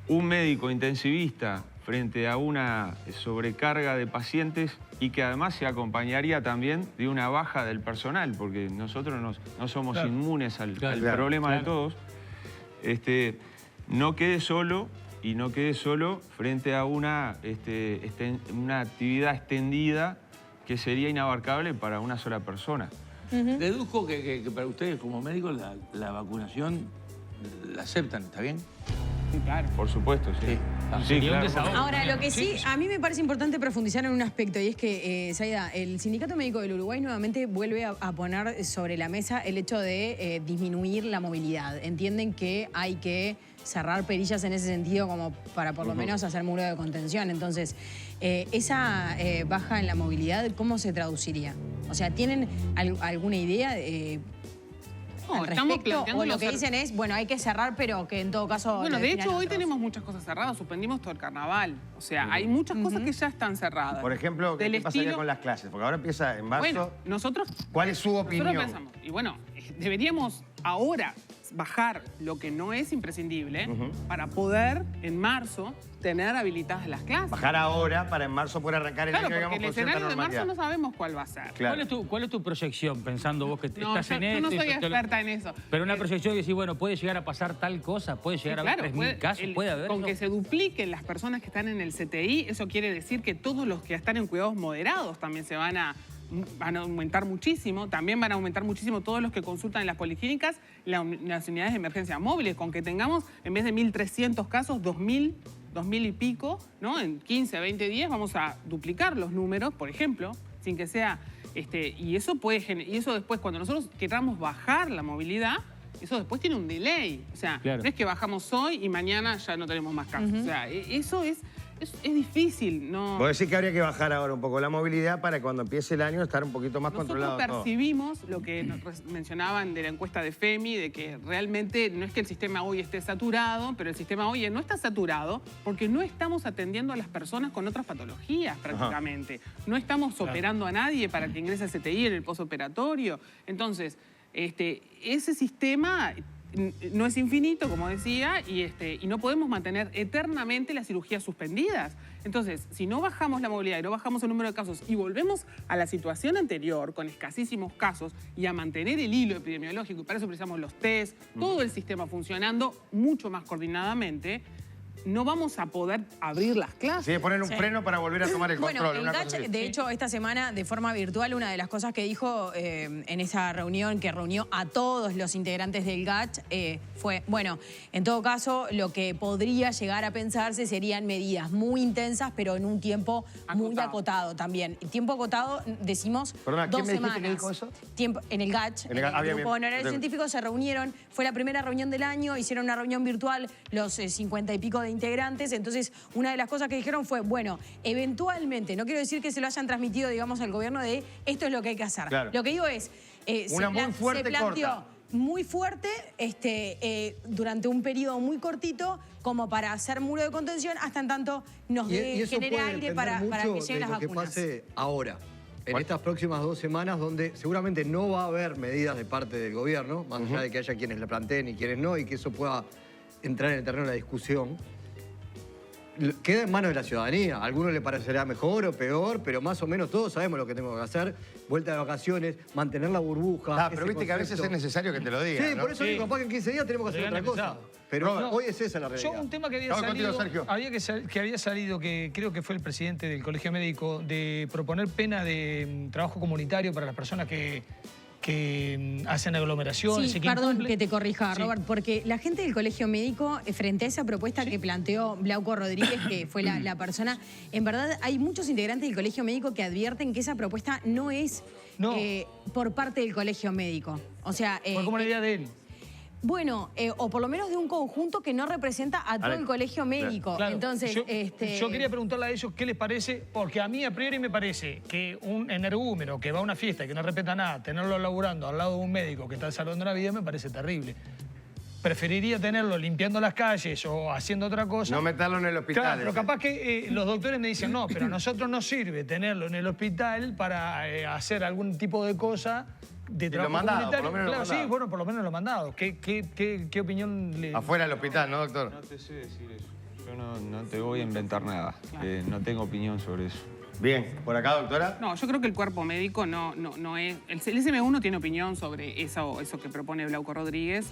S10: un médico intensivista frente a una sobrecarga de pacientes y que además se acompañaría también de una baja del personal, porque nosotros no somos inmunes al problema de todos, no quede solo y no quede solo frente a una actividad extendida que sería inabarcable para una sola persona.
S1: Deduzco que para ustedes como médicos la vacunación la aceptan, ¿está bien?
S9: Sí, claro.
S10: Por supuesto, sí. Sí, claro.
S7: Ahora, lo que sí, a mí me parece importante profundizar en un aspecto, y es que, Zaida, el Sindicato Médico del Uruguay nuevamente vuelve a poner sobre la mesa el hecho de disminuir la movilidad. Entienden que hay que cerrar perillas en ese sentido como para por lo menos hacer muro de contención. Entonces, esa baja en la movilidad, ¿cómo se traduciría? O sea, ¿tienen alguna idea al respecto? O lo que dicen es, bueno, hay que cerrar, pero que en todo caso...
S9: Bueno, de hecho, hoy tenemos muchas cosas cerradas. Suspendimos todo el carnaval. O sea, hay muchas cosas que ya están cerradas.
S3: Por ejemplo, ¿qué pasaría con las clases? Porque ahora empieza en marzo.
S9: Bueno, nosotros...
S3: ¿Cuál es su opinión?
S9: Nosotros pensamos, y bueno, deberíamos ahora bajar lo que no es imprescindible para poder, en marzo, tener habilitadas las clases.
S3: Bajar ahora para en marzo poder arrancar el año,
S9: Claro, porque
S3: digamos,
S9: el
S3: con cierta
S9: escenario de marzo
S3: normalidad.
S9: no sabemos cuál va a ser.
S3: Claro.
S4: ¿Cuál es tu proyección, pensando vos que estás en
S9: yo no
S4: esto?
S9: soy experta en eso.
S4: Pero una proyección y decir, bueno, puede llegar a pasar tal cosa, puede llegar a haber 3.000 casos, puede haber
S9: Con
S4: eso.
S9: que se dupliquen las personas que están en el CTI, eso quiere decir que todos los que están en cuidados moderados también se van a aumentar muchísimo. También van a aumentar muchísimo todos los que consultan en las policlínicas, las unidades de emergencia móviles. Con que tengamos, en vez de 1.300 casos, 2.000 y pico, ¿no? En 15, 20 días vamos a duplicar los números, por ejemplo, sin que sea Y eso después, cuando nosotros queramos bajar la movilidad, eso después tiene un delay. O sea, no es que bajamos hoy y mañana ya no tenemos más casos. O sea, eso es difícil, ¿no?
S3: Vos decís que habría que bajar ahora un poco la movilidad para cuando empiece el año estar un poquito más controlado todo.
S9: Nosotros percibimos lo que mencionaban de la encuesta de FEMI, de que realmente no es que el sistema hoy esté saturado, pero el sistema hoy no está saturado porque no estamos atendiendo a las personas con otras patologías prácticamente. No estamos operando a nadie para que ingrese a CTI en el postoperatorio. Entonces, ese sistema no es infinito, como decía, y no podemos mantener eternamente las cirugías suspendidas. Entonces, si no bajamos la movilidad y no bajamos el número de casos y volvemos a la situación anterior, con escasísimos casos, y a mantener el hilo epidemiológico, y para eso precisamos los test, todo el sistema funcionando mucho más coordinadamente, no vamos a poder abrir las clases.
S3: Sí, poner un freno para volver a tomar el control.
S7: Bueno, el GACH, de hecho, esta semana, de forma virtual, una de las cosas que dijo en esa reunión, que reunió a todos los integrantes del GACH, fue, bueno, en todo caso, lo que podría llegar a pensarse serían medidas muy intensas, pero en un tiempo muy acotado también. Tiempo acotado, decimos,
S3: Perdona,
S7: 2
S3: ¿quién me dijiste
S7: semanas.
S3: que dijo eso?
S7: En el GACH, en el Grupo de Honorarios Científicos, se reunieron, fue la primera reunión del año, hicieron una reunión virtual, los 50 y pico de integrantes. Entonces, una de las cosas que dijeron fue, bueno, eventualmente, no quiero decir que se lo hayan transmitido, digamos, al gobierno de esto es lo que hay que hacer.
S3: Claro.
S7: Lo que digo es,
S3: una muy fuerte,
S7: se planteó
S3: corta.
S7: Muy fuerte durante un periodo muy cortito como para hacer muro de contención hasta en tanto nos genere aire para que lleguen las vacunas.
S6: Lo que pase ahora, en estas próximas 2 semanas, donde seguramente no va a haber medidas de parte del gobierno, más allá de que haya quienes la planteen y quienes no, y que eso pueda entrar en el terreno de la discusión, queda en manos de la ciudadanía. A algunos le parecerá mejor o peor, pero más o menos todos sabemos lo que tenemos que hacer. Vuelta de vacaciones, mantener la burbuja.
S3: Pero viste que a veces es necesario que te lo digan.
S6: Sí, ¿no? Por eso digo, capaz que en 15 días tenemos que hacer otra cosa. Pero hoy es esa la realidad.
S5: Yo un tema que había salido, que creo que fue el presidente del Colegio Médico, de proponer pena de trabajo comunitario para las personas que hacen aglomeraciones.
S7: Sí, perdón que te corrija, Robert, porque la gente del Colegio Médico, frente a esa propuesta que planteó Glauco Rodríguez, que fue la persona, en verdad hay muchos integrantes del Colegio Médico que advierten que esa propuesta no es por parte del Colegio Médico. O sea,
S5: fue como la idea de él.
S7: Bueno, o por lo menos de un conjunto que no representa a todo el colegio médico.
S5: Claro.
S7: Entonces,
S5: yo quería preguntarle a ellos qué les parece, porque a mí a priori me parece que un energúmeno que va a una fiesta y que no respeta nada, tenerlo laburando al lado de un médico que está salvando la vida me parece terrible. Preferiría tenerlo limpiando las calles o haciendo otra cosa.
S3: No meterlo en el hospital.
S5: Claro, pero capaz que los doctores me dicen, no, pero a nosotros nos sirve tenerlo en el hospital para hacer algún tipo de cosa de trabajo comunitario.
S3: Por lo menos
S5: claro,
S3: lo mandado.
S5: sí, bueno, por lo menos lo mandado. ¿Qué opinión le...?
S3: Afuera del hospital, ¿no, doctor?
S10: No te sé decir eso. Yo no te voy a inventar nada. No tengo opinión sobre eso.
S3: Bien, ¿por acá, doctora?
S9: No, yo creo que el cuerpo médico no es... El SM1 no tiene opinión sobre eso que propone Glauco Rodríguez.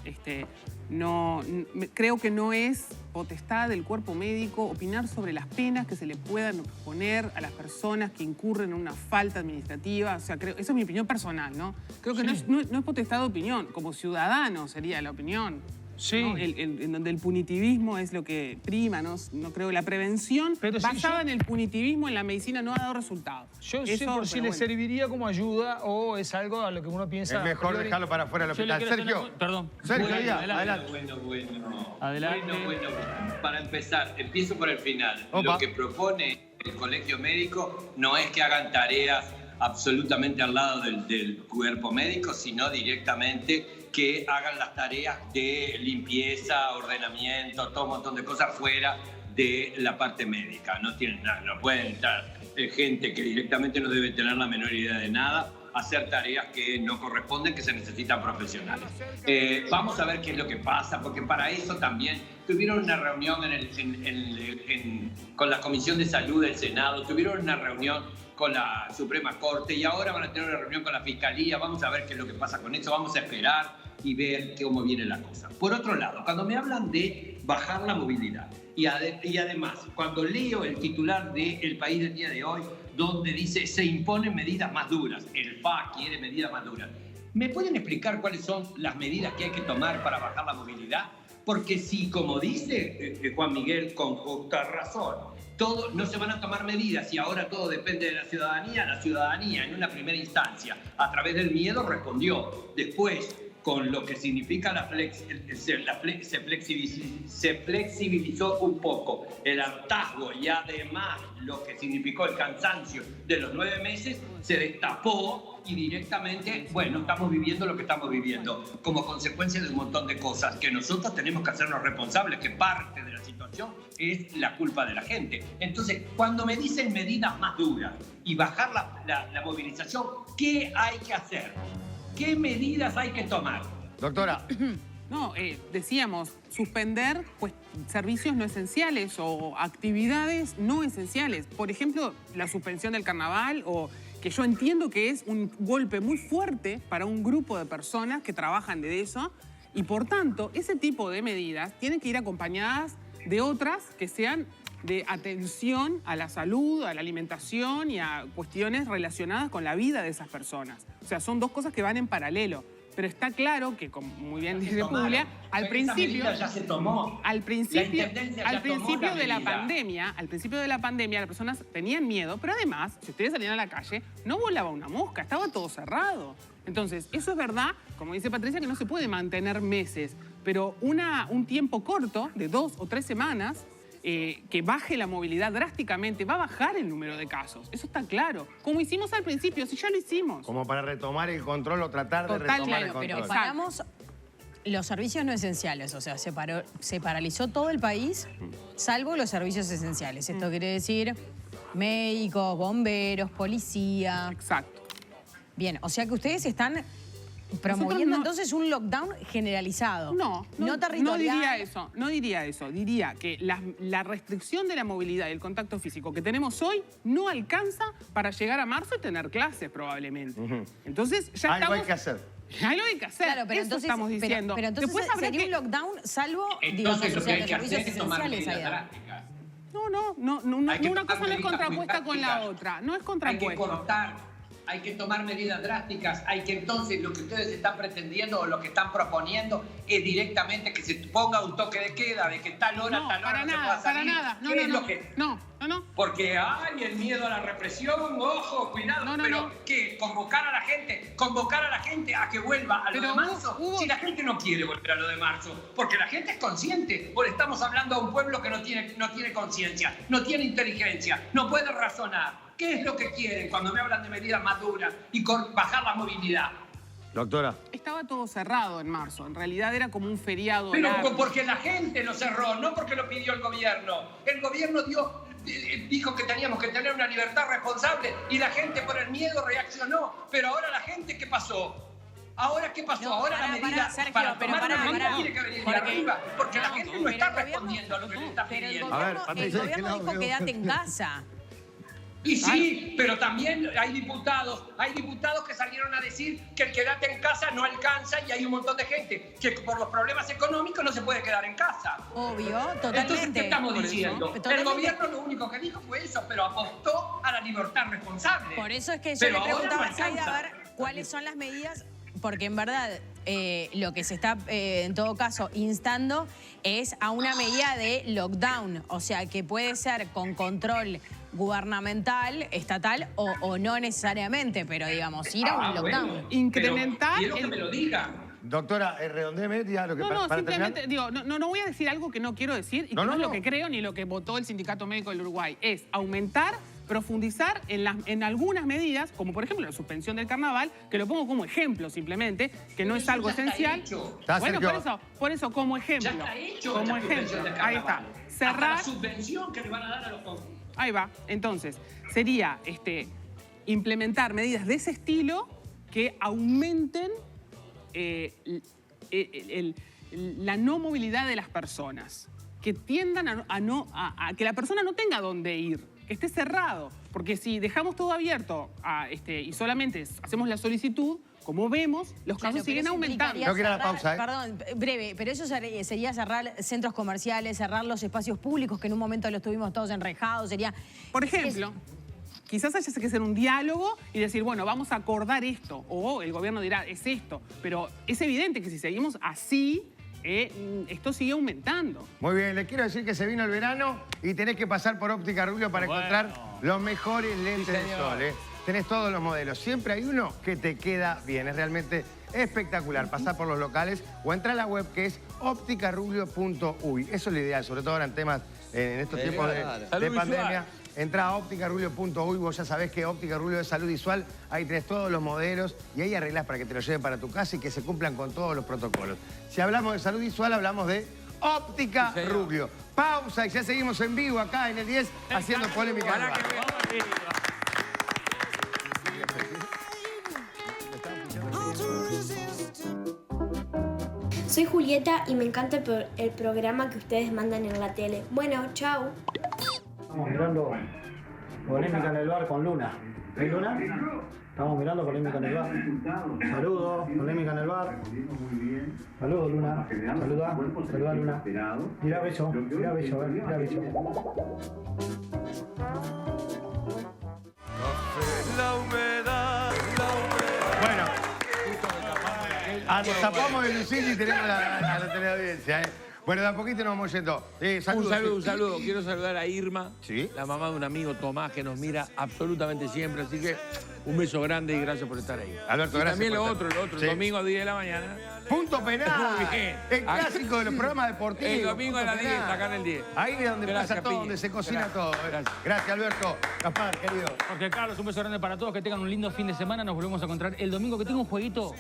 S9: Creo que no es potestad del cuerpo médico opinar sobre las penas que se le puedan poner a las personas que incurren en una falta administrativa. O sea, esa es mi opinión personal, ¿no? Creo que no es potestad de opinión. Como ciudadano sería la opinión.
S5: Sí.
S9: ¿No? En donde el punitivismo es lo que prima, no creo que la prevención basada en el punitivismo en la medicina no ha dado resultados.
S5: Yo sé por si le serviría como ayuda o es algo a lo que uno piensa...
S3: Es mejor dejarlo para afuera del hospital. Sergio.
S4: Perdón.
S3: Sergio,
S8: adelante. Bueno. Para empezar, empiezo por el final.
S3: Opa.
S8: Lo que propone el colegio médico no es que hagan tareas absolutamente al lado del cuerpo médico, sino directamente que hagan las tareas de limpieza, ordenamiento, todo un montón de cosas fuera de la parte médica. No pueden entrar gente que directamente no debe tener la menor idea de nada, hacer tareas que no corresponden, que se necesitan profesionales. Vamos a ver qué es lo que pasa, porque para eso también tuvieron una reunión con la Comisión de Salud del Senado, tuvieron una reunión con la Suprema Corte y ahora van a tener una reunión con la Fiscalía. Vamos a ver qué es lo que pasa con eso, vamos a esperar y ver cómo viene la cosa. Por otro lado, cuando me hablan de bajar la movilidad y además, cuando leo el titular de El País del día de hoy, donde dice se imponen medidas más duras, el FA quiere medidas más duras, ¿me pueden explicar cuáles son las medidas que hay que tomar para bajar la movilidad? porque si, como dice Juan Miguel con justa razón, no se van a tomar medidas y ahora todo depende de la ciudadanía en una primera instancia, a través del miedo respondió. Después, con lo que significa se flexibilizó un poco el hartazgo y además lo que significó el cansancio de los 9 meses, se destapó y directamente, bueno, estamos viviendo lo que estamos viviendo como consecuencia de un montón de cosas que nosotros tenemos que hacernos responsables, que parte de la situación es la culpa de la gente. Entonces, cuando me dicen medidas más duras y bajar la movilización, ¿qué hay que hacer? ¿Qué medidas hay que tomar?
S3: Doctora.
S9: No, decíamos, suspender pues, servicios no esenciales o actividades no esenciales. Por ejemplo, la suspensión del carnaval, o que yo entiendo que es un golpe muy fuerte para un grupo de personas que trabajan de eso, y por tanto, ese tipo de medidas tienen que ir acompañadas de otras que sean de atención a la salud, a la alimentación y a cuestiones relacionadas con la vida de esas personas. O sea, son dos cosas que van en paralelo. Pero está claro que, como muy bien dice Julia, al principio de la pandemia, las personas tenían miedo, pero además, si ustedes salían a la calle, no volaba una mosca, estaba todo cerrado. Entonces, eso es verdad, como dice Patricia, que no se puede mantener meses, pero un tiempo corto, de 2 o 3 semanas, que baje la movilidad drásticamente, va a bajar el número de casos. Eso está claro. Como hicimos al principio, si ya lo hicimos.
S3: Como para retomar el control o tratar de retomar el control.
S7: Pero paramos los servicios no esenciales, o sea, se paralizó todo el país, salvo los servicios esenciales. Esto quiere decir médicos, bomberos, policía.
S9: Exacto.
S7: Bien, o sea que ustedes están promoviendo entonces un lockdown generalizado.
S9: No
S7: territorial.
S9: No diría eso. Diría que la restricción de la movilidad y el contacto físico que tenemos hoy no alcanza para llegar a marzo y tener clases probablemente. Entonces ya
S3: algo hay que hacer.
S9: Algo hay que hacer.
S7: Claro, pero
S9: eso
S7: entonces,
S9: estamos diciendo.
S7: Pero entonces
S9: después
S7: sería un lockdown salvo, digamos, o sea, los servicios esenciales allá.
S9: No, una cosa no es contrapuesta con la otra. No es contrapuesta.
S8: Hay que cortar. Hay que tomar medidas drásticas, hay que entonces lo que ustedes están pretendiendo o lo que están proponiendo es directamente que se ponga un toque de queda, de que tal hora no se pueda salir.
S9: Para nada. No.
S8: Porque hay el miedo a la represión, ojo, cuidado, ¿qué? Convocar a la gente a que vuelva a lo de marzo. Si la gente no quiere volver a lo de marzo, porque la gente es consciente, o le estamos hablando a un pueblo que no tiene conciencia, no tiene inteligencia, no puede razonar. ¿Qué es lo que quieren cuando me hablan de medidas más duras y bajar la movilidad?
S3: Doctora.
S9: Estaba todo cerrado en marzo. En realidad era como un feriado.
S8: Pero porque la gente lo cerró, no porque lo pidió el gobierno. El gobierno dijo que teníamos que tener una libertad responsable y la gente por el miedo reaccionó. Pero ahora la gente, ¿qué pasó? ¿Ahora qué pasó? Ahora la medida para tomar una medida tiene que venir de arriba, porque la gente no está respondiendo a lo que le está pidiendo.
S7: El gobierno dijo quédate en casa.
S8: Y sí, pero también hay diputados que salieron a decir que el quédate en casa no alcanza y hay un montón de gente que por los problemas económicos no se puede quedar en casa.
S7: Obvio, totalmente.
S8: Entonces, ¿qué estamos diciendo? El gobierno lo único que dijo fue eso, pero apostó a la libertad responsable.
S7: Por eso es que yo le preguntaba a Zaida a ver cuáles son las medidas, porque en verdad lo que se está en todo caso instando es a una medida de lockdown, o sea que puede ser con control gubernamental, estatal o no necesariamente, pero digamos, ir a un lockdown.
S8: Bueno,
S9: incrementar.
S8: Quiero que me lo diga.
S3: Doctora, redondéme ya lo que para
S9: simplemente digo, no voy a decir algo que no quiero decir y que no es lo que creo ni lo que votó el Sindicato Médico del Uruguay. Es aumentar, profundizar en algunas medidas, como por ejemplo la suspensión del carnaval, que lo pongo como ejemplo simplemente, que no es algo esencial. Bueno, por eso como ejemplo.
S8: Ya está hecho
S9: como
S8: la suspensión del carnaval.
S9: Ahí está.
S8: Hasta la subvención que le van a dar a los jóvenes.
S9: Ahí va. Entonces, sería implementar medidas de ese estilo que aumenten la no movilidad de las personas, que tiendan a que la persona no tenga dónde ir, que esté cerrado. Porque si dejamos todo abierto y solamente hacemos la solicitud, como vemos, los casos siguen aumentando.
S3: No quiero la pausa,
S7: Perdón, breve, pero eso sería cerrar centros comerciales, cerrar los espacios públicos, que en un momento los tuvimos todos enrejados, sería...
S9: Por ejemplo, quizás haya que hacer un diálogo y decir, bueno, vamos a acordar esto, o el gobierno dirá, es esto. Pero es evidente que si seguimos así, esto sigue aumentando.
S3: Muy bien, les quiero decir que se vino el verano y tenés que pasar por Óptica Rubio para encontrar los mejores lentes de sol. Tenés todos los modelos. Siempre hay uno que te queda bien. Es realmente espectacular. Pasar por los locales o entrar a la web que es opticarubio.uy. Eso es lo ideal, sobre todo ahora en temas, en estos tiempos de pandemia. Entrá a opticarubio.uy, vos ya sabés que Óptica Rubio es salud visual, ahí tenés todos los modelos y ahí arreglás para que te lo lleven para tu casa y que se cumplan con todos los protocolos. Si hablamos de salud visual, hablamos de Óptica Rubio. Pausa y ya seguimos en vivo acá en el 10 haciendo polémica.
S12: Soy Julieta y me encanta el programa que ustedes mandan en la tele. Bueno, chau.
S16: Estamos mirando Polémica en el Bar con Luna. ¿Eh, Luna? Estamos mirando Polémica en el Bar. Saludos, Polémica en el Bar. Saludos, Luna. Saluda, Luna. Mira beso, mira beso.
S14: La humedad.
S3: Bueno, tapamos el lucil y tenemos la teleaudiencia, Bueno, de a poquito nos vamos yendo.
S1: Un saludo. Quiero saludar a Irma, la mamá de un amigo Tomás que nos mira absolutamente siempre. Así que un beso grande y gracias por estar ahí.
S3: Alberto,
S1: y
S3: gracias.
S1: También lo otro, el domingo a 10 de la mañana.
S3: Punto penal.
S1: Muy bien.
S3: El clásico de los programas deportivos.
S1: El domingo a las 10, acá en el 10.
S3: Ahí es donde pasa todo, donde se cocina todo. Gracias, Alberto. Gaspar, querido.
S4: Jorge Carlos, un beso grande para todos. Que tengan un lindo fin de semana. Nos volvemos a encontrar el domingo, que tengo un jueguito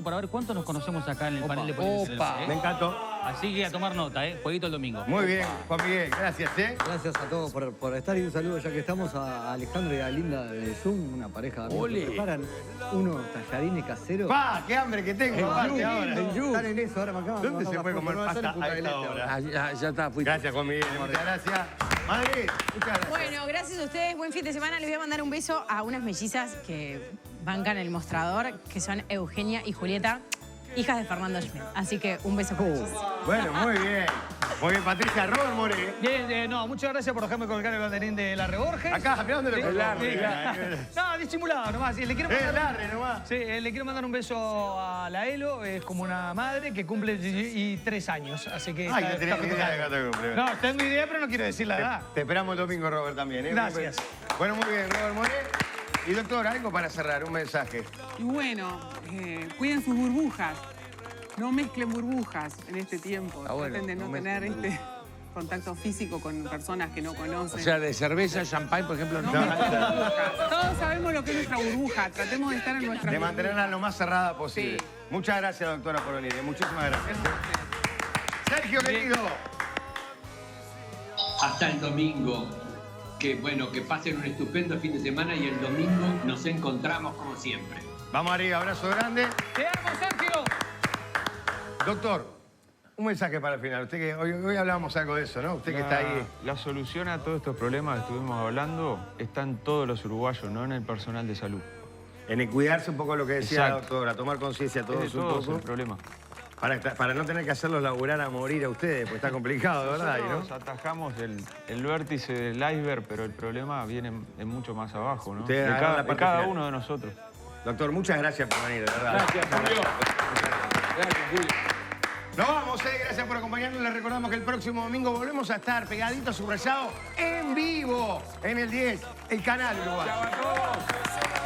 S4: para ver cuántos nos conocemos acá en el panel de Polémica.
S3: Me encantó.
S4: Así que a tomar nota, jueguito el domingo.
S3: Muy bien, Juan Miguel, gracias,
S6: Gracias a todos por estar y un saludo ya que estamos a Alejandro y a Linda de Zoom, una pareja de amigos que preparan unos tallarines caseros.
S3: ¡Pa! ¡Qué hambre que tengo!
S6: Están en eso, ahora me acaban de
S3: ¿Dónde se puede comer pasta a esta hora?
S1: Ya está, fui.
S3: Gracias, Juan Miguel, muchas gracias. Madrid, muchas gracias.
S7: Bueno, gracias a ustedes, buen fin de semana. Les voy a mandar un beso a unas mellizas que bancan el mostrador, que son Eugenia y Julieta, hijas de Fernando Schmidt. Así que un beso para ellos.
S3: Bueno, muy bien. Muy bien, Patricia. Robert More.
S5: Bien, muchas gracias por dejarme colgar el banderín de Larre Borges.
S3: Acá, mirá dónde lo colgás.
S5: No, disimulado nomás. Le quiero mandar un beso a la Elo, es como una madre que cumple 3 años. Así que.
S3: Ay, no tenés ni idea de cuánto cumple.
S5: No, tengo idea, pero no quiero decir la edad.
S3: Te esperamos el domingo, Robert, también.
S5: Gracias.
S3: Bueno, muy bien, Robert More. Y doctor, algo para cerrar, un mensaje.
S9: Y bueno, cuiden sus burbujas. No mezclen burbujas en este tiempo. Traten de no tener contacto físico con personas que no conocen.
S1: O sea, de cerveza, champán, por ejemplo, no.
S9: Todos sabemos lo que es nuestra burbuja. Tratemos de estar en nuestra burbuja.
S3: De mantenerla lo más cerrada posible. Sí. Muchas gracias, doctora, por venir. Muchísimas gracias. Sergio, querido.
S8: Hasta el domingo. Que pasen un estupendo fin de semana y el domingo nos encontramos como siempre.
S3: Vamos arriba, abrazo grande.
S5: ¡Te amo, Sergio!
S3: Doctor, un mensaje para el final. Usted que hoy hablábamos algo de eso, ¿no? Usted que está ahí.
S10: La solución a todos estos problemas que estuvimos hablando está en todos los uruguayos, no en el personal de salud.
S3: En el cuidarse un poco lo que decía la doctora, tomar conciencia todos un poco.
S10: El problema.
S3: Para no tener que hacerlos laburar a morir a ustedes, pues está complicado, ¿verdad?
S10: Nosotros atajamos el vértice del iceberg, pero el problema viene mucho más abajo, ¿no?
S3: De
S10: cada uno de nosotros.
S3: Doctor, muchas gracias por venir, de verdad.
S1: Gracias, Julio. Gracias, Julio.
S3: Nos vamos, gracias por acompañarnos. Les recordamos que el próximo domingo volvemos a estar pegaditos, subrayados, en vivo, en el 10, el canal Uruguay.
S1: ¡Chao a todos!